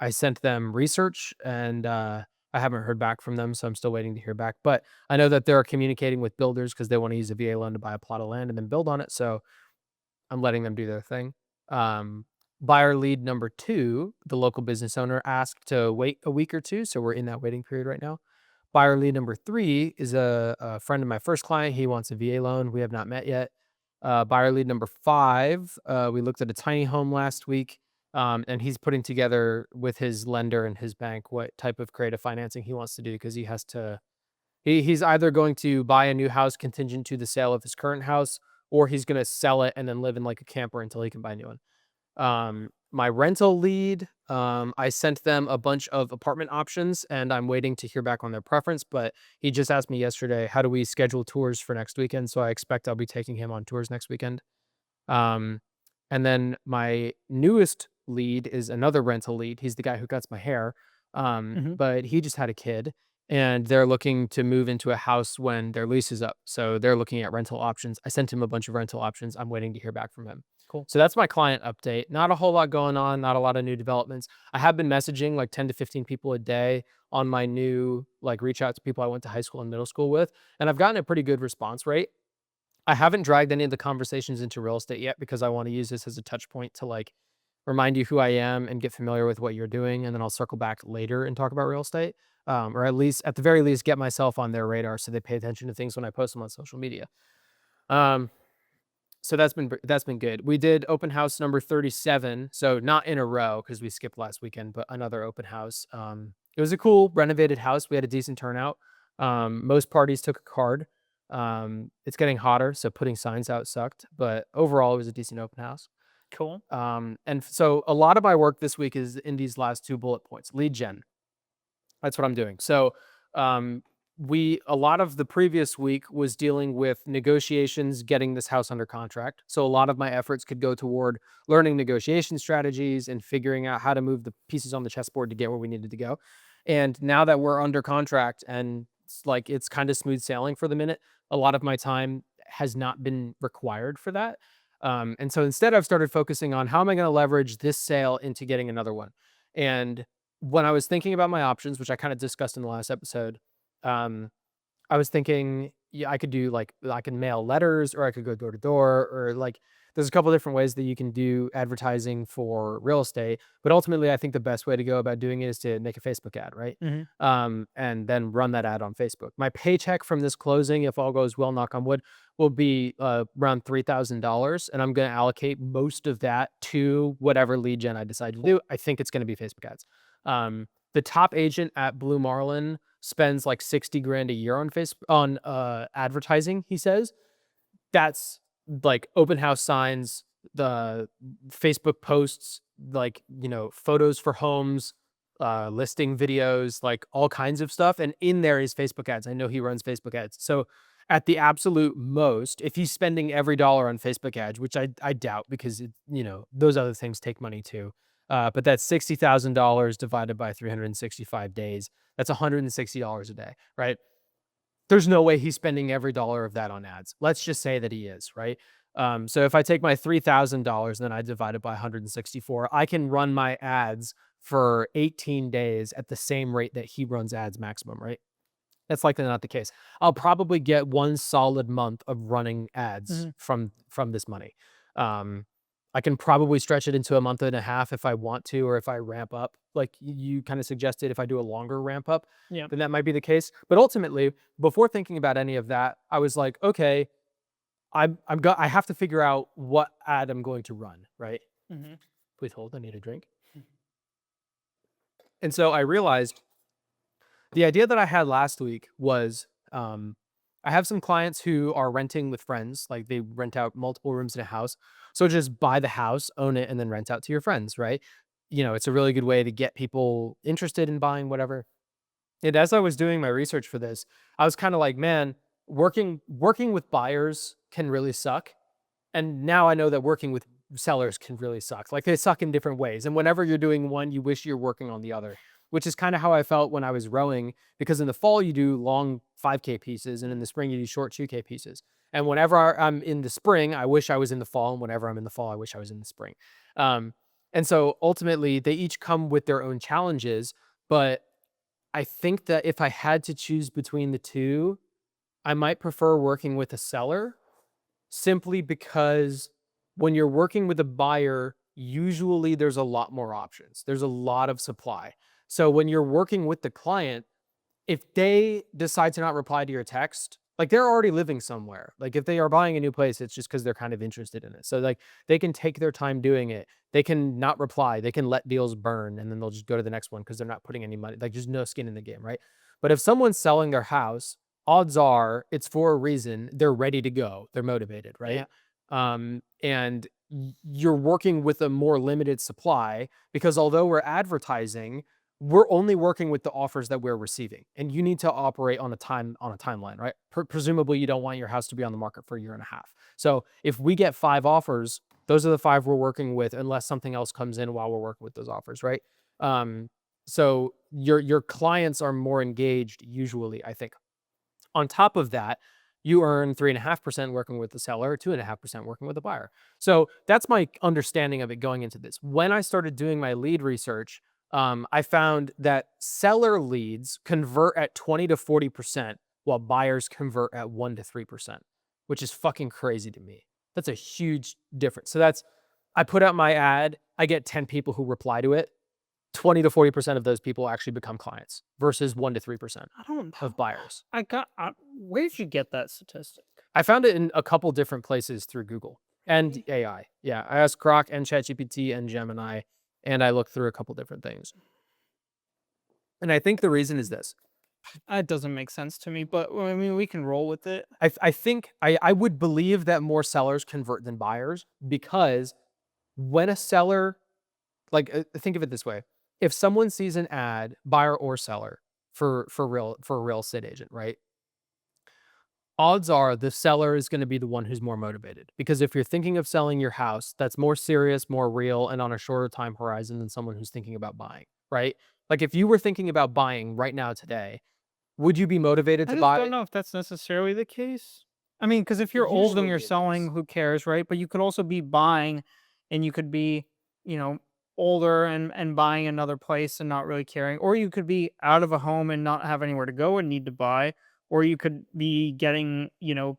I sent them research, and I haven't heard back from them, so I'm still waiting to hear back. But I know that they're communicating with builders because they want to use a VA loan to buy a plot of land and then build on it, so I'm letting them do their thing. Buyer lead number 2, the local business owner asked to wait a week or two, so we're in that waiting period right now. Buyer lead number 3 is a friend of my first client. He wants a VA loan. We have not met yet. Buyer lead number 5, we looked at a tiny home last week. And he's putting together with his lender and his bank what type of creative financing he wants to do, because he has to. He's either going to buy a new house contingent to the sale of his current house, or he's going to sell it and then live in like a camper until he can buy a new one. My rental lead, I sent them a bunch of apartment options and I'm waiting to hear back on their preference, but he just asked me yesterday, how do we schedule tours for next weekend? So I expect I'll be taking him on tours next weekend. Um, and then my newest lead is another rental lead. He's the guy who cuts my hair. Mhm. But he just had a kid and they're looking to move into a house when their lease is up. So they're looking at rental options. I sent him a bunch of rental options. I'm waiting to hear back from him. Cool. So that's my client update. Not a whole lot going on, not a lot of new developments. I have been messaging like 10 to 15 people a day on my new like reach out to people I went to high school and middle school with, and I've gotten a pretty good response rate. I haven't dragged any of the conversations into real estate yet because I want to use this as a touch point to like remind you who I am and get familiar with what you're doing. And then I'll circle back later and talk about real estate. Or at the very least, get myself on their radar so they pay attention to things when I post them on social media. Um, so that's been good. We did open house number 37, so not in a row because we skipped last weekend, but another open house. It was a cool renovated house. We had a decent turnout. Most parties took a card. It's getting hotter, so putting signs out sucked, but overall it was a decent open house. Cool. And so a lot of my work this week is in these last 2 bullet points. Lead gen. That's what I'm doing. So, a lot of the previous week was dealing with negotiations, getting this house under contract. So a lot of my efforts could go toward learning negotiation strategies and figuring out how to move the pieces on the chessboard to get where we needed to go. And now that we're under contract and it's kind of smooth sailing for the minute, a lot of my time has not been required for that. And so instead, I've started focusing on how am I going to leverage this sale into getting another one. And when I was thinking about my options, which I kind of discussed in the last episode, um, I was thinking, yeah, I could do like I can mail letters, or I could go door to door, or like there's a couple different ways that you can do advertising for real estate. But ultimately, I think the best way to go about doing it is to make a Facebook ad, right? Mhm. And then run that ad on Facebook. My paycheck from this closing, if all goes well, knock on wood, will be around $3,000, and I'm going to allocate most of that to whatever lead gen I decide to do. I think it's going to be Facebook ads. The top agent at Blue Marlin spends like 60 grand a year on advertising, he says. That's like open house signs, the Facebook posts, like, photos for homes, listing videos, like all kinds of stuff. And in there is Facebook ads. I know he runs Facebook ads. So at the absolute most, if he's spending every dollar on Facebook ads, which I doubt, because those other things take money too. But that's $60,000 divided by 365 days. That's $160 a day, right? There's no way he's spending every dollar of that on ads. Let's just say that he is, right? So if I take my $3,000 and then I divide it by 164, I can run my ads for 18 days at the same rate that he runs ads maximum, right? That's likely not the case. I'll probably get one solid month of running ads Mhm. from this money. I can probably stretch it into a month and a half if I want to, or if I ramp up, like you kind of suggested. If I do a longer ramp up, Yeah. then that might be the case. But ultimately, before thinking about any of that, I was like, okay, I have to figure out what ad I'm going to run, right? Mhm. Please hold. I need a drink. And so I realized the idea that I had last week was, I have some clients who are renting with friends, like they rent out multiple rooms in a house. So just buy the house, own it, and then rent out to your friends, right? It's a really good way to get people interested in buying whatever. And as I was doing my research for this, I was kind of like, man, working with buyers can really suck. And now I know that working with sellers can really suck. Like they suck in different ways. And whenever you're doing one, you wish you're working on the other, which is kind of how I felt when I was rowing, because in the fall you do long 5K pieces and in the spring you do short 2K pieces. And whenever I'm in the spring, I wish I was in the fall. And whenever I'm in the fall, I wish I was in the spring. And so ultimately they each come with their own challenges. But I think that if I had to choose between the two, I might prefer working with a seller, simply because when you're working with a buyer, usually there's a lot more options. There's a lot of supply. So when you're working with the client, if they decide to not reply to your text, like they're already living somewhere. Like if they are buying a new place, it's just because they're kind of interested in it. So like they can take their time doing it. They can not reply. They can let deals burn and then they'll just go to the next one because they're not putting any money. Like there's no skin in the game, right? But if someone's selling their house, odds are it's for a reason. They're ready to go. They're motivated, right? And you're working with a more limited supply because although we're advertising, we're only working with the offers that we're receiving, and you need to operate on a timeline, right? Presumably, you don't want your house to be on the market for a year and a half. So if we get 5 offers, those are the 5 we're working with, unless something else comes in while we're working with those offers, right? So your clients are more engaged usually, I think. On top of that, you earn 3.5% working with the seller, 2.5% working with the buyer. So that's my understanding of it going into this. When I started doing my lead research, I found that seller leads convert at 20 to 40%, while buyers convert at 1 to 3%, which is fucking crazy to me. That's a huge difference. So I put out my ad, I get 10 people who reply to it. 20 to 40% of those people actually become clients versus 1 to 3% I don't of buyers. where did you get that statistic? I found it in a couple different places through Google and AI. Yeah, I asked Grok and ChatGPT and Gemini, and I looked through a couple different things. And I think the reason is this. That doesn't make sense to me, but I mean, we can roll with it. I think I would believe that more sellers convert than buyers because when a seller, like think of it this way. If someone sees an ad, buyer or seller, for a real estate agent, right? Odds are the seller is going to be the one who's more motivated because if you're thinking of selling your house, that's more serious, more real, and on a shorter time horizon than someone who's thinking about buying, right? Like if you were thinking about buying right now today, would you be motivated I to just buy? don't know if that's necessarily the case. I mean, because if you're old and Usually you're it selling, is. who cares, right? But you could also be buying, and you could be, you know, older and buying another place and not really caring, or you could be out of a home and not have anywhere to go and need to buy, or you could be getting,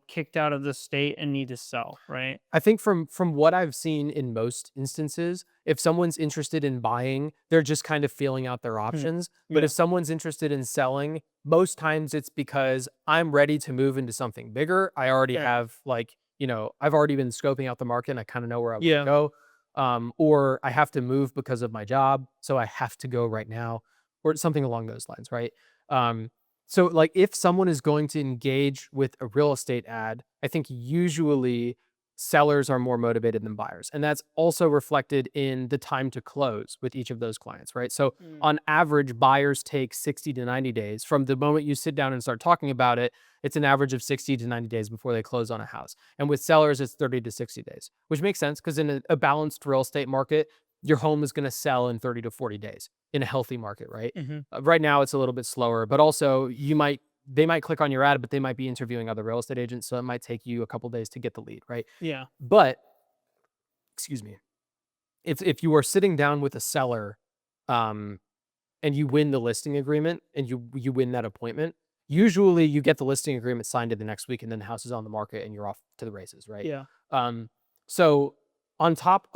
kicked out of the state and need to sell, right? I think from what I've seen in most instances, if someone's interested in buying, they're just kind of feeling out their options. But Yeah. if someone's interested in selling, most times it's because I'm ready to move into something bigger. I already Yeah. have I've already been scoping out the market and I kind of know where I want to Yeah. go. Or I have to move because of my job, so I have to go right now, or something along those lines, right? So like if someone is going to engage with a real estate ad, I think usually sellers are more motivated than buyers. And that's also reflected in the time to close with each of those clients, right? So on average, buyers take 60 to 90 days. From the moment you sit down and start talking about it, it's an average of 60 to 90 days before they close on a house. And with sellers, it's 30 to 60 days, which makes sense because in a balanced real estate market, your home is going to sell in 30 to 40 days in a healthy market, right? Right now, it's a little bit slower, but also they might click on your ad, but they might be interviewing other real estate agents. So it might take you a couple days to get the lead, right? Yeah. But, excuse me, if you are sitting down with a seller, and you win the listing agreement and you win that appointment, usually you get the listing agreement signed in the next week and then the house is on the market and you're off to the races, right? Yeah. So on top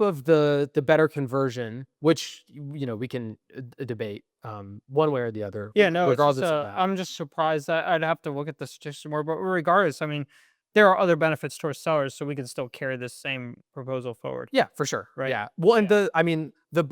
of the better conversion, which we can debate one way or the other, Yeah, no, it's just, regardless of that. I'm just surprised that I'd have to look at the statistics more, but regardless, I mean, there are other benefits towards sellers, so we can still carry this same proposal forward. Yeah, for sure. Right. Yeah. Well, and Yeah.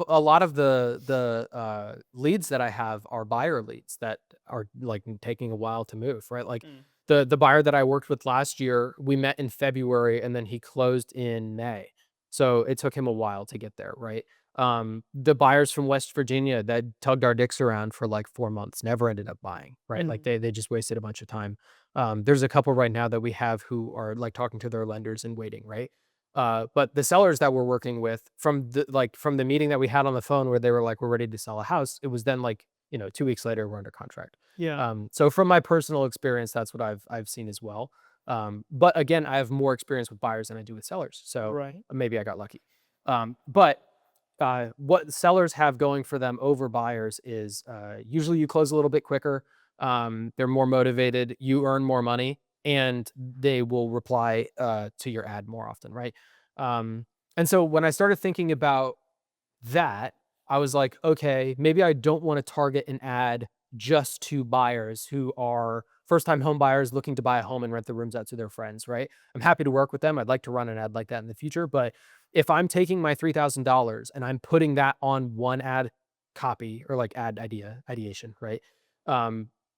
a lot of the leads that I have are buyer leads that are like taking a while to move, right? Like the buyer that I worked with last year, we met in February and then he closed in May. So it took him a while to get there, right? The buyers from West Virginia that tugged our dicks around for like 4 months never ended up buying, right? Like they just wasted a bunch of time. There's a couple right now that we have who are like talking to their lenders and waiting, right? But the sellers that we're working with from the meeting that we had on the phone where they were like, we're ready to sell a house. It was then like, 2 weeks later, we're under contract. Yeah. So from my personal experience, that's what I've seen as well. But again, I have more experience with buyers than I do with sellers. So Right. maybe I got lucky. But what sellers have going for them over buyers is usually you close a little bit quicker. They're more motivated. You earn more money and they will reply to your ad more often, right? And so when I started thinking about that, I was like, okay, maybe I don't want to target an ad just to buyers who are first-time home buyers looking to buy a home and rent the rooms out to their friends, right? I'm happy to work with them. I'd like to run an ad like that in the future. But if I'm taking my $3,000 and I'm putting that on one ad copy or like ideation, right?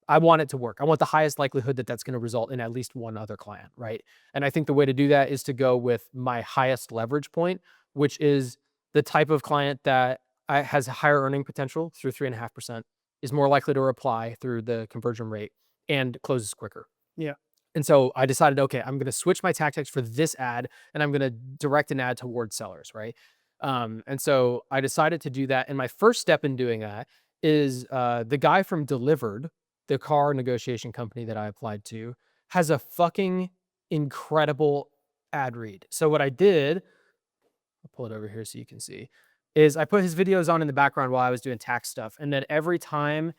I want it to work. I want the highest likelihood that that's going to result in at least one other client, right? And I think the way to do that is to go with my highest leverage point, which is the type of client that has a higher earning potential through 3.5%, is more likely to reply through the conversion rate and closes quicker. Yeah. And so I decided, okay, I'm going to switch my tactics for this ad and I'm going to direct an ad towards sellers, right? And so I decided to do that. And my first step in doing that is the guy from Delivered, the car negotiation company that I applied to, has a fucking incredible ad read. So what I did, I'll pull it over here so you can see, is I put his videos on in the background while I was doing tax stuff. And then every time,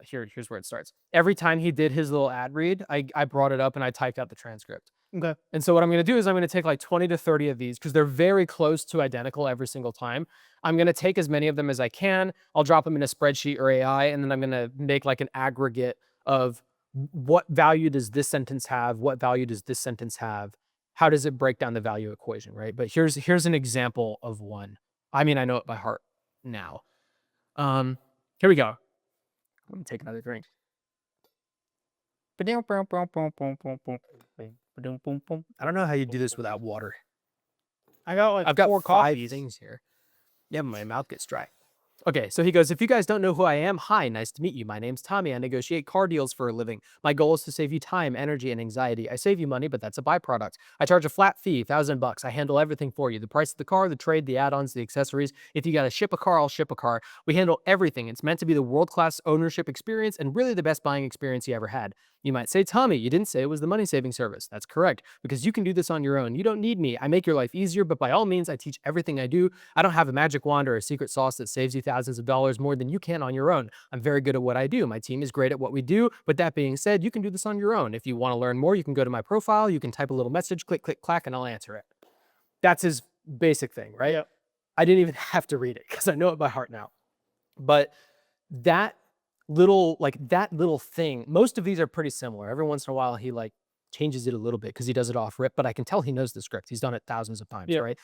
here's where it starts. Every time he did his little ad read, I brought it up and I typed out the transcript. Okay. And so what I'm going to do is I'm going to take like 20 to 30 of these because they're very close to identical every single time. I'm going to take as many of them as I can. I'll drop them in a spreadsheet or AI, and then I'm going to make like an aggregate of what value does this sentence have? What value does this sentence have? How does it break down the value equation, right? But here's an example of one. I mean, I know it by heart now. Here we go. Let me take another drink. I don't know how you do this without water. I got like I've got 4 5 coffees. things here. Yeah, my mouth gets dry. Okay, so he goes, if you guys don't know who I am, hi, nice to meet you. My name's Tommy. I negotiate car deals for a living. My goal is to save you time, energy, and anxiety. I save you money, but that's a byproduct. I charge a flat fee, $1,000. I handle everything for you. The price of the car, the trade, the add-ons, the accessories. If you got to ship a car, I'll ship a car. We handle everything. It's meant to be the world-class ownership experience and really the best buying experience you ever had. You might say, Tommy, you didn't say it was the money-saving service. That's correct, because you can do this on your own. You don't need me. I make your life easier, but by all means, I teach everything I do. I don't have a magic wand or a secret sauce that saves you thousands of dollars more than you can on your own. I'm very good at what I do. My team is great at what we do, but that being said, you can do this on your own. If you want to learn more, you can go to my profile, you can type a little message, click, click, clack, and I'll answer it. That's his basic thing, right? Yep. I didn't even have to read it because I know it by heart now. But that little thing, most of these are pretty similar. Every once in a while, he like changes it a little bit because he does it off rip, but I can tell he knows the script. He's done it thousands of times, Yep. right?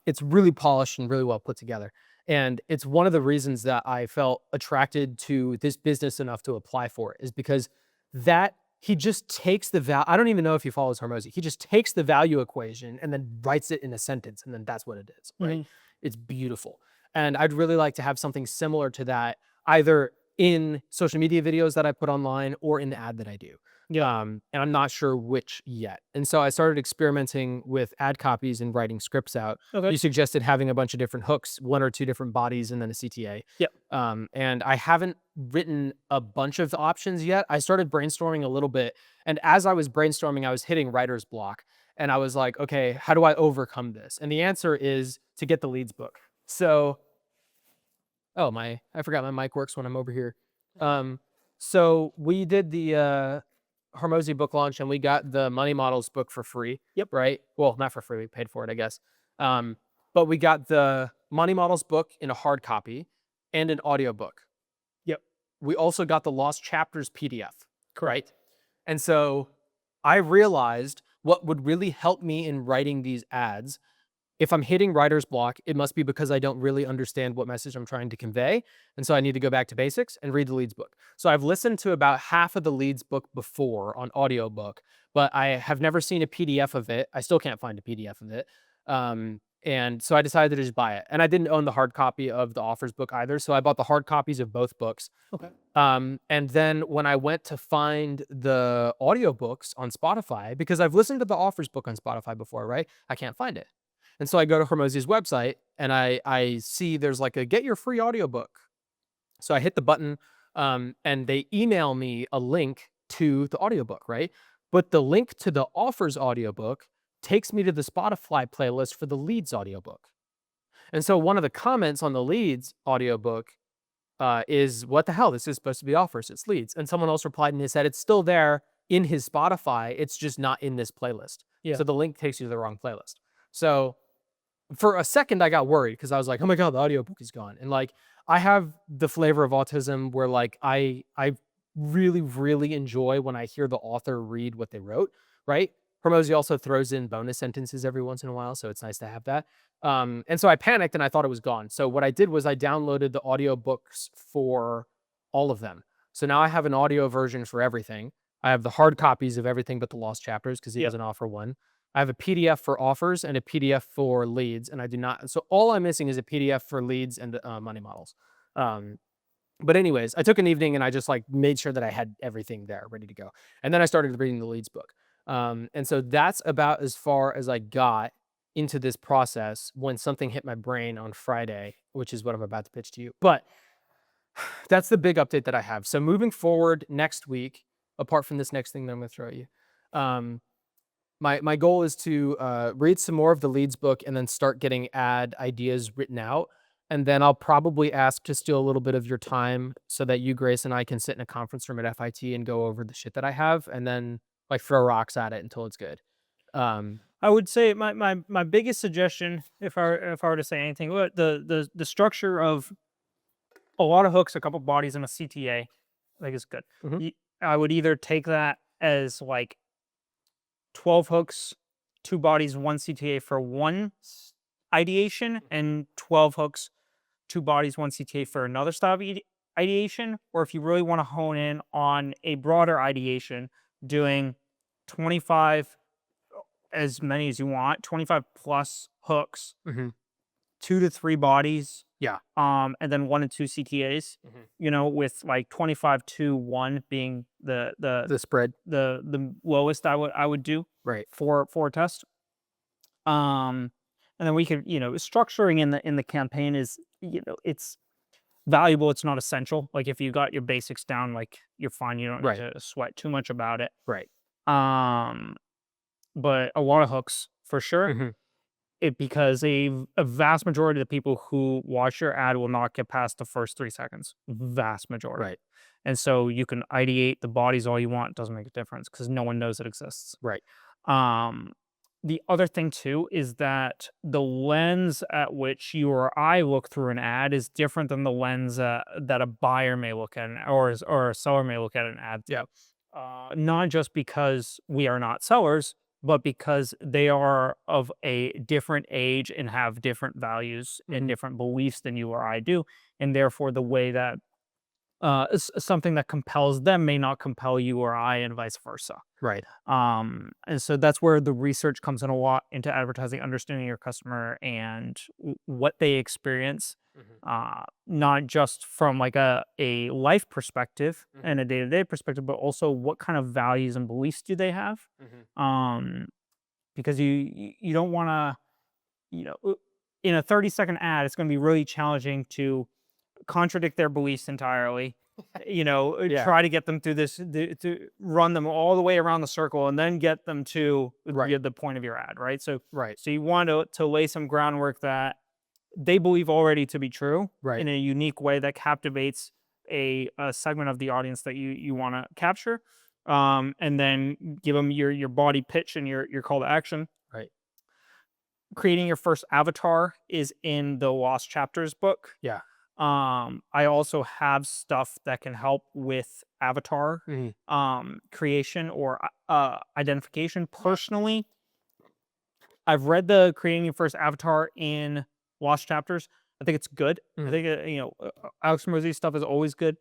It's really polished and really well put together. And it's one of the reasons that I felt attracted to this business enough to apply for it, is because that he just takes the value. I don't even know if he follows Hormozy. He just takes the value equation and then writes it in a sentence, and then that's what it is, right? It's beautiful. And I'd really like to have something similar to that, either in social media videos that I put online or in the ad that I do. Yeah. And I'm not sure which yet. And so I started experimenting with ad copies and writing scripts out. Okay. You suggested having a bunch of different hooks, 1 or 2 different bodies, and then a CTA. Yep. And I haven't written a bunch of options yet. I started brainstorming a little bit. And as I was brainstorming, I was hitting writer's block. And I was like, okay, how do I overcome this? And the answer is to get the leads book. So, I forgot my mic works when I'm over here. So we did the Hormozy book launch and we got the Money Models book for free. Yep. Right? Well, not for free. We paid for it, I guess. But we got the Money Models book in a hard copy and an audiobook. Yep. We also got the Lost Chapters PDF. Correct. And so I realized what would really help me in writing these ads. If I'm hitting writer's block, it must be because I don't really understand what message I'm trying to convey. And so I need to go back to basics and read the leads book. So I've listened to about half of the leads book before on audiobook, but I have never seen a PDF of it. I still can't find a PDF of it. And so I decided to just buy it. And I didn't own the hard copy of the offers book either. So I bought the hard copies of both books. Okay. And then when I went to find the audiobooks on Spotify, because I've listened to the offers book on Spotify before, right? I can't find it. And so I go to Hormozy's website and I see there's like a get your free audiobook. So I hit the button and they email me a link to the audiobook, right? But the link to the offers audiobook takes me to the Spotify playlist for the leads audiobook. And so one of the comments on the leads audiobook is, what the hell? This is supposed to be offers, it's leads. And someone else replied and they said, it's still there in his Spotify, it's just not in this playlist. Yeah. So the link takes you to the wrong playlist. So for a second I got worried because I was like, oh my God, the audiobook is gone. And like, I have the flavor of autism where like I really, really enjoy when I hear the author read what they wrote, right? Hormozy also throws in bonus sentences every once in a while, so it's nice to have that. And so I panicked and I thought it was gone. So what I did was I downloaded the audiobooks for all of them. So now I have an audio version for everything. I have the hard copies of everything but the lost chapters because he doesn't offer one. I have a PDF for offers and a PDF for leads, and I do not. So all I'm missing is a PDF for leads and money models. But anyways, I took an evening and I just like made sure that I had everything there ready to go. And then I started reading the leads book. And so that's about as far as I got into this process when something hit my brain on Friday, which is what I'm about to pitch to you. But that's the big update that I have. So moving forward next week, apart from this next thing that I'm going to throw at you, my goal is to read some more of the leads book and then start getting ad ideas written out. And then I'll probably ask to steal a little bit of your time so that you, Grace, and I can sit in a conference room at FIT and go over the shit that I have and then like throw rocks at it until it's good. I would say my biggest suggestion, if I were to say anything, the structure of a lot of hooks, a couple bodies, and a CTA, I think is good. Mhm. I would either take that as like 12 hooks, 2 bodies, 1 CTA for one ideation, and 12 hooks, 2 bodies, 1 CTA for another style of ideation. Or if you really want to hone in on a broader ideation, doing 25, as many as you want, 25 plus hooks, Mhm. 2 to 3 bodies, Yeah. and then 1 and 2 CTAs, Mhm. you know, with like 25 to 1 being The spread. the lowest I would do Right. for a test. And then we could, you know, structuring in the campaign is, you know, it's valuable, it's not essential. Like if you got your basics down, like you're fine, you don't need Right. to sweat too much about it. Right. But a lot of hooks for sure. Mhm. Because a vast majority of the people who watch your ad will not get past the first 3 seconds. Vast majority. Right. And so you can ideate the bodies all you want, doesn't make a difference because no one knows it exists. Right. The other thing too is that the lens at which you or I look through an ad is different than the lens that a buyer may look at or a seller may look at an ad. Yeah. Not just because we are not sellers, but because they are of a different age and have different values and Mhm. different beliefs than you or I do, and therefore the way that something that compels them may not compel you or I, and vice versa. Right. And so that's where the research comes in a lot into advertising, understanding your customer and what they experience, Mhm. not just from like a life perspective Mhm. and a day-to-day perspective, but also what kind of values and beliefs do they have. Mhm. Because you don't want to, you know, in a 30-second ad, it's going to be really challenging to contradict their beliefs entirely, you know, Yeah. try to get them through this, to run them all the way around the circle and then get them to Right. the point of your ad, right? So Right. you want to lay some groundwork that they believe already to be true Right. in a unique way that captivates a segment of the audience that you want to capture, and then give them your body pitch and your call to action. Right. Creating your first avatar is in the Lost Chapters book. Yeah. I also have stuff that can help with avatar Mhm. creation or identification. Personally, I've read the creating your first avatar in Lost Chapters. I think it's good. I Mhm. think you know, Alex Mosey's stuff is always good.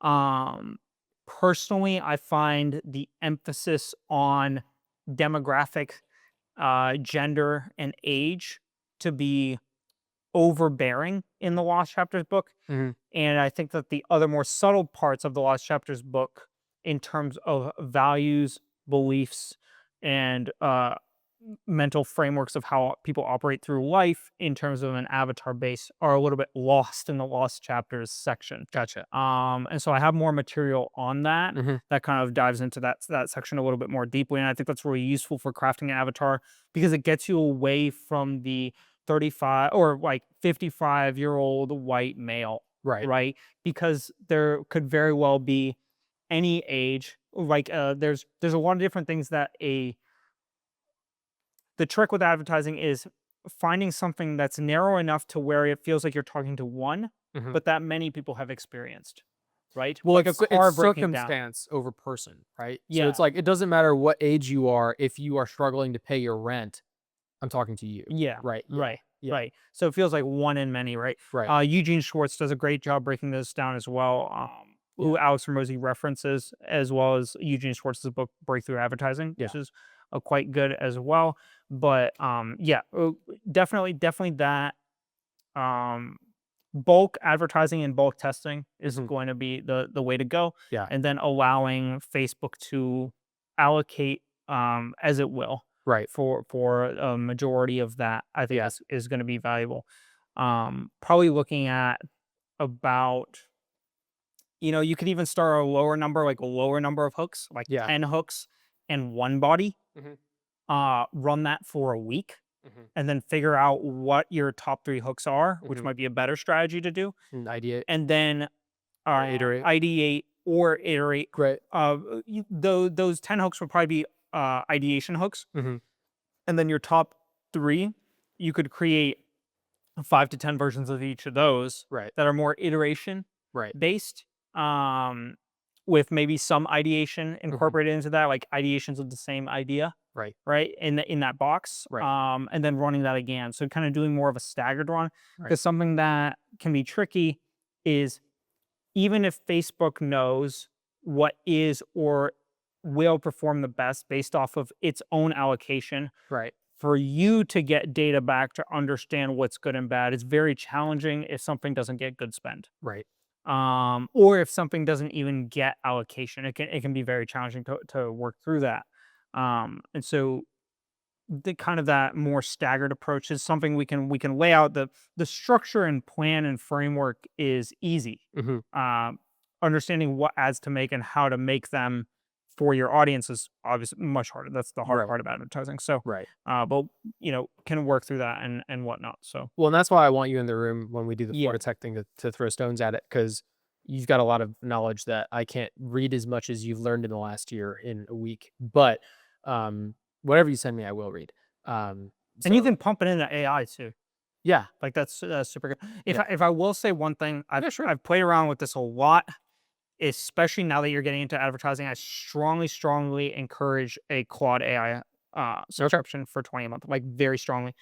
Um, Personally, I find the emphasis on demographic, gender, and age to be overbearing in the Lost Chapters book. Mhm. And I think that the other more subtle parts of the Lost Chapters book, in terms of values, beliefs, and mental frameworks of how people operate through life in terms of an avatar base, are a little bit lost in the Lost Chapters section. Gotcha. And so I have more material on that Mhm. that kind of dives into that section a little bit more deeply. And I think that's really useful for crafting an avatar because it gets you away from the 35 or like 55-year-old white male, Right. right? Because there could very well be any age. Like there's a lot of different things that the trick with advertising is finding something that's narrow enough to where it feels like you're talking to one, Mhm. but that many people have experienced. right? Well, Like a car it's breaking down. circumstance over person, right? So Yeah. it's like, it doesn't matter what age you are. If you are struggling to pay your rent, I'm talking to you. Yeah. Right. Yeah. Right. Yeah. Right. So it feels like one in many, right? Right. Eugene Schwartz does a great job breaking this down as well. Who Alex Hormozi references, as well as Eugene Schwartz's book Breakthrough Advertising, which is quite good as well. But definitely that bulk advertising and bulk testing is going to be the way to go. Yeah. And then allowing Facebook to allocate as it will Right. for a majority of that, I think is going to be valuable. Probably looking at about, you could even start a lower number, like a lower number of hooks, like 10 hooks and one body. Run that for a week and then figure out what your top 3 hooks are, which might be a better strategy to do. Ideate. And then iterate. ideate or iterate. Great. Those 10 hooks will probably be ideation hooks. And then your top 3, you could create 5 to 10 versions of each of those that are more iteration based, with maybe some ideation incorporated into that, like ideations of the same idea. Right. In that box. And then running that again. So kind of doing more of a staggered run. Because something that can be tricky is, even if Facebook knows what is or will perform the best based off of its own allocation, for you to get data back to understand what's good and bad is very challenging if something doesn't get good spend. Or if something doesn't even get allocation, it can be very challenging to work through that. And so the kind of that more staggered approach is something we can lay out. The structure and plan and framework is easy. Understanding what ads to make and how to make them for your audience is obviously much harder. That's the hard part of advertising. So, but can work through that and whatnot. So, well, and that's why I want you in the room when we do the Florida Tech thing to throw stones at it, because you've got a lot of knowledge that I can't read as much as you've learned in the last year in a week. But whatever you send me, I will read. And you can pump it into AI too. Yeah, like that's super good. If I will say one thing, I've played around with this a lot, especially now that you're getting into advertising. I strongly encourage a Claude AI subscription for 20 a month, like very strongly.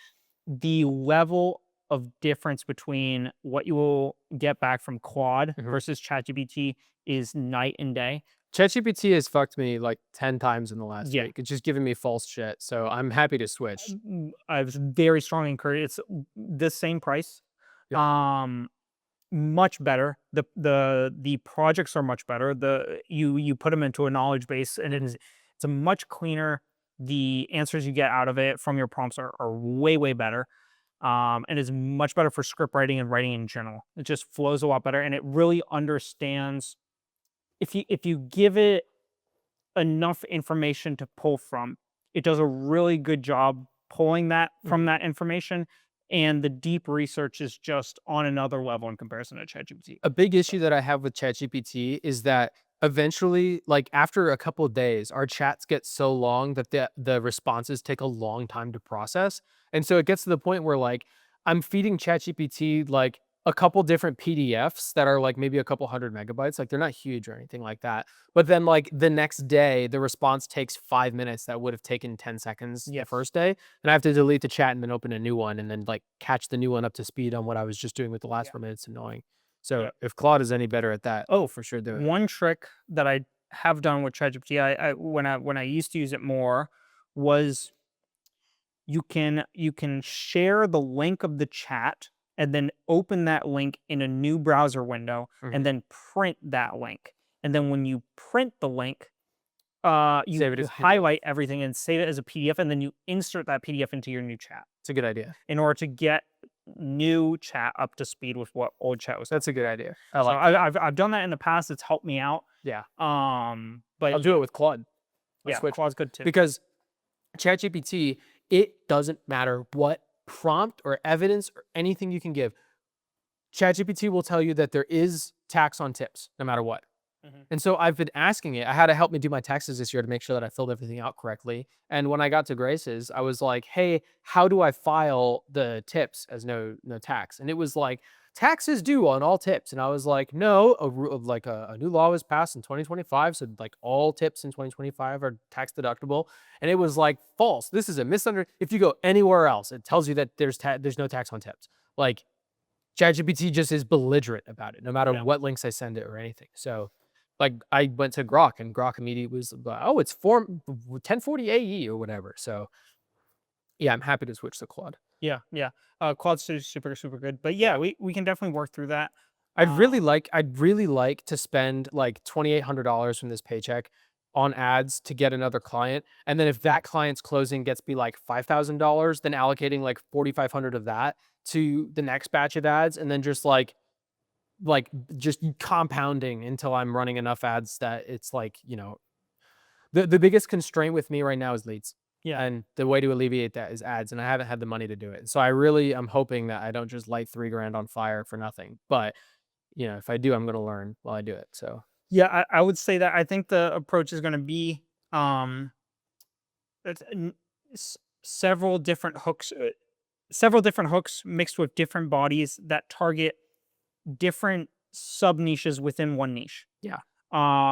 The level of difference between what you will get back from Claude versus ChatGPT is night and day. ChatGPT has fucked me like 10 times in the last week. It's just giving me false shit. So I'm happy to switch. I was very strongly encouraged. It's the same price. Much better. The projects are much better. You put them into a knowledge base and it's a much cleaner. The answers you get out of it from your prompts are way better. And is much better for script writing and writing in general. It just flows a lot better, and it really understands. If you give it enough information to pull from, it does a really good job pulling that from that information. And the deep research is just on another level in comparison to ChatGPT. A big issue that I have with ChatGPT is that eventually, like after a couple of days, our chats get so long that the responses take a long time to process. And so it gets to the point where like I'm feeding ChatGPT like a couple different PDFs that are like maybe a couple 100 megabytes. Like they're not huge or anything like that. But then like the next day, the response takes 5 minutes that would have taken 10 seconds the first day. And I have to delete the chat and then open a new one and then like catch the new one up to speed on what I was just doing with the last 4 minutes. Annoying. So if Claude is any better at that, for sure do it. One trick that I have done with ChatGPT, when I used to use it more, was you can share the link of the chat and then open that link in a new browser window and then print that link. And then when you print the link, you highlight everything and save it as a PDF, and then you insert that PDF into your new chat. It's a good idea. In order to get new chat up to speed with what old chat was. That's a good idea. I've done that in the past. It's helped me out. Yeah. But I'll do it with Claude. Claude's good too. Because ChatGPT, it doesn't matter what prompt or evidence or anything you can give. ChatGPT will tell you that there is tax on tips, no matter what. And so I've been asking it. I had to help me do my taxes this year to make sure that I filled everything out correctly. And when I got to Grace's, I was like, hey, how do I file the tips as no tax? And it was like, taxes due on all tips. And I was like, no, a new law was passed in 2025. So like all tips in 2025 are tax deductible. And it was like false. This is a if you go anywhere else, it tells you that there's no tax on tips. Like ChatGPT just is belligerent about it, no matter what links I send it or anything. So like I went to Grok and Grok immediately was like, oh, it's 1040 AE or whatever. So yeah, I'm happy to switch to Claude. Yeah. Quad's super good. But yeah, we can definitely work through that. I'd really like to spend like $2,800 from this paycheck on ads to get another client. And then if that client's closing gets be like $5,000, then allocating like 4,500 of that to the next batch of ads. And then just just compounding until I'm running enough ads that it's like, the biggest constraint with me right now is leads. Yeah. And the way to alleviate that is ads. And I haven't had the money to do it. So I'm hoping that I don't just light $3,000 on fire for nothing. But if I do, I'm going to learn while I do it. So Yeah, I would say that I think the approach is going to be several different hooks mixed with different bodies that target different sub niches within one niche. Yeah.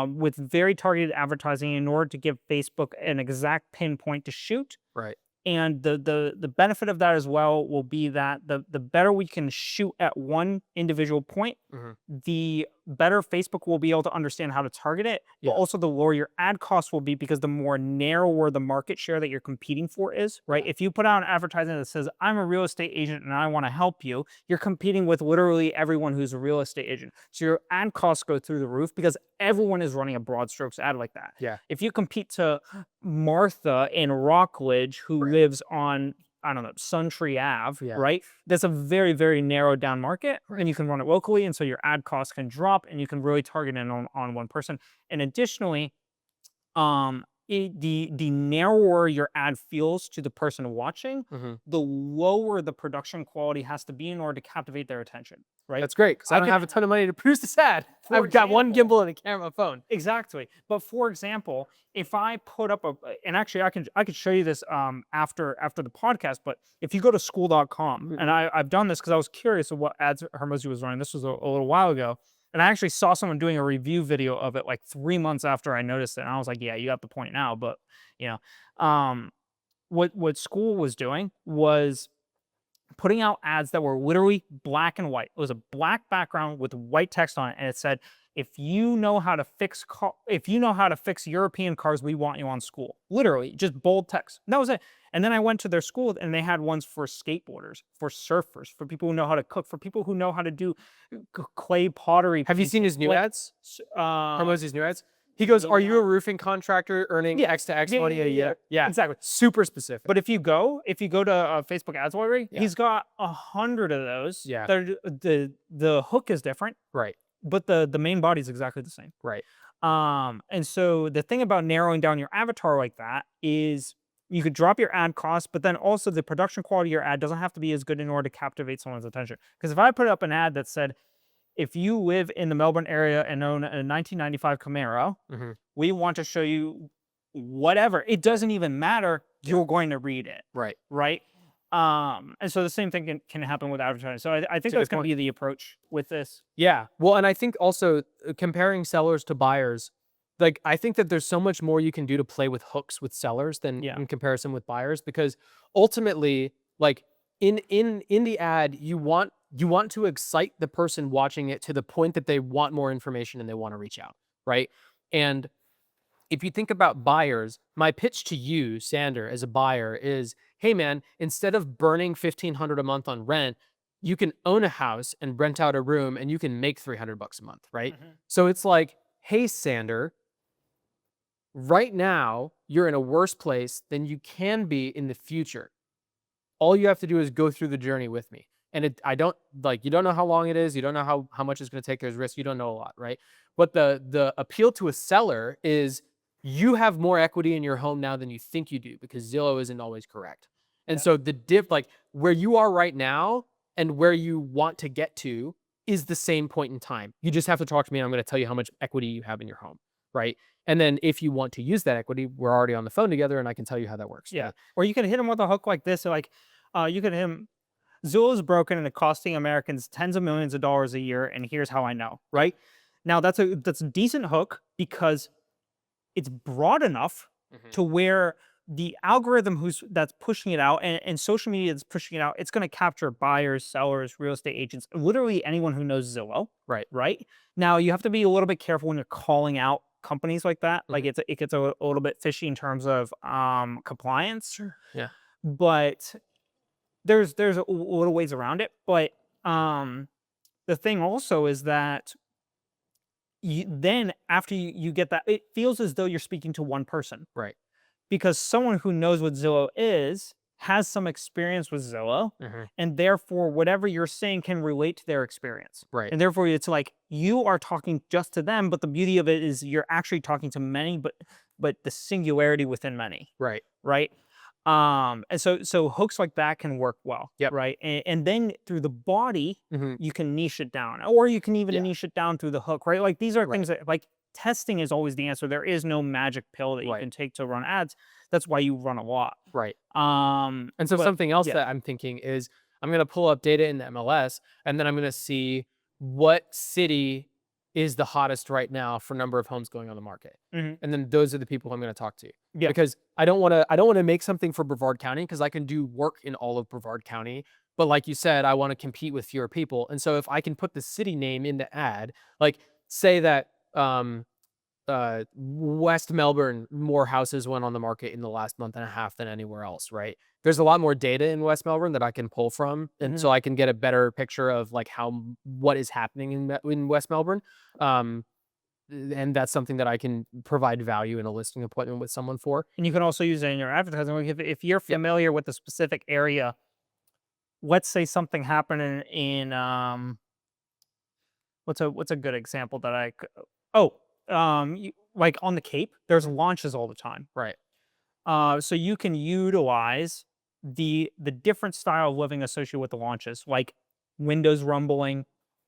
With very targeted advertising in order to give Facebook an exact pinpoint to shoot. Right. And the benefit of that as well will be that the better we can shoot at one individual point, the better Facebook will be able to understand how to target it, but also the lower your ad costs will be, because the more narrower the market share that you're competing for is, right? If you put out an advertisement that says, I'm a real estate agent and I want to help you, you're competing with literally everyone who's a real estate agent. So your ad costs go through the roof because everyone is running a broad strokes ad like that. Yeah. If you compete to Martha in Rockledge, who lives on, I don't know, Suntree Ave, right? That's a very, very narrowed down market, and you can run it locally, and so your ad costs can drop, and you can really target it on one person. And additionally, the narrower your ad feels to the person watching, the lower the production quality has to be in order to captivate their attention, right? That's great, because I don't have a ton of money to produce this ad. I've got one gimbal and a camera phone. Exactly. But for example, if I put up and actually I could show you this after the podcast, but if you go to school.com, and I've done this because I was curious of what ads Hermosi was running. This was a little while ago. And I actually saw someone doing a review video of it like 3 months after I noticed it. And I was like, yeah, you got the point now. But, what School was doing was putting out ads that were literally black and white. It was a black background with white text on it. And it said, if you know how to fix European cars, we want you on School. Literally, just bold text. And that was it. And then I went to their school, and they had ones for skateboarders, for surfers, for people who know how to cook, for people who know how to do clay pottery. Have you seen his new ads? Hermosi's new ads? He goes, are you a roofing contractor earning X to X money a year? Yeah, exactly. Super specific. But if you go to Facebook Ads Library, he's got 100 of those. Yeah. The hook is different. Right. But the main body is exactly the same. Right. And so the thing about narrowing down your avatar like that is you could drop your ad costs, but then also the production quality of your ad doesn't have to be as good in order to captivate someone's attention. Because if I put up an ad that said, if you live in the Melbourne area and own a 1995 Camaro, we want to show you whatever. It doesn't even matter. You're going to read it. Right. Right. And so the same thing can happen with advertising. So I think that's going to be the approach with this. Yeah. Well, and I think also comparing sellers to buyers, like I think that there's so much more you can do to play with hooks with sellers than in comparison with buyers, because ultimately, like in the ad, you want to excite the person watching it to the point that they want more information and they want to reach out, right? And if you think about buyers, my pitch to you, Sander, as a buyer is, hey man, instead of burning $1,500 a month on rent, you can own a house and rent out a room and you can make $300 a month, right? So it's like, hey Sander, right now you're in a worse place than you can be in the future. All you have to do is go through the journey with me. And you don't know how long it is. You don't know how much it's going to take. There's risk. You don't know a lot, right? But the appeal to a seller is you have more equity in your home now than you think you do, because Zillow isn't always correct. And so the dip, like where you are right now and where you want to get to is the same point in time. You just have to talk to me and I'm going to tell you how much equity you have in your home, right? And then if you want to use that equity, we're already on the phone together and I can tell you how that works. Yeah. Or you can hit them with a hook like this. Or like you can hit them. Zillow is broken and it's costing Americans tens of millions of dollars a year, and here's how I know, right? Now that's a decent hook because it's broad enough to where the algorithm that's pushing it out and social media that's pushing it out, it's going to capture buyers, sellers, real estate agents, literally anyone who knows Zillow. Right. Now you have to be a little bit careful when you're calling out companies like that. Like it gets a little bit fishy in terms of compliance. Yeah. But there's a little ways around it. But the thing also is that then after you get that, it feels as though you're speaking to one person. Right. Because someone who knows what Zillow is has some experience with Zillow, and therefore whatever you're saying can relate to their experience. Right. And therefore it's like you are talking just to them, but the beauty of it is you're actually talking to many, but the singularity within many. Right. Right. And so hooks like that can work well. Yep. Right. And then through the body, you can niche it down, or you can even niche it down through the hook. Right. Like these are things that like testing is always the answer. There is no magic pill that you can take to run ads. That's why you run a lot. Right. And so something else that I'm thinking is I'm going to pull up data in the MLS, and then I'm going to see what city is the hottest right now for number of homes going on the market. And then those are the people I'm going to talk to. Yeah. Because I don't want to make something for Brevard County because I can do work in all of Brevard County. But like you said, I want to compete with fewer people. And so if I can put the city name in the ad, like say that West Melbourne, more houses went on the market in the last month and a half than anywhere else, right? There's a lot more data in West Melbourne that I can pull from, and so I can get a better picture of like what is happening in West Melbourne, and that's something that I can provide value in a listing appointment with someone for. And you can also use it in your advertising. Like if you're familiar with a specific area, let's say something happened in what's a good example that like on the Cape, there's launches all the time. Right. So you can utilize the different style of living associated with the launches, like windows rumbling,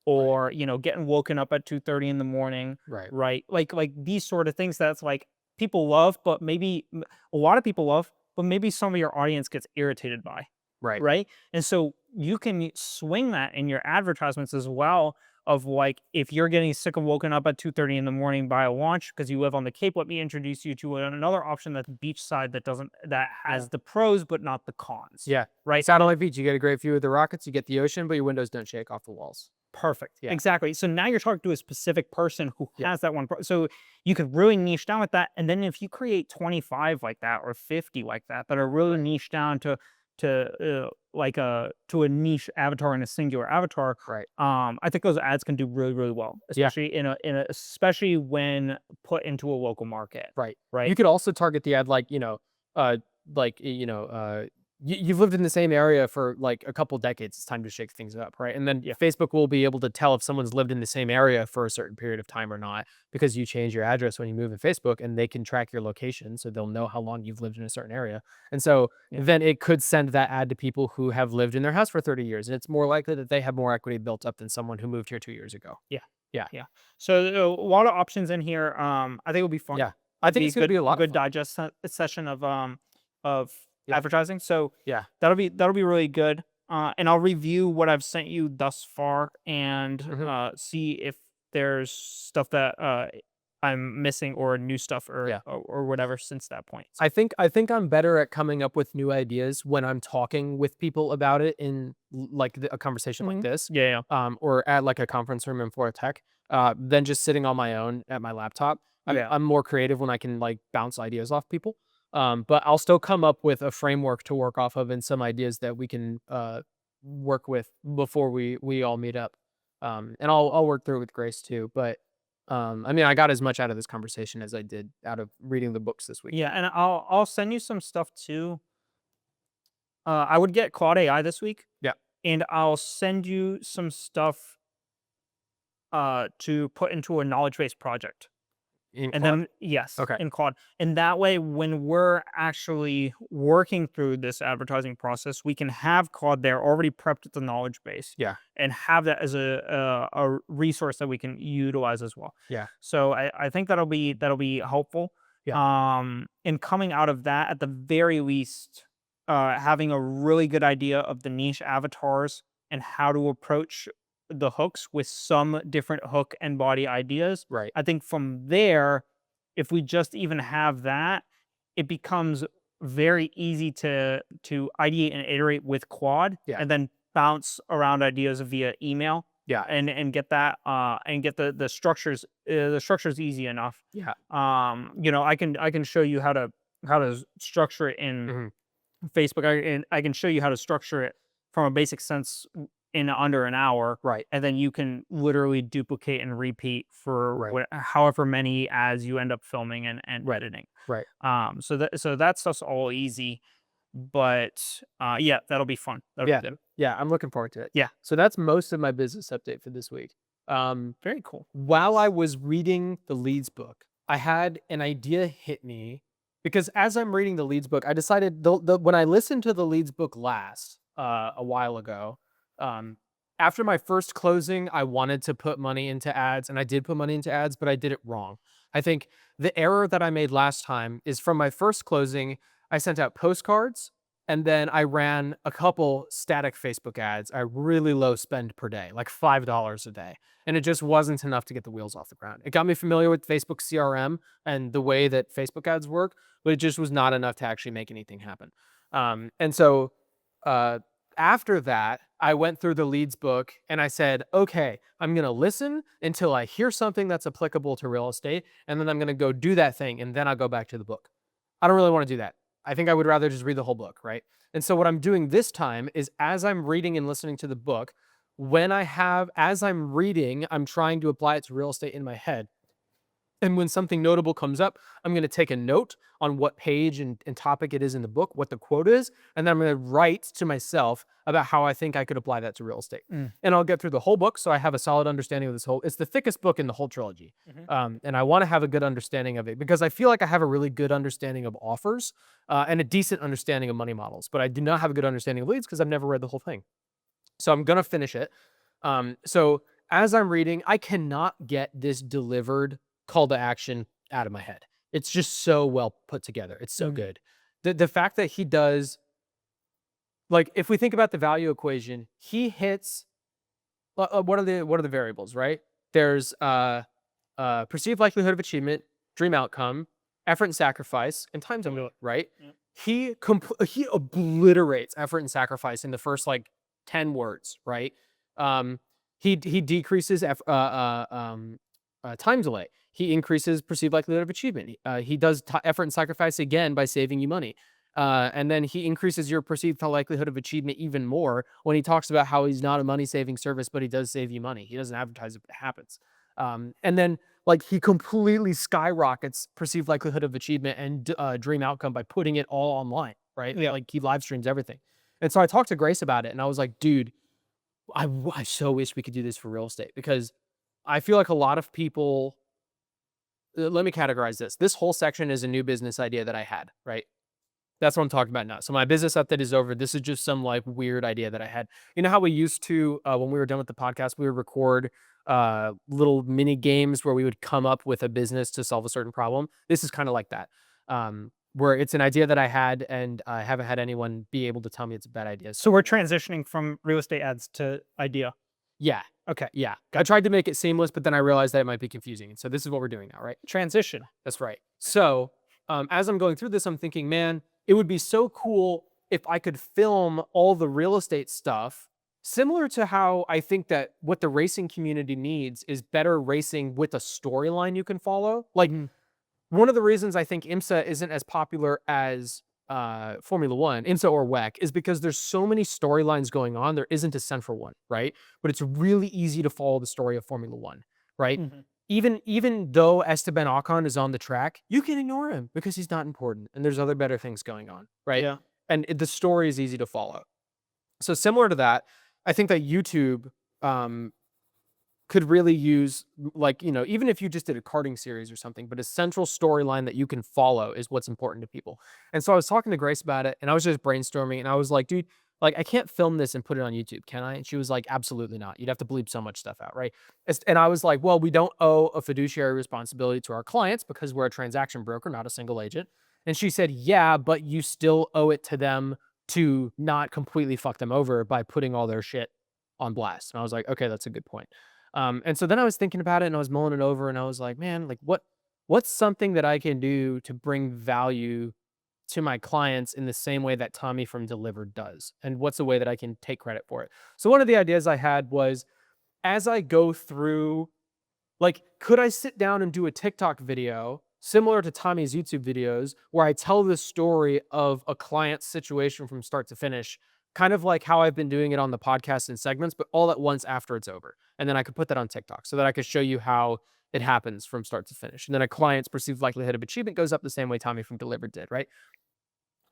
or getting woken up at 2:30 in the morning. Right. Like these sort of things that's like people love, but maybe a lot of people love, but maybe some of your audience gets irritated by. Right. And so you can swing that in your advertisements as well. Of like, if you're getting sick of woken up at 2:30 in the morning by a launch because you live on the Cape, let me introduce you to another option that's beachside that has the pros but not the cons. Yeah. Right. Satellite beach, you get a great view of the rockets, you get the ocean, but your windows don't shake off the walls. Perfect. Yeah. Exactly. So now you're talking to a specific person who has that one. So you could really niche down with that. And then if you create 25 like that or 50 like that are really niche down to a niche avatar and a singular avatar. Right. I think those ads can do really, really well, especially especially when put into a local market. Right. Right. You could also target the ad you've lived in the same area for like a couple decades. It's time to shake things up, right? And then Facebook will be able to tell if someone's lived in the same area for a certain period of time or not, because you change your address when you move in Facebook, and they can track your location, so they'll know how long you've lived in a certain area. And so then it could send that ad to people who have lived in their house for 30 years, and it's more likely that they have more equity built up than someone who moved here 2 years ago. Yeah. So a lot of options in here. I think it'll be fun. Yeah, I think it's gonna be a lot good of fun. digest session of advertising. So yeah, that'll be really good. And I'll review what I've sent you thus far and see if there's stuff that I'm missing or new stuff or whatever since that point. I think I'm better at coming up with new ideas when I'm talking with people about it in like a conversation like this. Or at like a conference room in Florida Tech, than just sitting on my own at my laptop. I'm more creative when I can like bounce ideas off people. But I'll still come up with a framework to work off of and some ideas that we can work with before we all meet up. And I'll work through it with Grace too. But I mean, I got as much out of this conversation as I did out of reading the books this week. Yeah, and I'll send you some stuff too. I would get Claude AI this week. Yeah. And I'll send you some stuff to put into a knowledge-based project. Then in Claude. And that way, when we're actually working through this advertising process, we can have Claude there already prepped with the knowledge base. Yeah. And have that as a resource that we can utilize as well. Yeah. So I think that'll be helpful. Yeah. And coming out of that, at the very least, having a really good idea of the niche avatars and how to approach the hooks with some different hook and body ideas. Right. I think from there, if we just even have that, it becomes very easy to ideate and iterate with Quad, Yeah. and then bounce around ideas via email. Yeah. And get that and get the structures. The structure's easy enough. Yeah. I can show you how to structure it in Mhm. Facebook. I can show you how to structure it from a basic sense in under an hour, Right. and then you can literally duplicate and repeat for Right. however many ads you end up filming and Right. editing. Right. So that stuff's all easy, but yeah, that'll be fun. That'll Yeah. be good. Yeah. I'm looking forward to it. Yeah. So that's most of my business update for this week. Very cool. While I was reading the Leads book, I had an idea hit me because as I'm reading the Leads book, I decided when I listened to the Leads book last a while ago, after my first closing, I wanted to put money into ads, and I did put money into ads, but I did it wrong. I think the error that I made last time is from my first closing, I sent out postcards and then I ran a couple static Facebook ads. I really low spend per day, like $5 a day. And it just wasn't enough to get the wheels off the ground. It got me familiar with Facebook CRM and the way that Facebook ads work, but it just was not enough to actually make anything happen. And so uh, after that, I went through the Leads book and I said, okay, I'm going to listen until I hear something that's applicable to real estate. And then I'm going to go do that thing. And then I'll go back to the book. I don't really want to do that. I think I would rather just read the whole book, right? And so what I'm doing this time is as I'm reading and listening to the book, as I'm reading, I'm trying to apply it to real estate in my head. And when something notable comes up, I'm going to take a note on what page and topic it is in the book, what the quote is, and then I'm going to write to myself about how I think I could apply that to real estate. And I'll get through the whole book so I have a solid understanding of this whole. It's the thickest book in the whole trilogy. And I want to have a good understanding of it because I feel like I have a really good understanding of offers and a decent understanding of money models, but I do not have a good understanding of leads because I've never read the whole thing. So I'm going to finish it. So as I'm reading, I cannot get this delivered call to action out of my head. It's just so well put together. It's so good. The fact that he does, like, if we think about the value equation, he hits what are the variables, right? There's perceived likelihood of achievement, dream outcome, effort and sacrifice, and time zone, right? He obliterates effort and sacrifice in the first like 10 words, right? He decreases time delay. He increases perceived likelihood of achievement. He does effort and sacrifice again by saving you money. And then he increases your perceived likelihood of achievement even more when he talks about how he's not a money-saving service, but he does save you money. He doesn't advertise it, but it happens. And then like he completely skyrockets perceived likelihood of achievement and dream outcome by putting it all online, right? Yeah. Like he live streams everything. And so I talked to Grace about it and I was like, dude, I so wish we could do this for real estate because I feel like a lot of people, let me categorize this. This whole section is a new business idea that I had, right? That's what I'm talking about now. So my business update is over. This is just some like weird idea that I had. You know how we used to, when we were done with the podcast, we would record little mini games where we would come up with a business to solve a certain problem. This is kind of like that, where it's an idea that I had and I haven't had anyone be able to tell me it's a bad idea. So we're transitioning from real estate ads to idea. Yeah. Okay. Yeah. I tried to make it seamless, but then I realized that it might be confusing. And so this is what we're doing now, right? Transition. That's right. So as I'm going through this, I'm thinking, man, it would be so cool if I could film all the real estate stuff, similar to how I think that what the racing community needs is better racing with a storyline you can follow. Like one of the reasons I think IMSA isn't as popular as Formula One, IMSA or WEC, is because there's so many storylines going on. There isn't a central one, right? But it's really easy to follow the story of Formula One, right? Even though Esteban Ocon is on the track, you can ignore him because he's not important and there's other better things going on, right? Yeah. And the story is easy to follow. So similar to that, I think that YouTube could really use, like, you know, even if you just did a karting series or something, but a central storyline that you can follow is what's important to people. And so I was talking to Grace about it and I was just brainstorming and I was like, dude, like, I can't film this and put it on YouTube, can I? And she was like, absolutely not. You'd have to bleep so much stuff out, right? And I was like, well, we don't owe a fiduciary responsibility to our clients because we're a transaction broker, not a single agent. And she said, yeah, but you still owe it to them to not completely fuck them over by putting all their shit on blast. And I was like, okay, that's a good point. And so then I was thinking about it and I was mulling it over and I was like, man, like what's something that I can do to bring value to my clients in the same way that Tommy from Delivered does? And what's a way that I can take credit for it? So one of the ideas I had was, as I go through, like, could I sit down and do a TikTok video similar to Tommy's YouTube videos where I tell the story of a client's situation from start to finish, kind of like how I've been doing it on the podcast in segments, but all at once after it's over. And then I could put that on TikTok so that I could show you how it happens from start to finish. And then a client's perceived likelihood of achievement goes up the same way Tommy from Delivered did, right?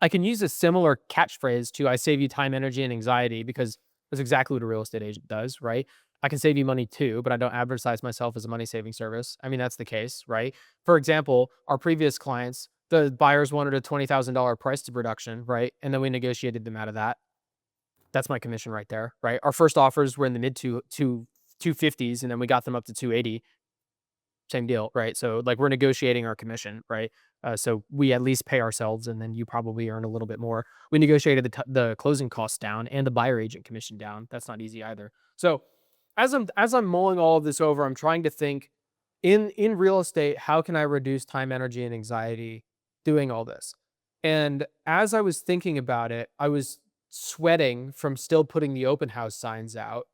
I can use a similar catchphrase to I save you time, energy, and anxiety, because that's exactly what a real estate agent does, right? I can save you money too, but I don't advertise myself as a money saving service. I mean, that's the case, right? For example, our previous clients, the buyers wanted a $20,000 price to reduction, right? And then we negotiated them out of that. That's my commission right there, right? Our first offers were in the mid 250s, and then we got them up to 280. Same deal, right? So like we're negotiating our commission, right? So we at least pay ourselves, and then you probably earn a little bit more. We negotiated the closing costs down and the buyer agent commission down. That's not easy either. So as I'm mulling all of this over, I'm trying to think in real estate, how can I reduce time, energy, and anxiety doing all this? And as I was thinking about it, I was sweating from still putting the open house signs out.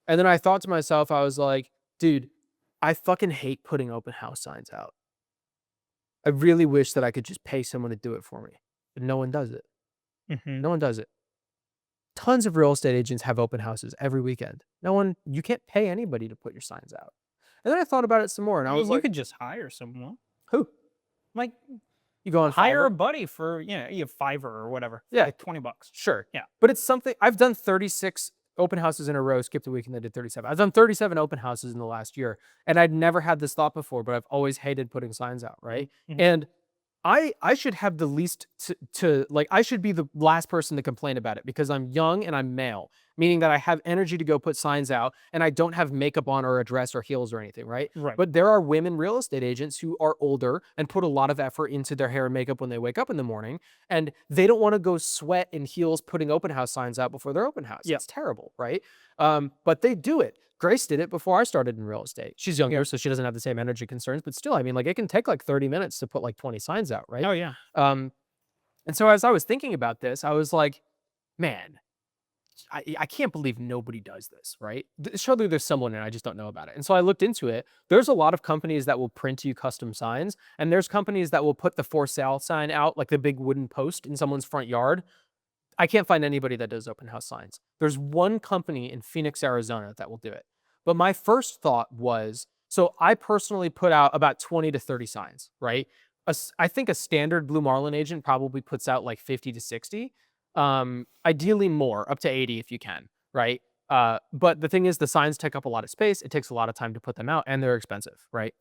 And then I thought to myself, I was like, dude, I fucking hate putting open house signs out. I really wish that I could just pay someone to do it for me, but no one does it. No one does it. Tons of real estate agents have open houses every weekend. You can't pay anybody to put your signs out. And then I thought about it some more and I was You like, could just hire someone. who? Like, You go on hire a Fiverr? buddy for, you have Fiverr or whatever. Yeah. Like $20. Sure. Yeah. But it's something, I've done 36 open houses in a row, skipped a week and I did 37. I've done 37 open houses in the last year. And I'd never had this thought before, but I've always hated putting signs out, right? Mhm. And I should have the least to like, I should be the last person to complain about it because I'm young and I'm male, meaning that I have energy to go put signs out and I don't have makeup on or a dress or heels or anything, right? Right. But there are women real estate agents who are older and put a lot of effort into their hair and makeup when they wake up in the morning, and they don't want to go sweat in heels putting open house signs out before their open house. Yeah. It's terrible, right? But they do it. Grace did it before I started in real estate. She's younger, so she doesn't have the same energy concerns, but still, I mean, like, it can take like 30 minutes to put like 20 signs out, right? Oh, yeah. And so as I was thinking about this, I was like, man, I can't believe nobody does this, right? Surely there's someone and I just don't know about it. And so I looked into it. There's a lot of companies that will print you custom signs, and there's companies that will put the for sale sign out, like the big wooden post in someone's front yard. I can't find anybody that does open house signs. There's one company in Phoenix, Arizona that will do it. But my first thought was, so I personally put out about 20 to 30 signs, right? I think a standard Blue Marlin agent probably puts out like 50 to 60. Ideally more, up to 80 if you can, right? But the thing is, the signs take up a lot of space. It takes a lot of time to put them out, and they're expensive, right?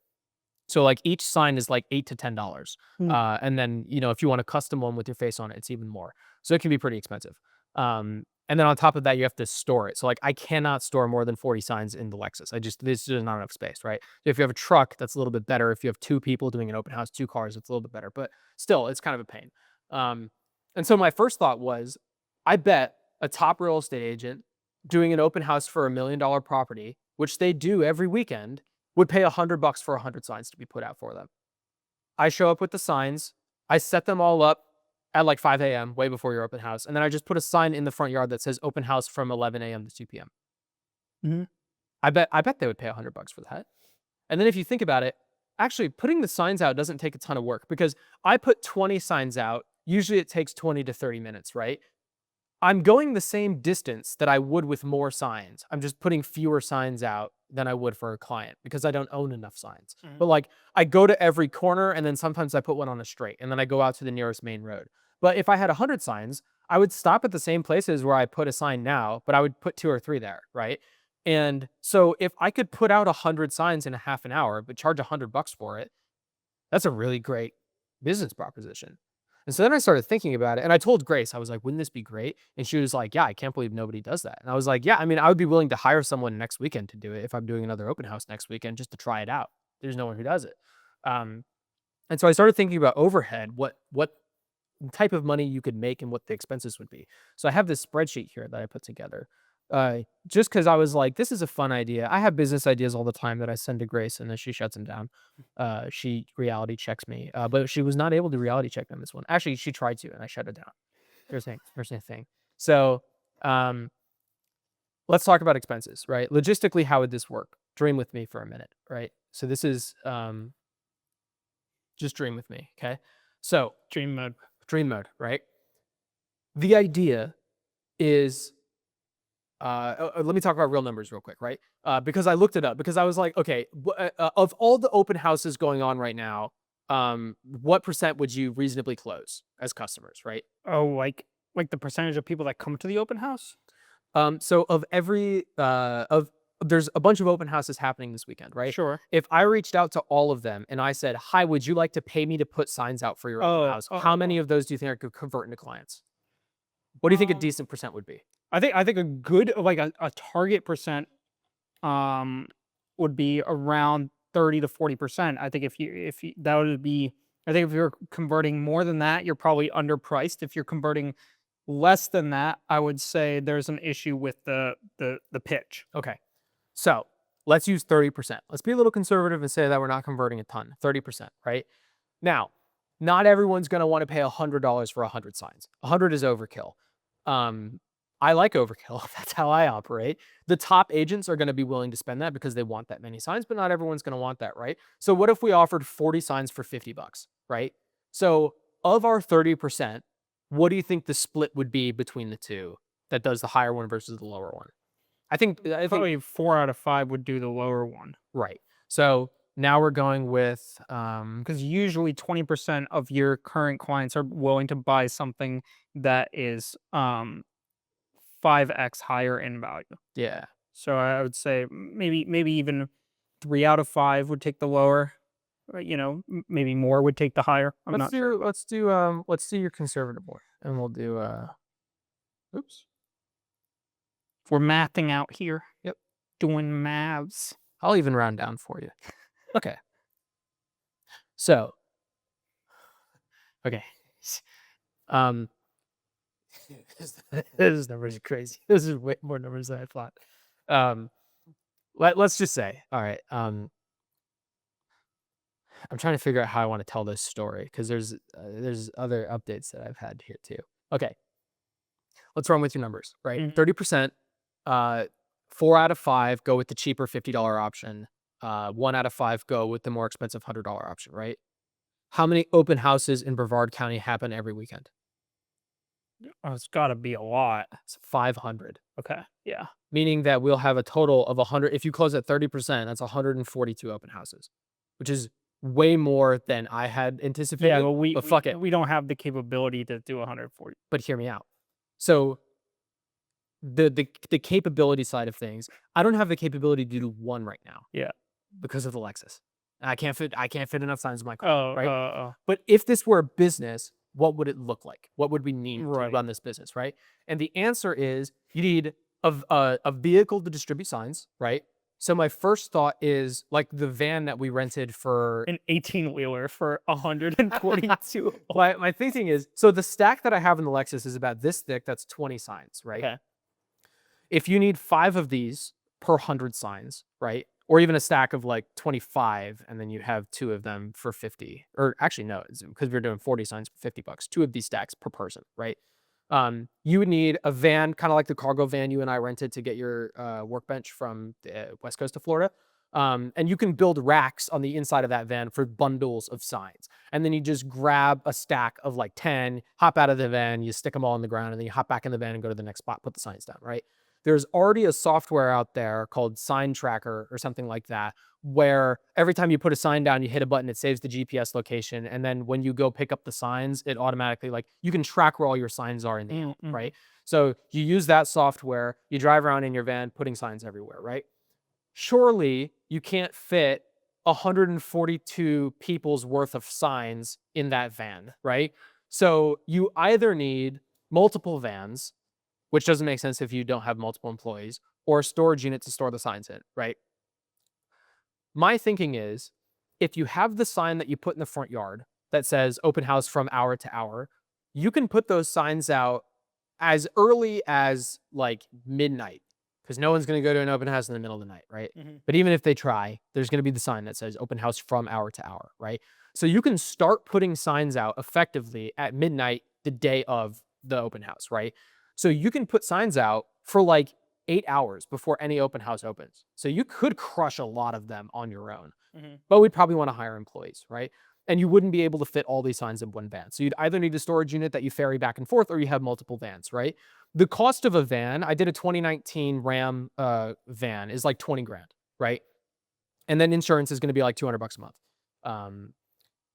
So like each sign is like $8 to $10. And then, if you want a custom one with your face on it, it's even more. So it can be pretty expensive. And then on top of that, you have to store it. So like I cannot store more than 40 signs in the Lexus. There's just not enough space, right? So if you have a truck, that's a little bit better. If you have two people doing an open house, 2 cars, it's a little bit better. But still, it's kind of a pain. And so my first thought was, I bet a top real estate agent doing an open house for $1 million property, which they do every weekend, would pay $100 for 100 signs to be put out for them. I show up with the signs. I set them all up at like 5 a.m., way before your open house. And then I just put a sign in the front yard that says open house from 11 a.m. to 2 p.m. Mhm. I bet they would pay $100 for that. And then if you think about it, actually putting the signs out doesn't take a ton of work, because I put 20 signs out. Usually it takes 20 to 30 minutes, right? I'm going the same distance that I would with more signs. I'm just putting fewer signs out than I would for a client because I don't own enough signs. Mhm. But like I go to every corner, and then sometimes I put one on a straight, and then I go out to the nearest main road. But if I had 100 signs, I would stop at the same places where I put a sign now, but I would put 2 or 3 there, right? And so if I could put out 100 signs in a half an hour, but charge $100 for it, that's a really great business proposition. And so then I started thinking about it, and I told Grace, I was like, wouldn't this be great? And she was like, yeah, I can't believe nobody does that. And I was like, yeah, I mean, I would be willing to hire someone next weekend to do it if I'm doing another open house next weekend, just to try it out. There's no one who does it. And so I started thinking about overhead, what type of money you could make and what the expenses would be. So I have this spreadsheet here that I put together. Just because I was like, this is a fun idea. I have business ideas all the time that I send to Grace and then she shuts them down. She reality checks me, but she was not able to reality check me on this one. Actually, she tried to, and I shut it down. Here's the thing. So, let's talk about expenses, right? Logistically, how would this work? Dream with me for a minute, right? So this is just dream with me, okay? So Dream mode. right? The idea is, let me talk about real numbers real quick, right? Because I looked it up because I was like, okay, of all the open houses going on right now, what percent would you reasonably close as customers, right? Oh, like the percentage of people that come to the open house? So of every there's a bunch of open houses happening this weekend, right? Sure. If I reached out to all of them and I said, "Hi, would you like to pay me to put signs out for your open house?" How many of those do you think I could convert into clients? What do you think a decent percent would be? I think a good, like a target percent would be around 30 to 40%. I think if you that would be, I think if you're converting more than that, you're probably underpriced. If you're converting less than that, I would say there's an issue with the pitch. Okay. So let's use 30%. Let's be a little conservative and say that we're not converting a ton, 30%, right? Now, not everyone's going to want to pay $100 for 100 signs. 100 is overkill. I like overkill. That's how I operate. The top agents are going to be willing to spend that because they want that many signs, but not everyone's going to want that, right? So what if we offered 40 signs for $50, right? So of our 30%, what do you think the split would be between the two that does the higher one versus the lower one? I think Probably 4 out of 5 would do the lower one. right. So now we're going with Because usually 20% of your current clients are willing to buy something that is 5x higher in value. yeah. So I would say maybe even 3 out of 5 would take the lower. Maybe more would take the higher. I'm not sure. Let's do your conservative one, and we'll do oops. We're mathing out here. Yep. Doing maths. I'll even round down for you. Okay. So, okay. This numbers are crazy. This is way more numbers than I thought. Let's just say, all right. I'm trying to figure out how I want to tell this story because there's other updates that I've had here too. Okay. Let's run with your numbers, right? 30%, 4 out of 5 go with the cheaper $50 option. 1 out of 5 go with the more expensive $100 option, right? How many open houses in Brevard County happen every weekend? Oh, it's got to be a lot. It's 500. Okay. Yeah. Meaning that we'll have a total of 100. If you close at 30%, that's 142 open houses, which is way more than I had anticipated. Yeah, well, but fuck it. We don't have the capability to do 140. But hear me out. So the capability side of things, I don't have the capability to do one right now. Yeah. Because of the Lexus. I can't fit enough signs in my car. Oh, right. But if this were a business, what would it look like? What would we need to run this business, right? And the answer is you need a vehicle to distribute signs, right? So my first thought is like the van that we rented for an 18-wheeler for 142. My thinking is, so the stack that I have in the Lexus is about this thick. That's 20 signs, right? Okay. If you need 5 of these per 100 signs, right? Or even a stack of like 25, and then you have 2 of them for 50. Or actually, no, because we're doing 40 signs for $50. 2 of these stacks per person, right? You would need a van, kind of like the cargo van you and I rented to get your workbench from the west coast of Florida. And you can build racks on the inside of that van for bundles of signs. And then you just grab a stack of like 10, hop out of the van, you stick them all on the ground, and then you hop back in the van and go to the next spot, put the signs down, right? There's already a software out there called Sign Tracker or something like that, where every time you put a sign down, you hit a button, it saves the GPS location. And then when you go pick up the signs, it automatically, like, you can track where all your signs are in the app, right? So you use that software, you drive around in your van, putting signs everywhere, right? Surely you can't fit 142 people's worth of signs in that van, right? So you either need multiple vans, which doesn't make sense if you don't have multiple employees, or a storage unit to store the signs in, right? My thinking is, if you have the sign that you put in the front yard that says open house from hour to hour, you can put those signs out as early as like midnight, because no one's going to go to an open house in the middle of the night, right? But even if they try, there's going to be the sign that says open house from hour to hour, right? So you can start putting signs out effectively at midnight the day of the open house, right? So you can put signs out for like 8 hours before any open house opens. So you could crush a lot of them on your own, but we'd probably want to hire employees, right? And you wouldn't be able to fit all these signs in one van. So you'd either need a storage unit that you ferry back and forth, or you have multiple vans, right? The cost of a van, I did a 2019 Ram van, is like 20 grand, right? And then insurance is going to be like $200 a month.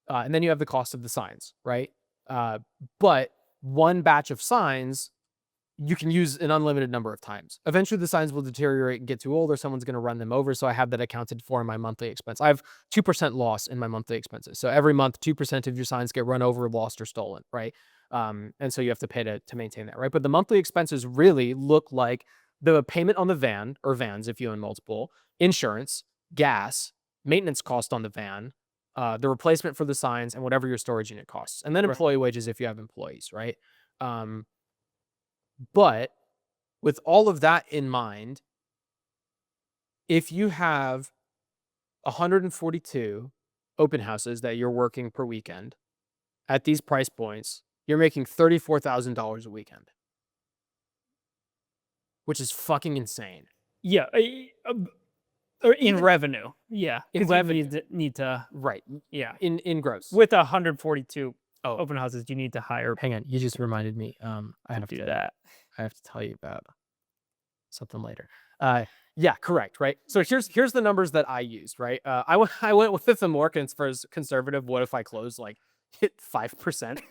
And then you have the cost of the signs, right? But one batch of signs, you can use an unlimited number of times. Eventually, the signs will deteriorate and get too old, or someone's going to run them over. So I have that accounted for in my monthly expense. I have 2% loss in my monthly expenses. So every month, 2% of your signs get run over, lost, or stolen, right? And so you have to pay to maintain that, right? But the monthly expenses really look like the payment on the van, or vans if you own multiple, insurance, gas, maintenance cost on the van, the replacement for the signs, and whatever your storage unit costs. And then employee wages if you have employees, right? But with all of that in mind, if you have 142 open houses that you're working per weekend at these price points, you're making $34,000 a weekend, which is fucking insane. Yeah. Or in revenue. Yeah. In Because revenue. need to, Right. yeah. In gross. With 142 Oh. open houses, you need to hire Hang on, you just reminded me. I have do to that. I have to tell you about something later. Yeah, correct, right? So here's the numbers that I used, right? I went with the more conservative. What if I close like hit 5%?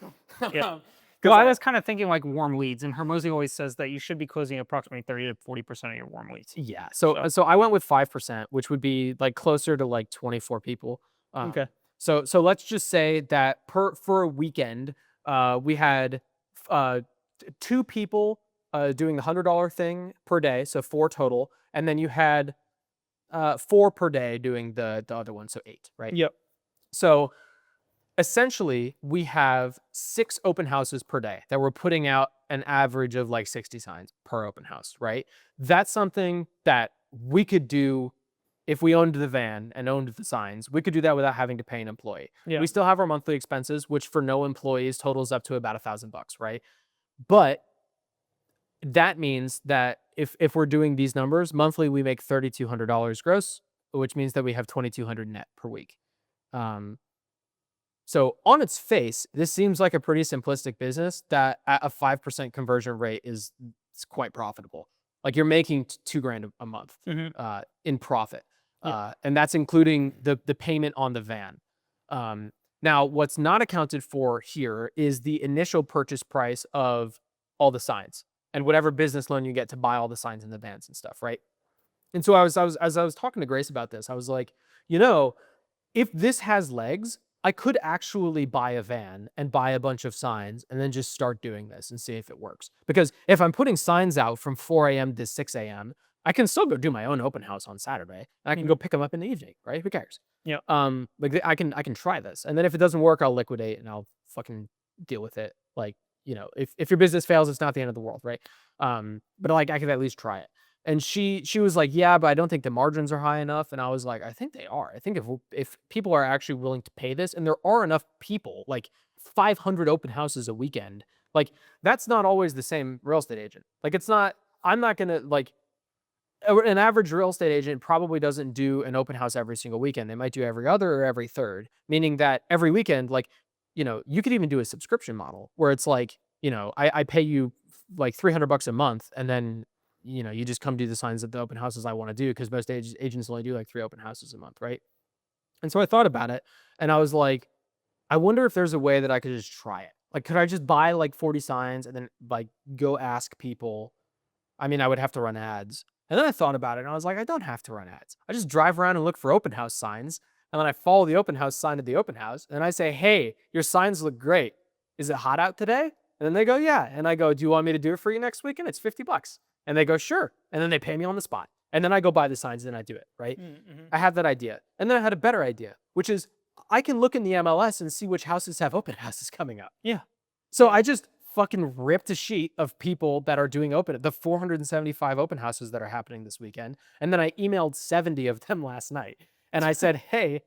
Yeah. Well, I was kind of thinking like warm leads, and Hermosi always says that you should be closing approximately 30 to 40% of your warm leads. Yeah. So I went with 5%, which would be like closer to like 24 people. Okay. So let's just say that for a weekend, we had 2 people doing the $100 thing per day, so 4 total, and then you had 4 per day doing the other one, so 8, right? Yep. So essentially, we have 6 open houses per day that we're putting out an average of like 60 signs per open house, right? That's something that we could do if we owned the van and owned the signs. We could do that without having to pay an employee. Yeah. We still have our monthly expenses, which for no employees totals up to about $1,000, right? But that means that if we're doing these numbers monthly, we make $3,200 gross, which means that we have $2,200 net per week. So on its face, this seems like a pretty simplistic business that at a 5% conversion rate is quite profitable. Like you're making $2,000 a month in profit. Yeah. And that's including the payment on the van. Now, what's not accounted for here is the initial purchase price of all the signs and whatever business loan you get to buy all the signs in the vans and stuff, right? And so as I was talking to Grace about this, I was like, if this has legs, I could actually buy a van and buy a bunch of signs and then just start doing this and see if it works. Because if I'm putting signs out from 4 a.m. to 6 a.m., I can still go do my own open house on Saturday. And I can go pick them up in the evening, right? Who cares? Yeah. Like I can try this. And then if it doesn't work, I'll liquidate and I'll fucking deal with it. Like, if your business fails, it's not the end of the world, right? But like I could at least try it. And she was like, yeah, but I don't think the margins are high enough. And I was like, I think they are. I think if people are actually willing to pay this, and there are enough people, like 500 open houses a weekend, like that's not always the same real estate agent. Like I'm not going to like, an average real estate agent probably doesn't do an open house every single weekend. They might do every other or every third, meaning that every weekend, like, you could even do a subscription model where it's like, I pay you like $300 a month, and then you just come do the signs at the open houses I want to do, because most agents only do like 3 open houses a month, right? And so I thought about it, and I was like, I wonder if there's a way that I could just try it. Like, could I just buy like 40 signs and then like go ask people? I mean, I would have to run ads. And then I thought about it, and I was like, I don't have to run ads. I just drive around and look for open house signs, and then I follow the open house sign to the open house, and I say, hey, your signs look great. Is it hot out today? And then they go, yeah. And I go, do you want me to do it for you next weekend? It's $50. And they go, sure. And then they pay me on the spot. And then I go buy the signs and I do it, right? I had that idea. And then I had a better idea, which is I can look in the MLS and see which houses have open houses coming up. Yeah. So I just fucking ripped a sheet of people that are doing the 475 open houses that are happening this weekend. And then I emailed 70 of them last night. And I said, hey,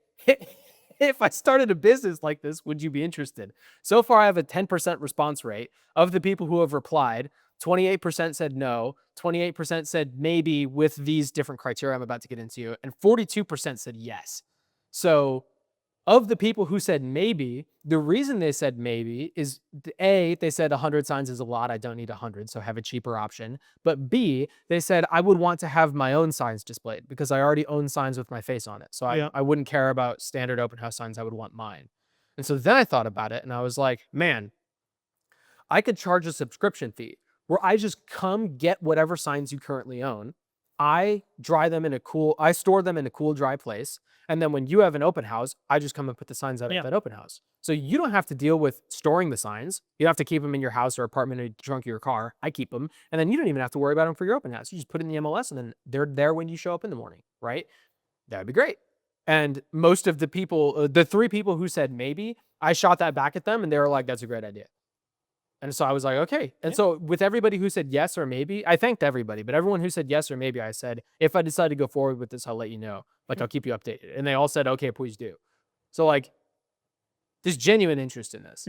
if I started a business like this, would you be interested? So far, I have a 10% response rate. Of the people who have replied, 28% said no, 28% said maybe with these different criteria I'm about to get into, and 42% said yes. So of the people who said maybe, the reason they said maybe is A, they said 100 signs is a lot. I don't need 100, so have a cheaper option. But B, they said I would want to have my own signs displayed because I already own signs with my face on it. So Yeah. I wouldn't care about standard open house signs. I would want mine. And so then I thought about it and I was like, man, I could charge a subscription fee where I just come get whatever signs you currently own. I store them in a cool, dry place. And then when you have an open house, I just come and put the signs out at that open house. So you don't have to deal with storing the signs. You don't have to keep them in your house or apartment or the trunk of your car. I keep them. And then you don't even have to worry about them for your open house. You just put it in the MLS and then they're there when you show up in the morning, right? That'd be great. And most of the people, the 3 people who said maybe, I shot that back at them and they were like, that's a great idea. And so I was like, okay. And so with everybody who said yes or maybe, I thanked everybody, but everyone who said yes or maybe, I said, if I decide to go forward with this, I'll let you know. Like, I'll keep you updated. And they all said, okay, please do. So like, there's genuine interest in this.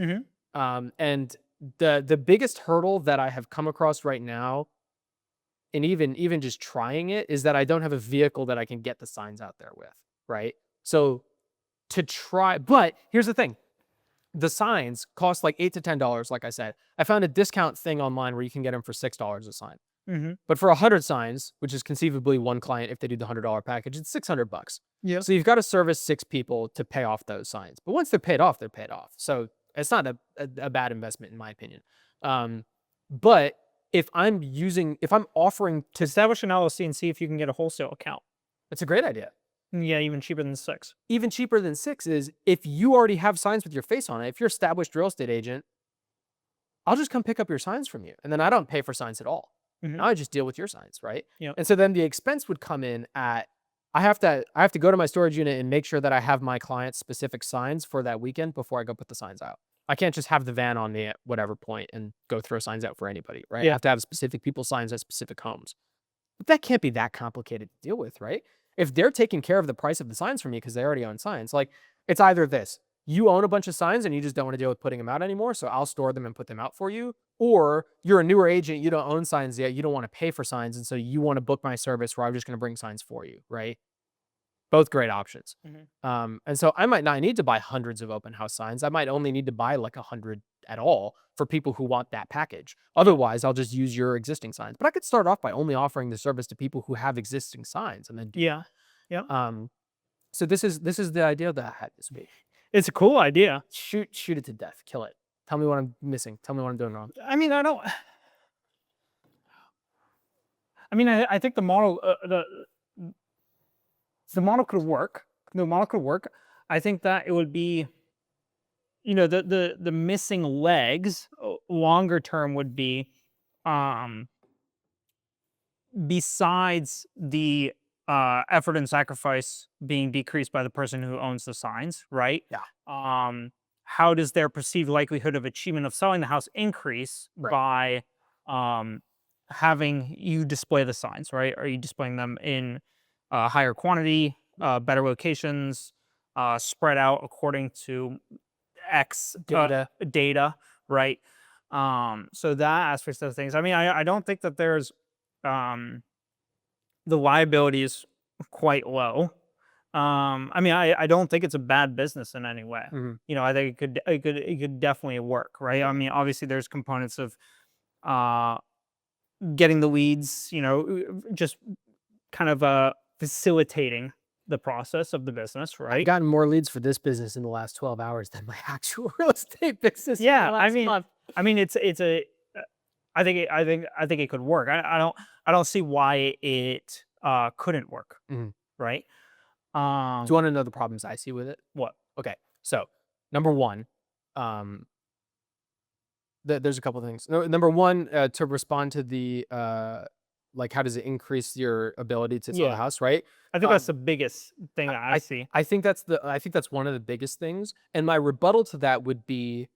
And the biggest hurdle that I have come across right now, and even just trying it, is that I don't have a vehicle that I can get the signs out there with, right? So to try, but here's the thing. The signs cost like $8 to $10, like I said. I found a discount thing online where you can get them for $6 a sign. But for 100 signs, which is conceivably one client if they do the $100 package, it's $600. Yeah. So you've got to service 6 people to pay off those signs. But once they're paid off, they're paid off. So it's not a bad investment in my opinion. But if I'm offering to, Establish an LLC and see if you can get a wholesale account. that's a great idea. Yeah, even cheaper than 6. Even cheaper than 6 is if you already have signs with your face on it. If you're an established real estate agent, I'll just come pick up your signs from you. And then I don't pay for signs at all. Now I just deal with your signs, right? Yeah. And so then the expense would come in at, I have to go to my storage unit and make sure that I have my client's specific signs for that weekend before I go put the signs out. I can't just have the van on me at whatever point and go throw signs out for anybody, right? I have to have specific people signs at specific homes. But that can't be that complicated to deal with, right? If they're taking care of the price of the signs for me because they already own signs, like it's either this, you own a bunch of signs and you just don't want to deal with putting them out anymore, so I'll store them and put them out for you, or you're a newer agent, you don't own signs yet, you don't want to pay for signs, and so you want to book my service where I'm just going to bring signs for you, right? Both great options. And so I might not need to buy hundreds of open house signs. I might only need to buy like 100 at all for people who want that package. Otherwise, I'll just use your existing signs. But I could start off by only offering the service to people who have existing signs, and then so this is the idea that I had this week. It's a cool idea. Shoot it to death. Kill it. Tell me what I'm missing. Tell me what I'm doing wrong. I mean, I think the model the model could work. The model could work. I think that it would be, the missing legs longer term would be, besides the effort and sacrifice being decreased by the person who owns the signs, right? Yeah. How does their perceived likelihood of achievement of selling the house increase by having you display the signs, right? Are you displaying them in higher quantity, better locations, spread out according to X data, right? So that aspect of things. I mean, I don't think that there's the liability is quite low. I mean, I don't think it's a bad business in any way. I think it could definitely work, right? I mean, obviously there's components of getting the leads, just kind of facilitating the process of the business, right? I've gotten more leads for this business in the last 12 hours than my actual real estate business. Yeah, I mean, it's a. I think it could work. I don't see why it couldn't work, right? Do you want to know the problems I see with it? What? Okay, so number one, there's a couple of things. Number one, to respond to the like, how does it increase your ability to sell the house, right? I think that's the biggest thing that I see. I think that's one of the biggest things. And my rebuttal to that would be,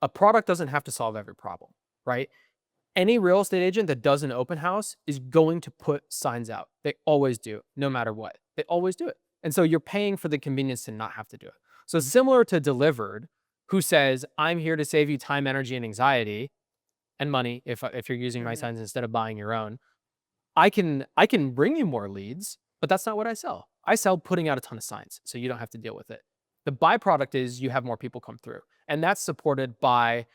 a product doesn't have to solve every problem, right? Any real estate agent that does an open house is going to put signs out. They always do, no matter what. They always do it. And so you're paying for the convenience to not have to do it. So similar to Delivered, who says, I'm here to save you time, energy, and anxiety and money if you're using my signs instead of buying your own. I can bring you more leads, but that's not what I sell. I sell putting out a ton of signs so you don't have to deal with it. The byproduct is you have more people come through. And that's supported by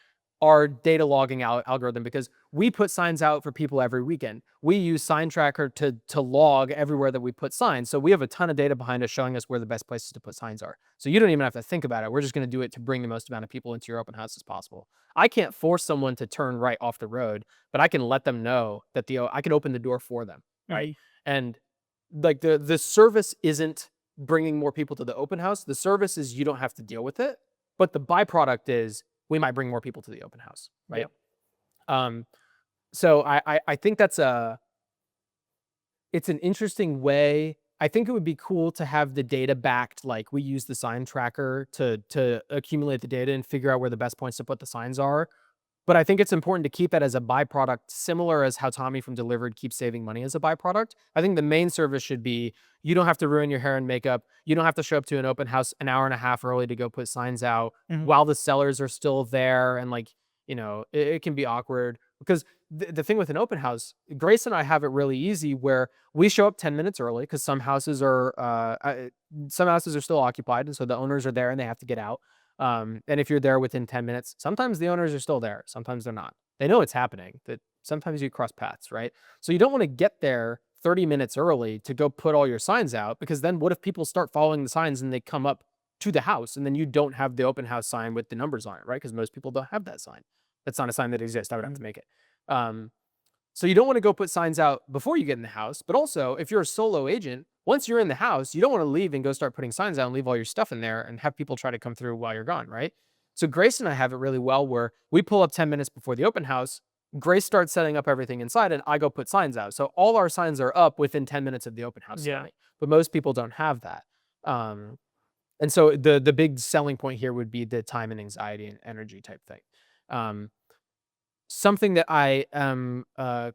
our data logging algorithm because we put signs out for people every weekend. We use Sign Tracker to log everywhere that we put signs. So we have a ton of data behind us showing us where the best places to put signs are. So you don't even have to think about it. We're just going to do it to bring the most amount of people into your open house as possible. I can't force someone to turn right off the road, but I can let them know that I can open the door for them, right? And like the service isn't bringing more people to the open house. The service is you don't have to deal with it, but the byproduct is we might bring more people to the open house, right? Yep. So I think it's an interesting way. I think it would be cool to have the data backed, like we use the sign tracker to accumulate the data and figure out where the best points to put the signs are. But I think it's important to keep that as a byproduct, similar as how Tommy from Delivered keeps saving money as a byproduct. I think the main service should be you don't have to ruin your hair and makeup. You don't have to show up to an open house an hour and a half early to go put signs out while the sellers are still there. And like, it can be awkward because the thing with an open house, Grace and I have it really easy where we show up 10 minutes early because some houses are still occupied. And so the owners are there and they have to get out. And if you're there within 10 minutes, sometimes the owners are still there. Sometimes they're not. They know it's happening, that sometimes you cross paths, right? So you don't want to get there 30 minutes early to go put all your signs out because then what if people start following the signs and they come up to the house and then you don't have the open house sign with the numbers on it, right? Because most people don't have that sign. That's not a sign that exists. I would have to make it. So you don't want to go put signs out before you get in the house, but also if you're a solo agent, once you're in the house, you don't want to leave and go start putting signs out and leave all your stuff in there and have people try to come through while you're gone, right? So Grace and I have it really well where we pull up 10 minutes before the open house, Grace starts setting up everything inside and I go put signs out. So all our signs are up within 10 minutes of the open house. Yeah. But most people don't have that. And so the big selling point here would be the time and anxiety and energy type thing. Something that I am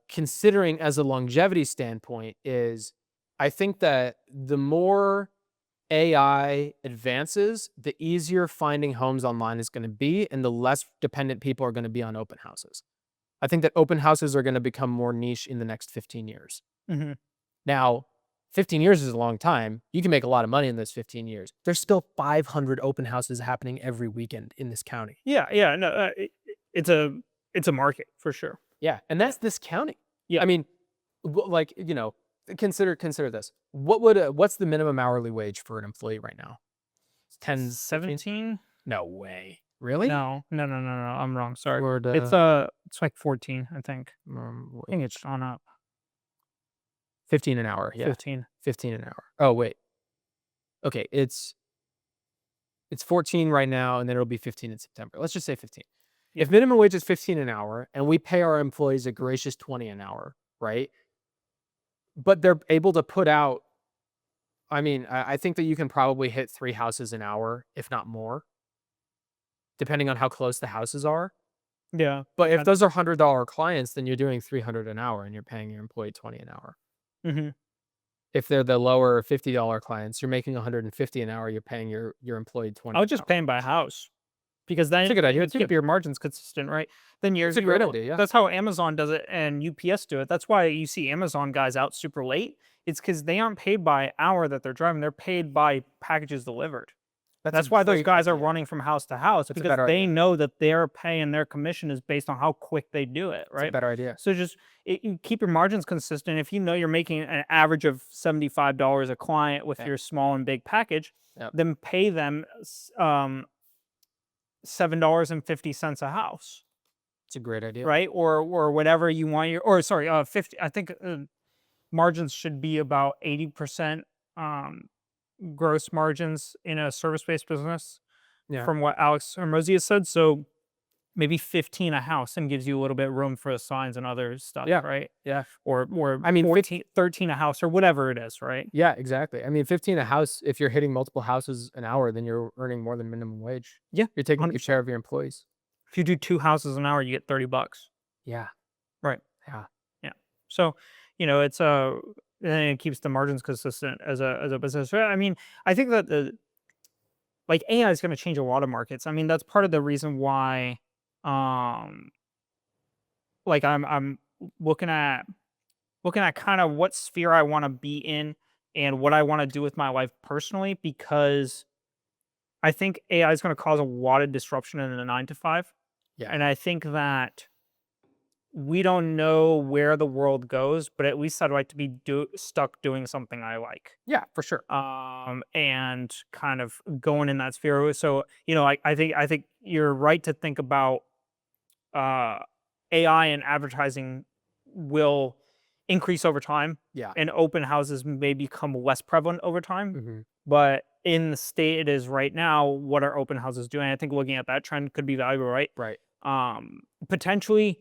considering as a longevity standpoint is I think that the more AI advances, the easier finding homes online is going to be and the less dependent people are going to be on open houses. I think that open houses are going to become more niche in the next 15 years. Now, 15 years is a long time. You can make a lot of money in those 15 years. There's still 500 open houses happening every weekend in this county. Yeah. No, it's a market for sure. Yeah, and that's this county. Yeah, I mean, like consider this. What's the minimum hourly wage for an employee right now? 10, 17? No way. Really? No. I'm wrong. Sorry. It's like 14, I think. I think it's gone up. 15 an hour. Yeah. 15 an hour. Oh, wait. Okay, it's 14 right now, and then it'll be 15 in September. Let's just say 15. Yeah. If minimum wage is 15 an hour, and we pay our employees a gracious 20 an hour, right? But they're able to put out, I think that you can probably hit 3 houses an hour, if not more, depending on how close the houses are. Yeah. But if those are $100 clients, then you're doing $300 an hour and you're paying your employee 20 an hour. If they're the lower $50 clients, you're making $150 an hour, you're paying your employee 20. I would just pay them by house. Because then it's a good idea, you keep your margins consistent, right? Then it's a great idea, yeah. That's how Amazon does it and UPS do it. That's why you see Amazon guys out super late. It's because they aren't paid by hour that they're driving. They're paid by packages delivered. That's why those guys are running from house to house because they know that their pay and their commission is based on how quick they do it, right? It's a better idea. So just you keep your margins consistent. If you know you're making an average of $75 a client with your small and big package, then pay them $7.50 a house. It's a great idea, right? Or whatever you want your 50. I think margins should be about 80% gross margins in a service-based business. Yeah. From what Alex Hermosi has said, so maybe 15 a house and gives you a little bit of room for the signs and other stuff. Yeah. Right. Yeah. Or 13 a house or whatever it is. Right. Yeah. Exactly. 15 a house. If you're hitting multiple houses an hour, then you're earning more than minimum wage. Yeah. You're taking a share of your employees. If you do 2 houses an hour, you get $30. Yeah. Right. Yeah. Yeah. So, it's and it keeps the margins consistent as a business. So, I mean, I think that AI is going to change a lot of markets. I mean, that's part of the reason why, um, I'm looking at kind of what sphere I want to be in and what I want to do with my life personally, because I think AI is going to cause a lot of disruption in the 9 to 5. Yeah. And I think that we don't know where the world goes, but at least I'd like to be stuck doing something I like. Yeah, for sure. And kind of going in that sphere. So, I think you're right to think about uh, AI and advertising will increase over time, Yeah. and open houses may become less prevalent over time. Mhm. But in the state it is right now, what are open houses doing? I think looking at that trend could be valuable, right? Right. Potentially,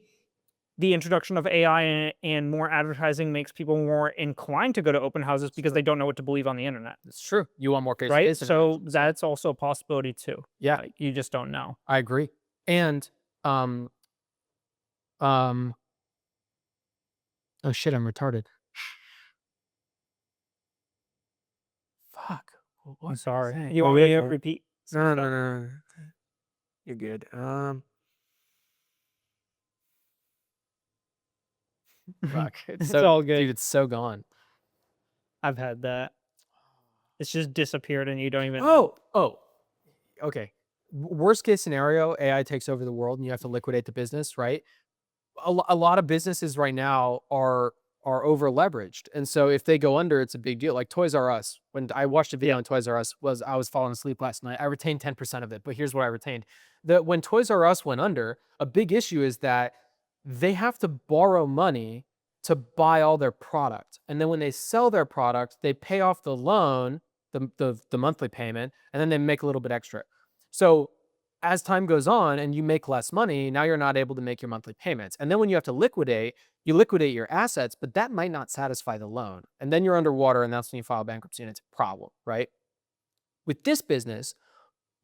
the introduction of AI and more advertising makes people more inclined to go to open houses because they don't know what to believe on the internet, It's true. You want more case right? space. So that's also a possibility too. Yeah, Like, you just don't know. I agree. And um oh shit, I'm retarded. Fuck. What I'm was I sorry. saying? You want me to repeat? No, no, no. You're good. Fuck. It's so all good. dude, it's so gone. I've had that. It's just disappeared and you don't even. Oh. Okay. Worst case scenario, AI takes over the world and you have to liquidate the business, right? A lot of businesses right now are over leveraged, and so if they go under, it's a big deal. Like Toys R Us. When I watched a video on Toys R Us, I was falling asleep last night. I retained 10% of it, but here's what I retained: that when Toys R Us went under, a big issue is that they have to borrow money to buy all their product, and then when they sell their product, they pay off the loan, the monthly payment, and then they make a little bit extra. So as time goes on and you make less money, now you're not able to make your monthly payments. And then when you have to liquidate, you liquidate your assets, but that might not satisfy the loan. And then you're underwater, and that's when you file bankruptcy, and it's a problem, right? With this business,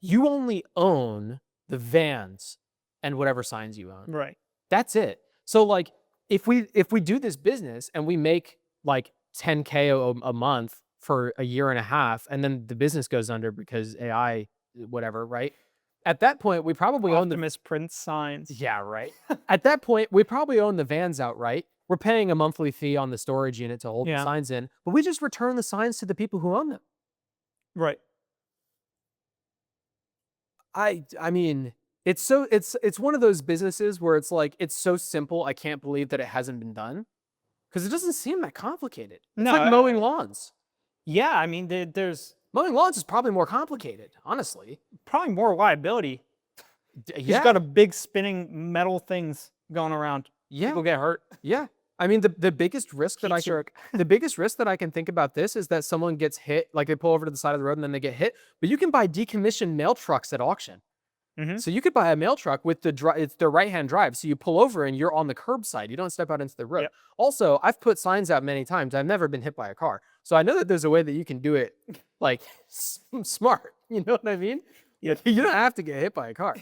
you only own the vans and whatever signs you own. Right. That's it. So like if we do this business and we make like 10K a month for a year and a half, and then the business goes under because AI, whatever, right? At that point, we probably own the Optimus Prince signs. yeah, right. At that point, we probably own the vans outright. We're paying a monthly fee on the storage unit to hold the Yeah. signs in, but we just return the signs to the people who own them. Right. I mean, it's one of those businesses where it's like it's so simple, I can't believe that it hasn't been done, because it doesn't seem that complicated. It's No, like mowing lawns. Yeah, I mean, there's Mowing lawns is probably more complicated, honestly. probably more liability. Yeah, You've got a big spinning metal things going around. yeah, People get hurt. yeah. I mean, the biggest risk that Heat I stroke. the biggest risk that I can think about this is that someone gets hit, like they pull over to the side of the road and then they get hit. But you can buy decommissioned mail trucks at auction. Mhm. So you could buy a mail truck with it's the right-hand drive. So you pull over and you're on the curbside. You don't step out into the road. Yep. Also, I've put signs out many times. I've never been hit by a car. So I know that there's a way that you can do it like smart. You know what I mean? Yeah. You don't have to get hit by a car.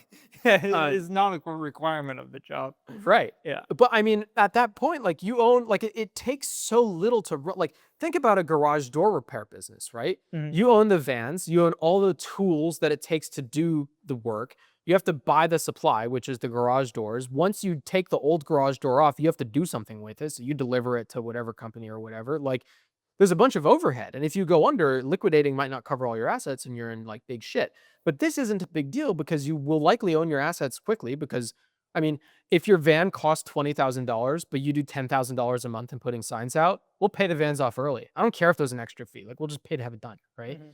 It's not a requirement of the job. Right. Yeah. But I mean, at that point, like you own, like it takes so little to like think about a garage door repair business, right? Mhm. You own the vans, you own all the tools that it takes to do the work. You have to buy the supply, which is the garage doors. Once you take the old garage door off, you have to do something with it. So you deliver it to whatever company or whatever. Like there's a bunch of overhead. And if you go under, liquidating might not cover all your assets and you're in like big shit. But this isn't a big deal because you will likely own your assets quickly because, I mean, if your van costs $20,000, but you do $10,000 a month in putting signs out, we'll pay the vans off early. I don't care if there's an extra fee. Like we'll just pay to have it done, right? Mhm.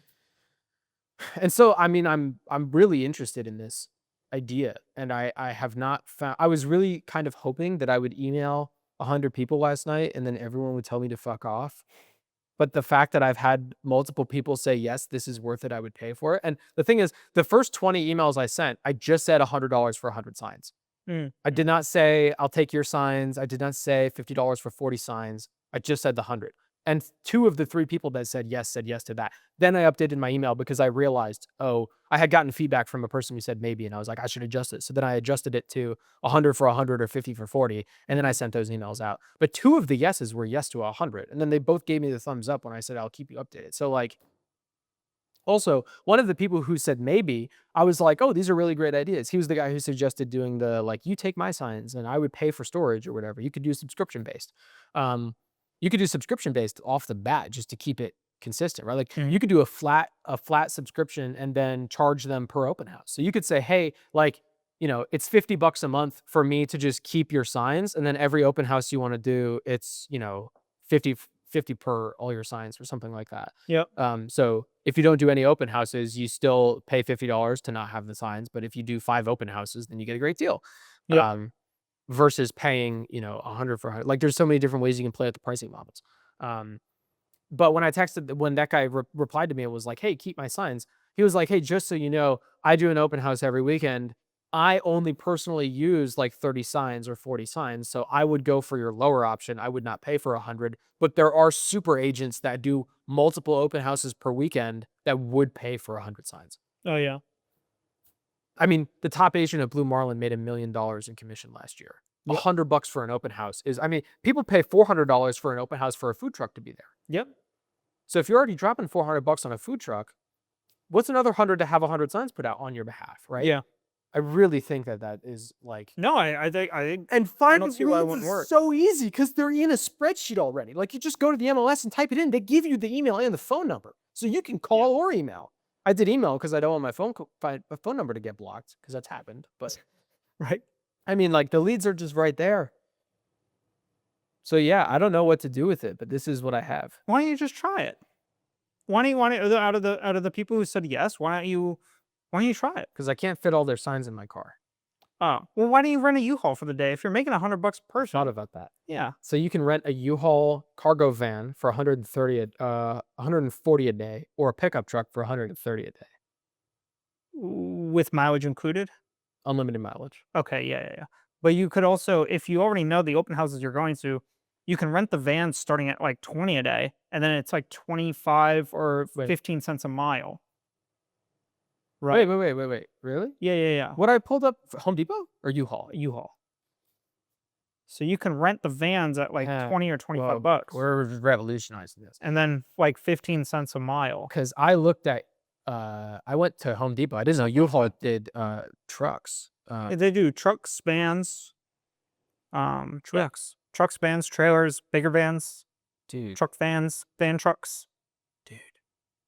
And so, I mean, I'm really interested in this idea, and I have not found. I was really kind of hoping that I would email 100 people last night, and then everyone would tell me to fuck off. But the fact that I've had multiple people say, yes, this is worth it, I would pay for it. And the thing is, the first 20 emails I sent, I just said $100 for 100 signs. Mm. I did not say, I'll take your signs. I did not say $50 for 40 signs. I just said the 100. And 2 of the 3 people that said yes to that. Then I updated my email because I realized, oh, I had gotten feedback from a person who said maybe, and I was like, I should adjust it. So then I adjusted it to 100 for 100 or 50 for 40, and then I sent those emails out. But 2 of the yeses were yes to 100, and then they both gave me the thumbs up when I said I'll keep you updated. So like, also, one of the people who said maybe, I was like, oh, these are really great ideas. He was the guy who suggested doing the like, you take my signs and I would pay for storage or whatever. You could do subscription based. You could do subscription based off the bat just to keep it consistent, right? Like you could do a flat subscription and then charge them per open house. So you could say, hey, like, it's $50 a month for me to just keep your signs, and then every open house you want to do, it's 50 per all your signs or something like that. Yep. So if you don't do any open houses, you still pay $50 to not have the signs. But if you do 5 open houses, then you get a great deal. Yep. Versus paying, 100 for 100. Like there's so many different ways you can play with the pricing models. But when that guy replied to me, it was like, hey, keep my signs. He was like, hey, just so you know, I do an open house every weekend. I only personally use like 30 signs or 40 signs. So I would go for your lower option. I would not pay for 100, but there are super agents that do multiple open houses per weekend that would pay for 100 signs. Oh yeah. I mean, the top agent at Blue Marlin made $1 million in commission last year. Yep. $100 for an open house people pay $400 for an open house for a food truck to be there. Yep. So if you're already dropping $400 on a food truck, what's another 100 to have 100 signs put out on your behalf, right? Yeah. I really think that is like, No, I think and finding see why it leads wouldn't is work. so easy because they're in a spreadsheet already. Like you just go to the MLS and type it in. They give you the email and the phone number, so you can call or email. I did email because I don't want my phone number to get blocked because that's happened. But right. I mean, like the leads are just right there. So yeah, I don't know what to do with it, but this is what I have. Why don't you just try it? Why don't you want it out of the people who said yes? Why don't you try it? Because I can't fit all their signs in my car. Oh, well, why don't you rent a U-Haul for the day if you're making $100 per person? Thought about that. Yeah. So you can rent a U-Haul cargo van for 140 a day, or a pickup truck for 130 a day. With mileage included? Unlimited mileage. Okay, yeah. But you could also, if you already know the open houses you're going to, you can rent the van starting at like 20 a day, and then it's like 25 or 15 cents a mile. Right. Wait. Really? Yeah. What I pulled up, Home Depot or U-Haul? U-Haul. So you can rent the vans at like 20 or 25 bucks. We're revolutionizing this. And then like 15 cents a mile. Because I looked at, I went to Home Depot. I didn't know U-Haul did trucks. They do trucks, spans, trucks, spans, trailers, bigger vans, dude, truck vans, van trucks. Dude.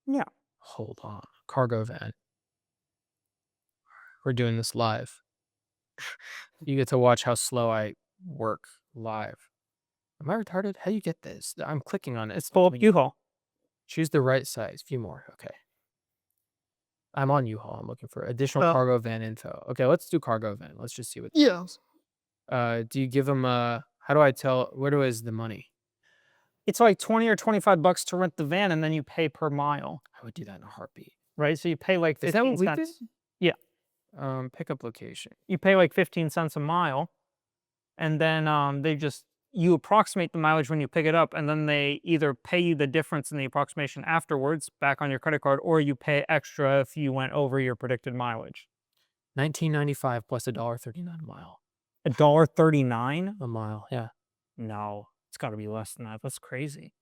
Yeah. Hold on. Cargo van. We're doing this live. You get to watch how slow I work live. Am I retarded? How do you get this? I'm clicking on it. It's pull up U-Haul. Choose the right size. View more. Okay. I'm on U-Haul. I'm looking for additional cargo van info. Okay, let's do cargo van. Let's just see what. Yes. Do you give them how do I tell where is the money? It's like 20 or 25 bucks to rent the van, and then you pay per mile. I would do that in a heartbeat. Right? So you pay like 15 Is that what we cents. did? Yeah. Pickup location. You pay like 15 cents a mile, and then you approximate the mileage when you pick it up, and then they either pay you the difference in the approximation afterwards back on your credit card, or you pay extra if you went over your predicted mileage. $19.95 plus $1.39 a mile. $1.39 a mile? Yeah. No, it's got to be less than that. That's crazy.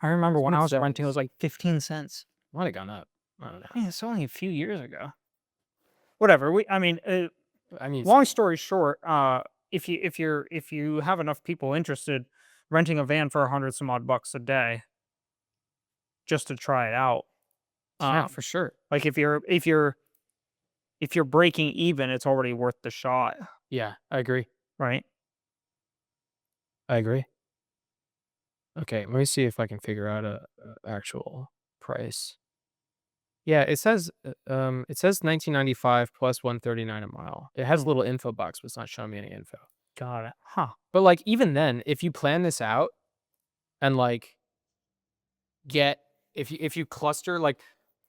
I remember when I was renting, it was like 15 cents. Might have gone up. I don't know. Yeah, it's only a few years ago. Whatever. Long story short, if you have enough people interested, renting a van for 100 some odd bucks a day, just to try it out. Yeah, for sure. Like if you're breaking even, it's already worth the shot. Yeah, I agree. Right. I agree. Okay, let me see if I can figure out a actual price. Yeah, it says $19.95 plus $139 a mile. It has a little info box, but it's not showing me any info. Got it. Huh. But like even then, if you plan this out and like if you cluster, like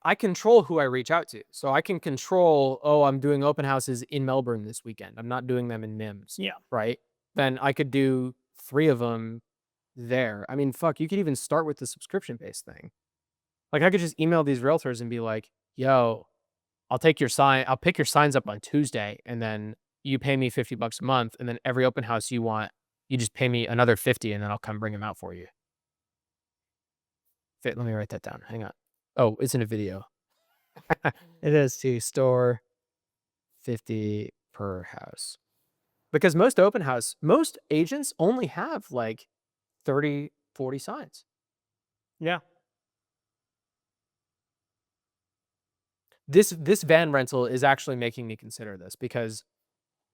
I control who I reach out to. So I can control, I'm doing open houses in Melbourne this weekend. I'm not doing them in MIMS. Yeah. Right? Then I could do 3 of them there. I mean, fuck, you could even start with the subscription-based thing. Like, I could just email these realtors and be like, yo, I'll pick your signs up on Tuesday, and then you pay me $50 a month, and then every open house you want, you just pay me another 50, and then I'll come bring them out for you. Let me write that down. Hang on. Oh, it's in a video. It is. To store 50 per house. Because most agents only have like 30, 40 signs. Yeah. This van rental is actually making me consider this because,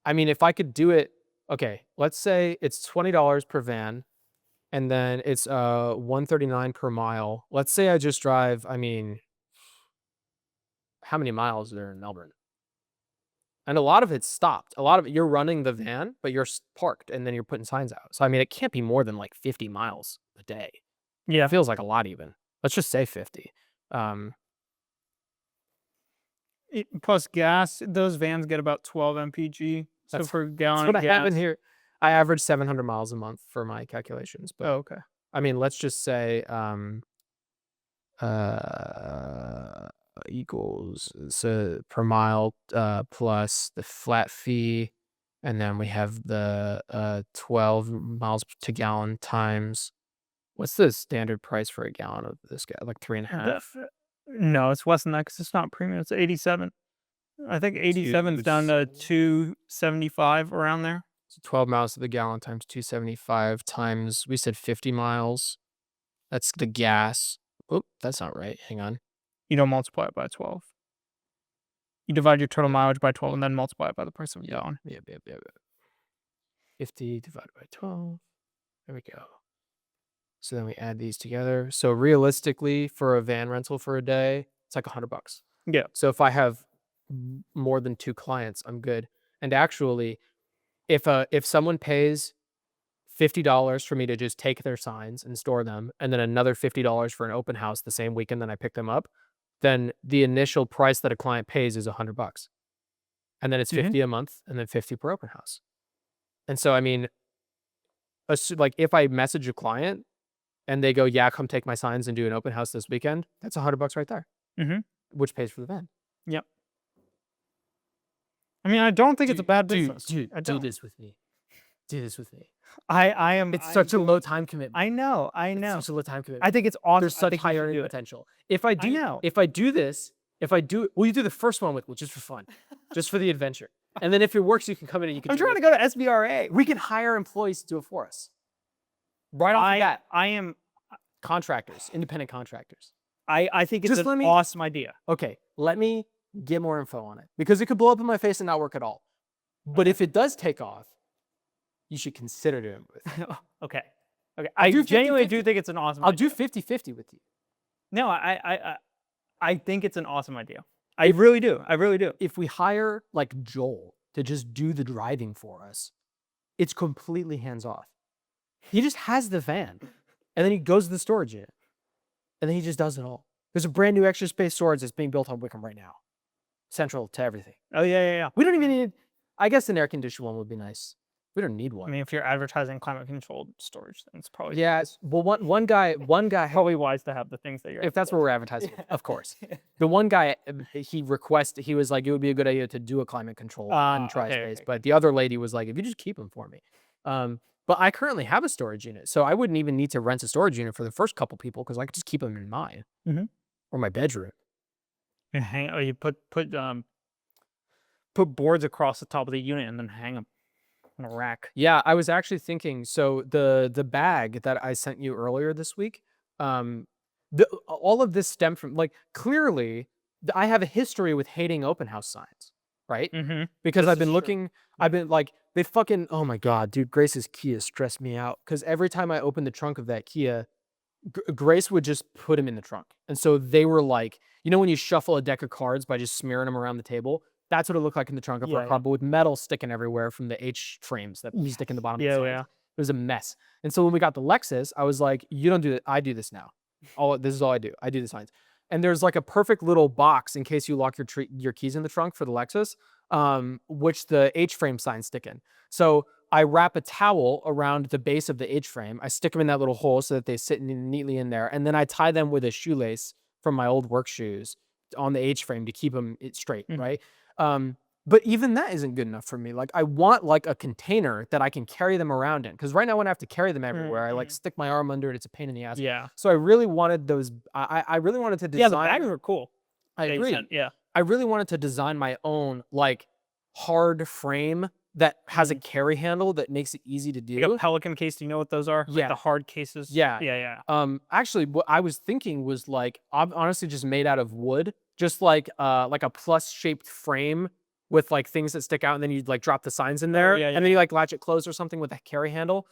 I mean, if I could do it, okay, let's say it's $20 per van, and then it's $139 per mile. Let's say I just drive, I mean, how many miles are there in Melbourne? And a lot of it's stopped. A lot of it, you're running the van, but you're parked, and then you're putting signs out. So, I mean, it can't be more than like 50 miles a day. Yeah. It feels like a lot even. Let's just say 50. Plus gas, those vans get about 12 mpg. So That's- for a gallon That's what of I gas. have in here. I average 700 miles a month for my calculations. But, Oh, okay. I mean, let's just say equals so per mile plus the flat fee, and then we have the 12 miles to gallon times, what's the standard price for a gallon of this guy? Like 3.5. No, it's less than that because it's not premium. It's 87. I think 87 is down to 275 around there. So 12 miles to the gallon times 275 times, we said 50 miles. That's the gas. Oop, that's not right. Hang on. You don't multiply it by 12. You divide your total mileage by 12 and then multiply it by the price of a gallon. Yeah. 50 divided by 12. There we go. So then we add these together. So realistically, for a van rental for a day, it's like $100. Yeah. So if I have more than 2 clients, I'm good. And actually, if someone pays $50 for me to just take their signs and store them, and then another $50 for an open house the same weekend that I pick them up, then the initial price that a client pays is $100. And then it's 50 a month, and then 50 per open house. And so, I mean, like if I message a client and they go, yeah, come take my signs and do an open house this weekend, that's $100 right there, which pays for the van. Yep. I mean, I don't think it's a bad business. Dude, I do don't. this with me. Do this with me. I am. It's such a low time commitment. I know. It's such a low time commitment. I think it's awesome. There's such high earning potential. If I do, know. if I do this, well, you do the first one with, just for fun, just for the adventure. And then if it works, you can come in and you can. I'm trying to go to SBRA. We can hire employees to do it for us. Right off the bat. I am. Contractors, independent contractors. I think it's an awesome idea. Okay, let me get more info on it because it could blow up in my face and not work at all. But if it does take off, you should consider doing it with me. Okay. I genuinely do think it's an awesome idea. I'll do 50-50 with you. No, I think it's an awesome idea. I really do. If we hire like Joel to just do the driving for us, it's completely hands off. He just has the van, and then he goes to the storage unit, and then he just does it all. There's a brand new extra space storage that's being built on Wickham right now, central to everything. Oh yeah. We don't even need. I guess an air conditioned one would be nice. We don't need one. I mean, if you're advertising climate controlled storage, then it's probably Well, one guy probably wise to have the things that you're. If that's what we're advertising, of course. The one guy he was like, it would be a good idea to do a climate control on tri-space, but the other lady was like, if you just keep them for me. But I currently have a storage unit, so I wouldn't even need to rent a storage unit for the first couple people because I could just keep them in mine or my bedroom. You put boards across the top of the unit and then hang them on a rack. Yeah, I was actually thinking. So the bag that I sent you earlier this week, all of this stemmed from clearly I have a history with hating open house signs, right? Because I've been like. They fucking, oh my God, dude, Grace's Kia stressed me out because every time I opened the trunk of that Kia, Grace would just put him in the trunk. And so they were like, when you shuffle a deck of cards by just smearing them around the table, that's what it looked like in the trunk of our car, but with metal sticking everywhere from the H frames that stick in the bottom of the signs. It was a mess. And so when we got the Lexus, I was like, you don't do it. I do this now. This is all I do. I do the signs. And there's like a perfect little box in case you lock your keys in the trunk for the Lexus, which the H-frame signs stick in. So I wrap a towel around the base of the H frame. I stick them in that little hole so that they sit neatly in there. And then I tie them with a shoelace from my old work shoes on the H frame to keep them straight, right? But even that isn't good enough for me. Like I want like a container that I can carry them around in. Because right now when I have to carry them everywhere, I like stick my arm under it. It's a pain in the ass. Yeah. So I really wanted those. I really wanted to design. Yeah, the bags are cool. I They agree. sent- Yeah. I really wanted to design my own like hard frame that has a carry handle that makes it easy to do. Like a Pelican case. Do you know what those are? Yeah. Like the hard cases. Yeah. Yeah. Yeah. Actually, what I was thinking was like honestly just made out of wood, just like a plus shaped frame with like things that stick out, and then you'd like drop the signs in there, yeah, and then you like latch it closed or something with a carry handle.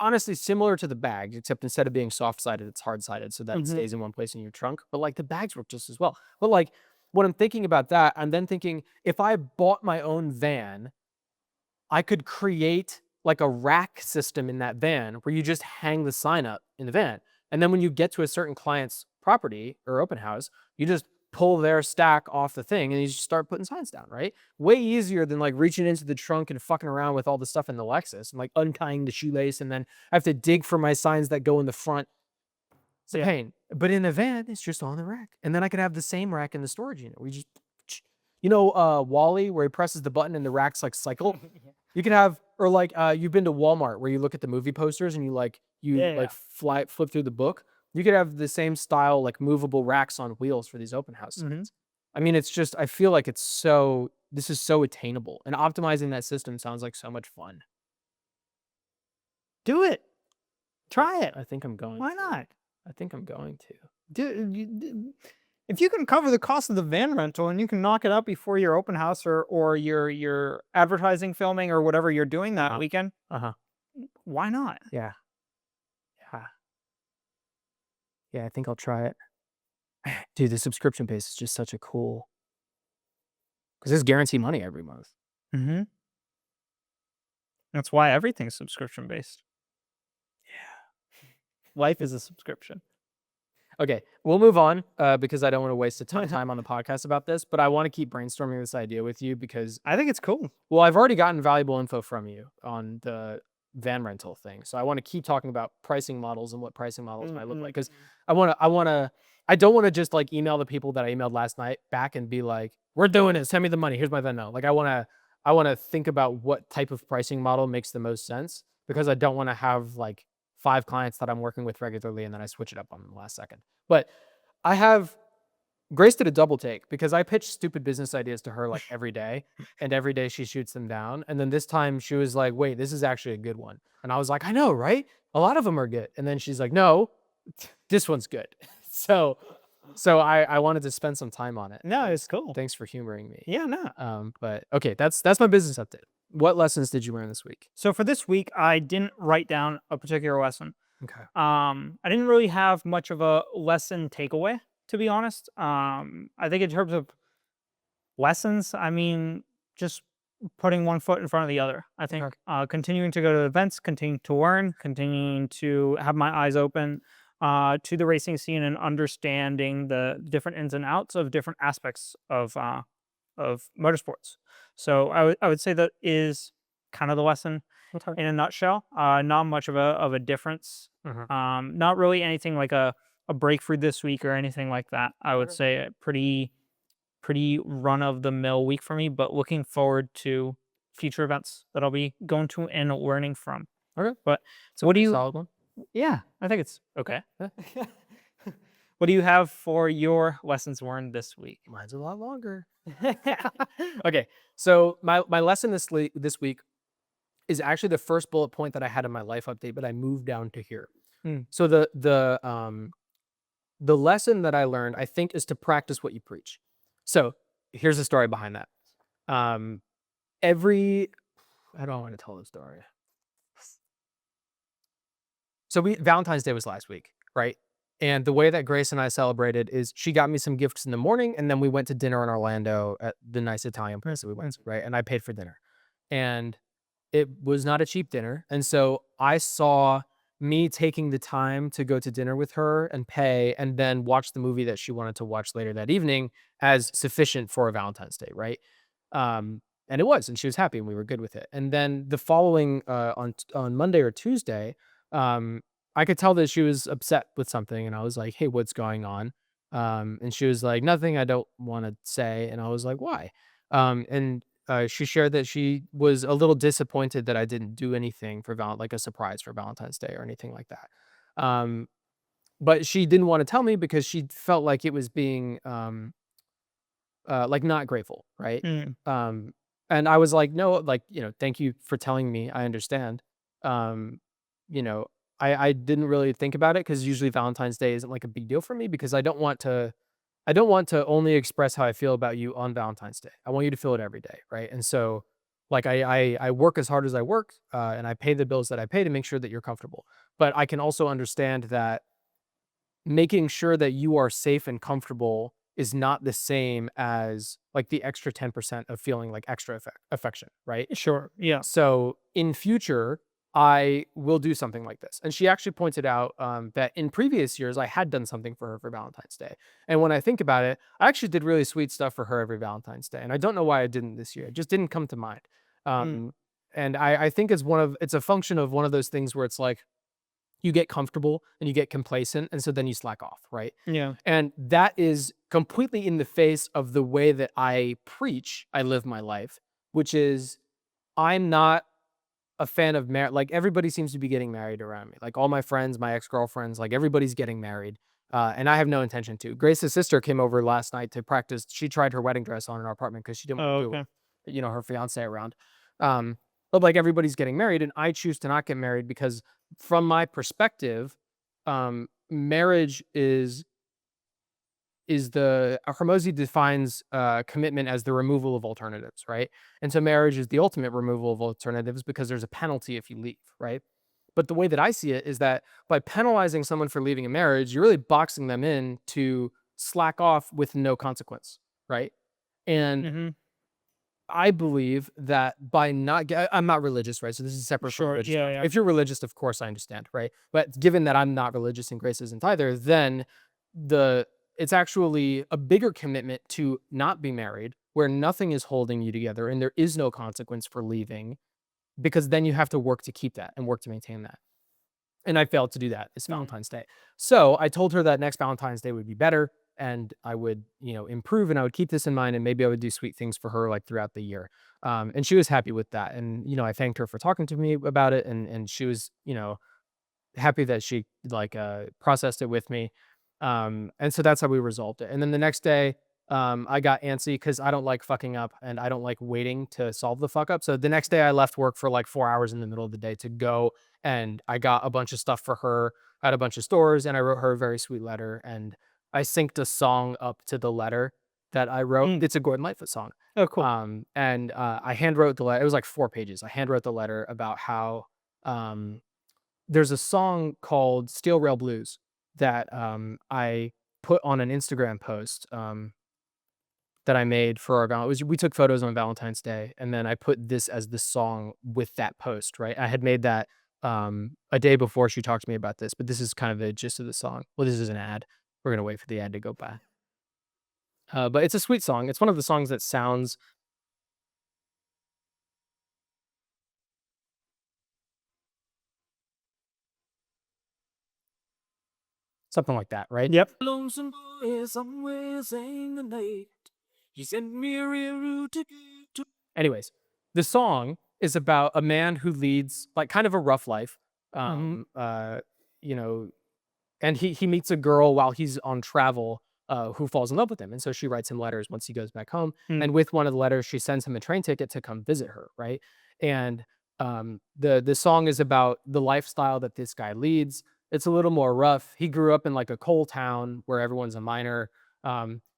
Honestly, similar to the bag, except instead of being soft sided, it's hard sided, so that it stays in one place in your trunk. But like the bags work just as well. But like when I'm thinking about that, I'm then thinking if I bought my own van, I could create like a rack system in that van where you just hang the sign up in the van. And then when you get to a certain client's property or open house, you just pull their stack off the thing and you just start putting signs down, right? Way easier than like reaching into the trunk and fucking around with all the stuff in the Lexus and like untying the shoelace, and then I have to dig for my signs that go in the front. It's a pain. But in a van, it's just on the rack. And then I could have the same rack in the storage unit. We just, Wall-E, where he presses the button and the racks like cycle. You could have, or like you've been to Walmart where you look at the movie posters and you flip through the book. You could have the same style like movable racks on wheels for these open house sites. I mean, it's just I feel like this is so attainable, and optimizing that system sounds like so much fun. Do it. Try it. I think I'm going. Why not? I think I'm going to. If you can cover the cost of the van rental and you can knock it up before your open house or your advertising filming or whatever you're doing that weekend, why not? Yeah. Yeah, I think I'll try it. Dude, the subscription base is just such a cool, because there's guaranteed money every month. That's why everything's subscription based. Yeah. Life is a subscription. Okay, we'll move on because I don't want to waste a ton of time on the podcast about this, but I want to keep brainstorming this idea with you because I think it's cool. Well, I've already gotten valuable info from you on the van rental thing, so I want to keep talking about pricing models and what pricing models might look like, because I don't want to just like email the people that I emailed last night back and be like, "We're doing it. Send me the money. Here's my Venmo." Like I want to think about what type of pricing model makes the most sense, because I don't want to have like 5 clients that I'm working with regularly and then I switch it up on them the last second. But Grace did a double take because I pitch stupid business ideas to her like every day, and every day she shoots them down. And then this time she was like, "Wait, this is actually a good one." And I was like, "I know, right? A lot of them are good." And then she's like, "No, this one's good." So I wanted to spend some time on it. No, it's cool. Thanks for humoring me. Yeah, no. But okay, that's my business update. What lessons did you learn this week? So for this week, I didn't write down a particular lesson. Okay. I didn't really have much of a lesson takeaway, to be honest. I think in terms of lessons, I mean, just putting one foot in front of the other. I think continuing to go to events, continuing to learn, continuing to have my eyes open to the racing scene and understanding the different ins and outs of different aspects of motorsports. So I would say that is kind of the lesson in a nutshell. Not much of a difference. Not really anything like a breakthrough this week or anything like that. I would say a pretty run of the mill week for me, but looking forward to future events that I'll be going to and learning from. Okay. But so what do you? Solid one. Yeah, I think it's okay. What do you have for your lessons learned this week? Mine's a lot longer. Okay, so my lesson this week is actually the first bullet point that I had in my life update, but I moved down to here. So the lesson that I learned, I think, is to practice what you preach. So here's the story behind that. I don't want to tell the story. So Valentine's Day was last week, right? And the way that Grace and I celebrated is she got me some gifts in the morning, and then we went to dinner in Orlando at the nice Italian place that we went to, right? And I paid for dinner. And it was not a cheap dinner. And so I saw me taking the time to go to dinner with her and pay and then watch the movie that she wanted to watch later that evening as sufficient for a Valentine's Day, right? And it was, and she was happy, and we were good with it. And then the following on Monday or Tuesday, I could tell that she was upset with something, and I was like, "Hey, what's going on?" And she was like, "Nothing. I don't want to say." And I was like, "Why?" And she shared that she was a little disappointed that I didn't do anything for like a surprise for Valentine's Day or anything like that. Um, but she didn't want to tell me because she felt like it was being like not grateful, right? Mm. Um, and I was like, no, like, thank you for telling me. I understand. Um, you know, I didn't really think about it because usually Valentine's Day isn't like a big deal for me because I don't want to only express how I feel about you on Valentine's Day. I want you to feel it every day, right? And so, like, I work as hard as I work, and I pay the bills that I pay to make sure that you're comfortable. But I can also understand that making sure that you are safe and comfortable is not the same as like the extra 10% of feeling like extra affection, right? Sure. Yeah. So in future, I will do something like this. And she actually pointed out that in previous years, I had done something for her for Valentine's Day. And when I think about it, I actually did really sweet stuff for her every Valentine's Day. And I don't know why I didn't this year. It just didn't come to mind. Mm. And I think it's a function of one of those things where it's like, you get comfortable and you get complacent, and so then you slack off, right? Yeah. And that is completely in the face of the way that I preach I live my life, which is I'm not a fan of marriage. Like, everybody seems to be getting married around me. Like, all my friends, my ex-girlfriends, like, everybody's getting married, and I have no intention to. Grace's sister came over last night to practice. She tried her wedding dress on in our apartment because she didn't Oh, want okay. to, her fiance around. Um, but like, everybody's getting married, and I choose to not get married because, from my perspective, marriage is the Hormozy defines commitment as the removal of alternatives, right? And so marriage is the ultimate removal of alternatives because there's a penalty if you leave, right? But the way that I see it is that by penalizing someone for leaving a marriage, you're really boxing them in to slack off with no consequence, right? And Mm-hmm. I believe that by not, I'm not religious, right? So this is separate from Sure. religious Yeah. stuff. Yeah. If you're religious, of course I understand, right? But given that I'm not religious and Grace isn't either, then the it's actually a bigger commitment to not be married, where nothing is holding you together and there is no consequence for leaving, because then you have to work to keep that and work to maintain that. And I failed to do that this Mm. Valentine's Day. So I told her that next Valentine's Day would be better and I would, improve, and I would keep this in mind, and maybe I would do sweet things for her like throughout the year. And she was happy with that. And, I thanked her for talking to me about it. And she was, happy that she like processed it with me. And so that's how we resolved it. And then the next day, I got antsy because I don't like fucking up and I don't like waiting to solve the fuck up. So the next day I left work for like 4 hours in the middle of the day to go, and I got a bunch of stuff for her at a bunch of stores, and I wrote her a very sweet letter, and I synced a song up to the letter that I wrote. Mm. It's a Gordon Lightfoot song. Oh, cool. And I hand wrote the letter. It was like 4 pages. I hand wrote the letter about how um there's a song called Steel Rail Blues that I put on an Instagram post that I made for our we took photos on Valentine's Day, and then I put this as the song with that post, right? I had made that a day before she talked to me about this, but this is kind of the gist of the song. Well, this is an ad. We're gonna wait for the ad to go by. But it's a sweet song. It's one of the songs that sounds something like that, right? Yep. Lonesome boy somewhere saying the night. He sent me a railroad ticket to. Anyways, the song is about a man who leads like kind of a rough life. Mm-hmm. You know, and he meets a girl while he's on travel, who falls in love with him, and so she writes him letters once he goes back home. Mm. And with one of the letters, she sends him a train ticket to come visit her, right? And the song is about the lifestyle that this guy leads. It's a little more rough. He grew up in like a coal town where everyone's a miner.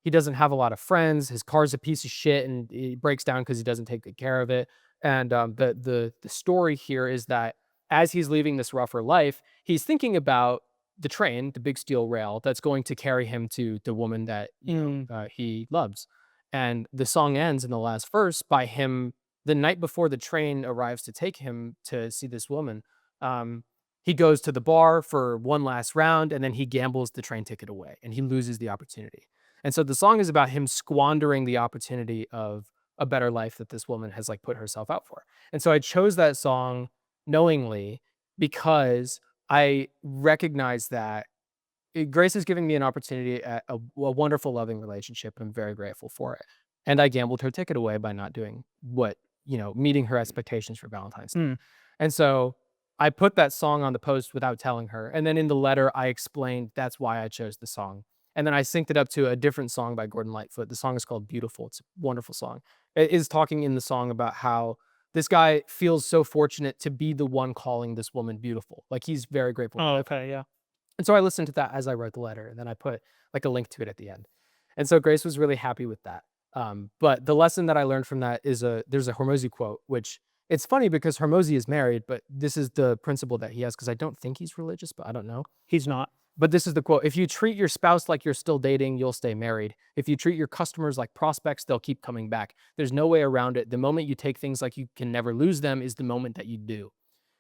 He doesn't have a lot of friends. His car's a piece of shit, and he breaks down because he doesn't take good care of it. And the story here is that as he's leaving this rougher life, he's thinking about the train, the big steel rail that's going to carry him to the woman that Mm. he loves. And the song ends in the last verse by him the night before the train arrives to take him to see this woman. Um, he goes to the bar for one last round, and then he gambles the train ticket away, and he loses the opportunity. And so the song is about him squandering the opportunity of a better life that this woman has like put herself out for. And so I chose that song knowingly because I recognize that Grace is giving me an opportunity at a wonderful, loving relationship. I'm very grateful for it. And I gambled her ticket away by not doing what, meeting her expectations for Valentine's Day. Mm. And so I put that song on the post without telling her. And then in the letter, I explained that's why I chose the song. And then I synced it up to a different song by Gordon Lightfoot. The song is called Beautiful. It's a wonderful song. It is talking in the song about how this guy feels so fortunate to be the one calling this woman beautiful. Like he's very grateful. Oh, okay, yeah. And so I listened to that as I wrote the letter, and then I put like a link to it at the end. And so Grace was really happy with that. But the lesson that I learned from that is there's a Hormozy quote, which it's funny because Hormozy is married, but this is the principle that he has because I don't think he's religious, but I don't know. He's not. But this is the quote: if you treat your spouse like you're still dating, you'll stay married. If you treat your customers like prospects, they'll keep coming back. There's no way around it. The moment you take things like you can never lose them is the moment that you do.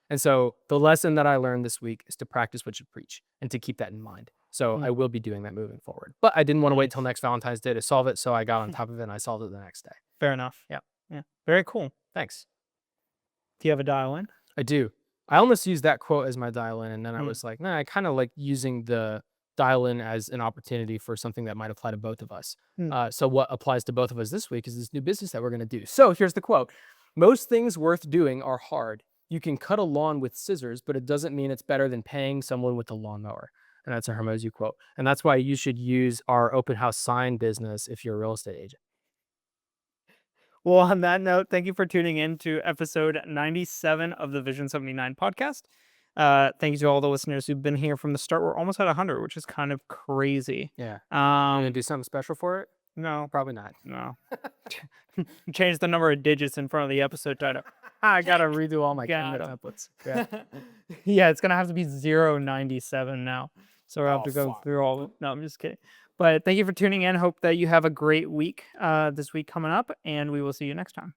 And so the lesson that I learned this week is to practice what you preach and to keep that in mind. So I will be doing that moving forward. But I didn't want to wait till next Valentine's Day to solve it. So I got on top of it and I solved it the next day. Fair enough. Yeah. Yeah. Very cool. Thanks. Do you have a dial-in? I do. I almost used that quote as my dial-in. And then I was like, nah, I kind of like using the dial-in as an opportunity for something that might apply to both of us. So what applies to both of us this week is this new business that we're going to do. So here's the quote. Most things worth doing are hard. You can cut a lawn with scissors, but it doesn't mean it's better than paying someone with a lawnmower. And that's a Hormozy quote. And that's why you should use our open house sign business if you're a real estate agent. Well, on that note, thank you for tuning in to episode 97 of the Vision 79 podcast. Thank you to all the listeners who've been here from the start. We're almost at 100, which is kind of crazy. Yeah. You gonna do something special for it? No. Probably not. No. Change the number of digits in front of the episode title. I gotta redo all my Got Canva 'em. templates. Yeah. Yeah, it's gonna have to be 097 now. So we'll have to go through all of it. No, I'm just kidding. But thank you for tuning in. Hope that you have a great week this week coming up, and we will see you next time.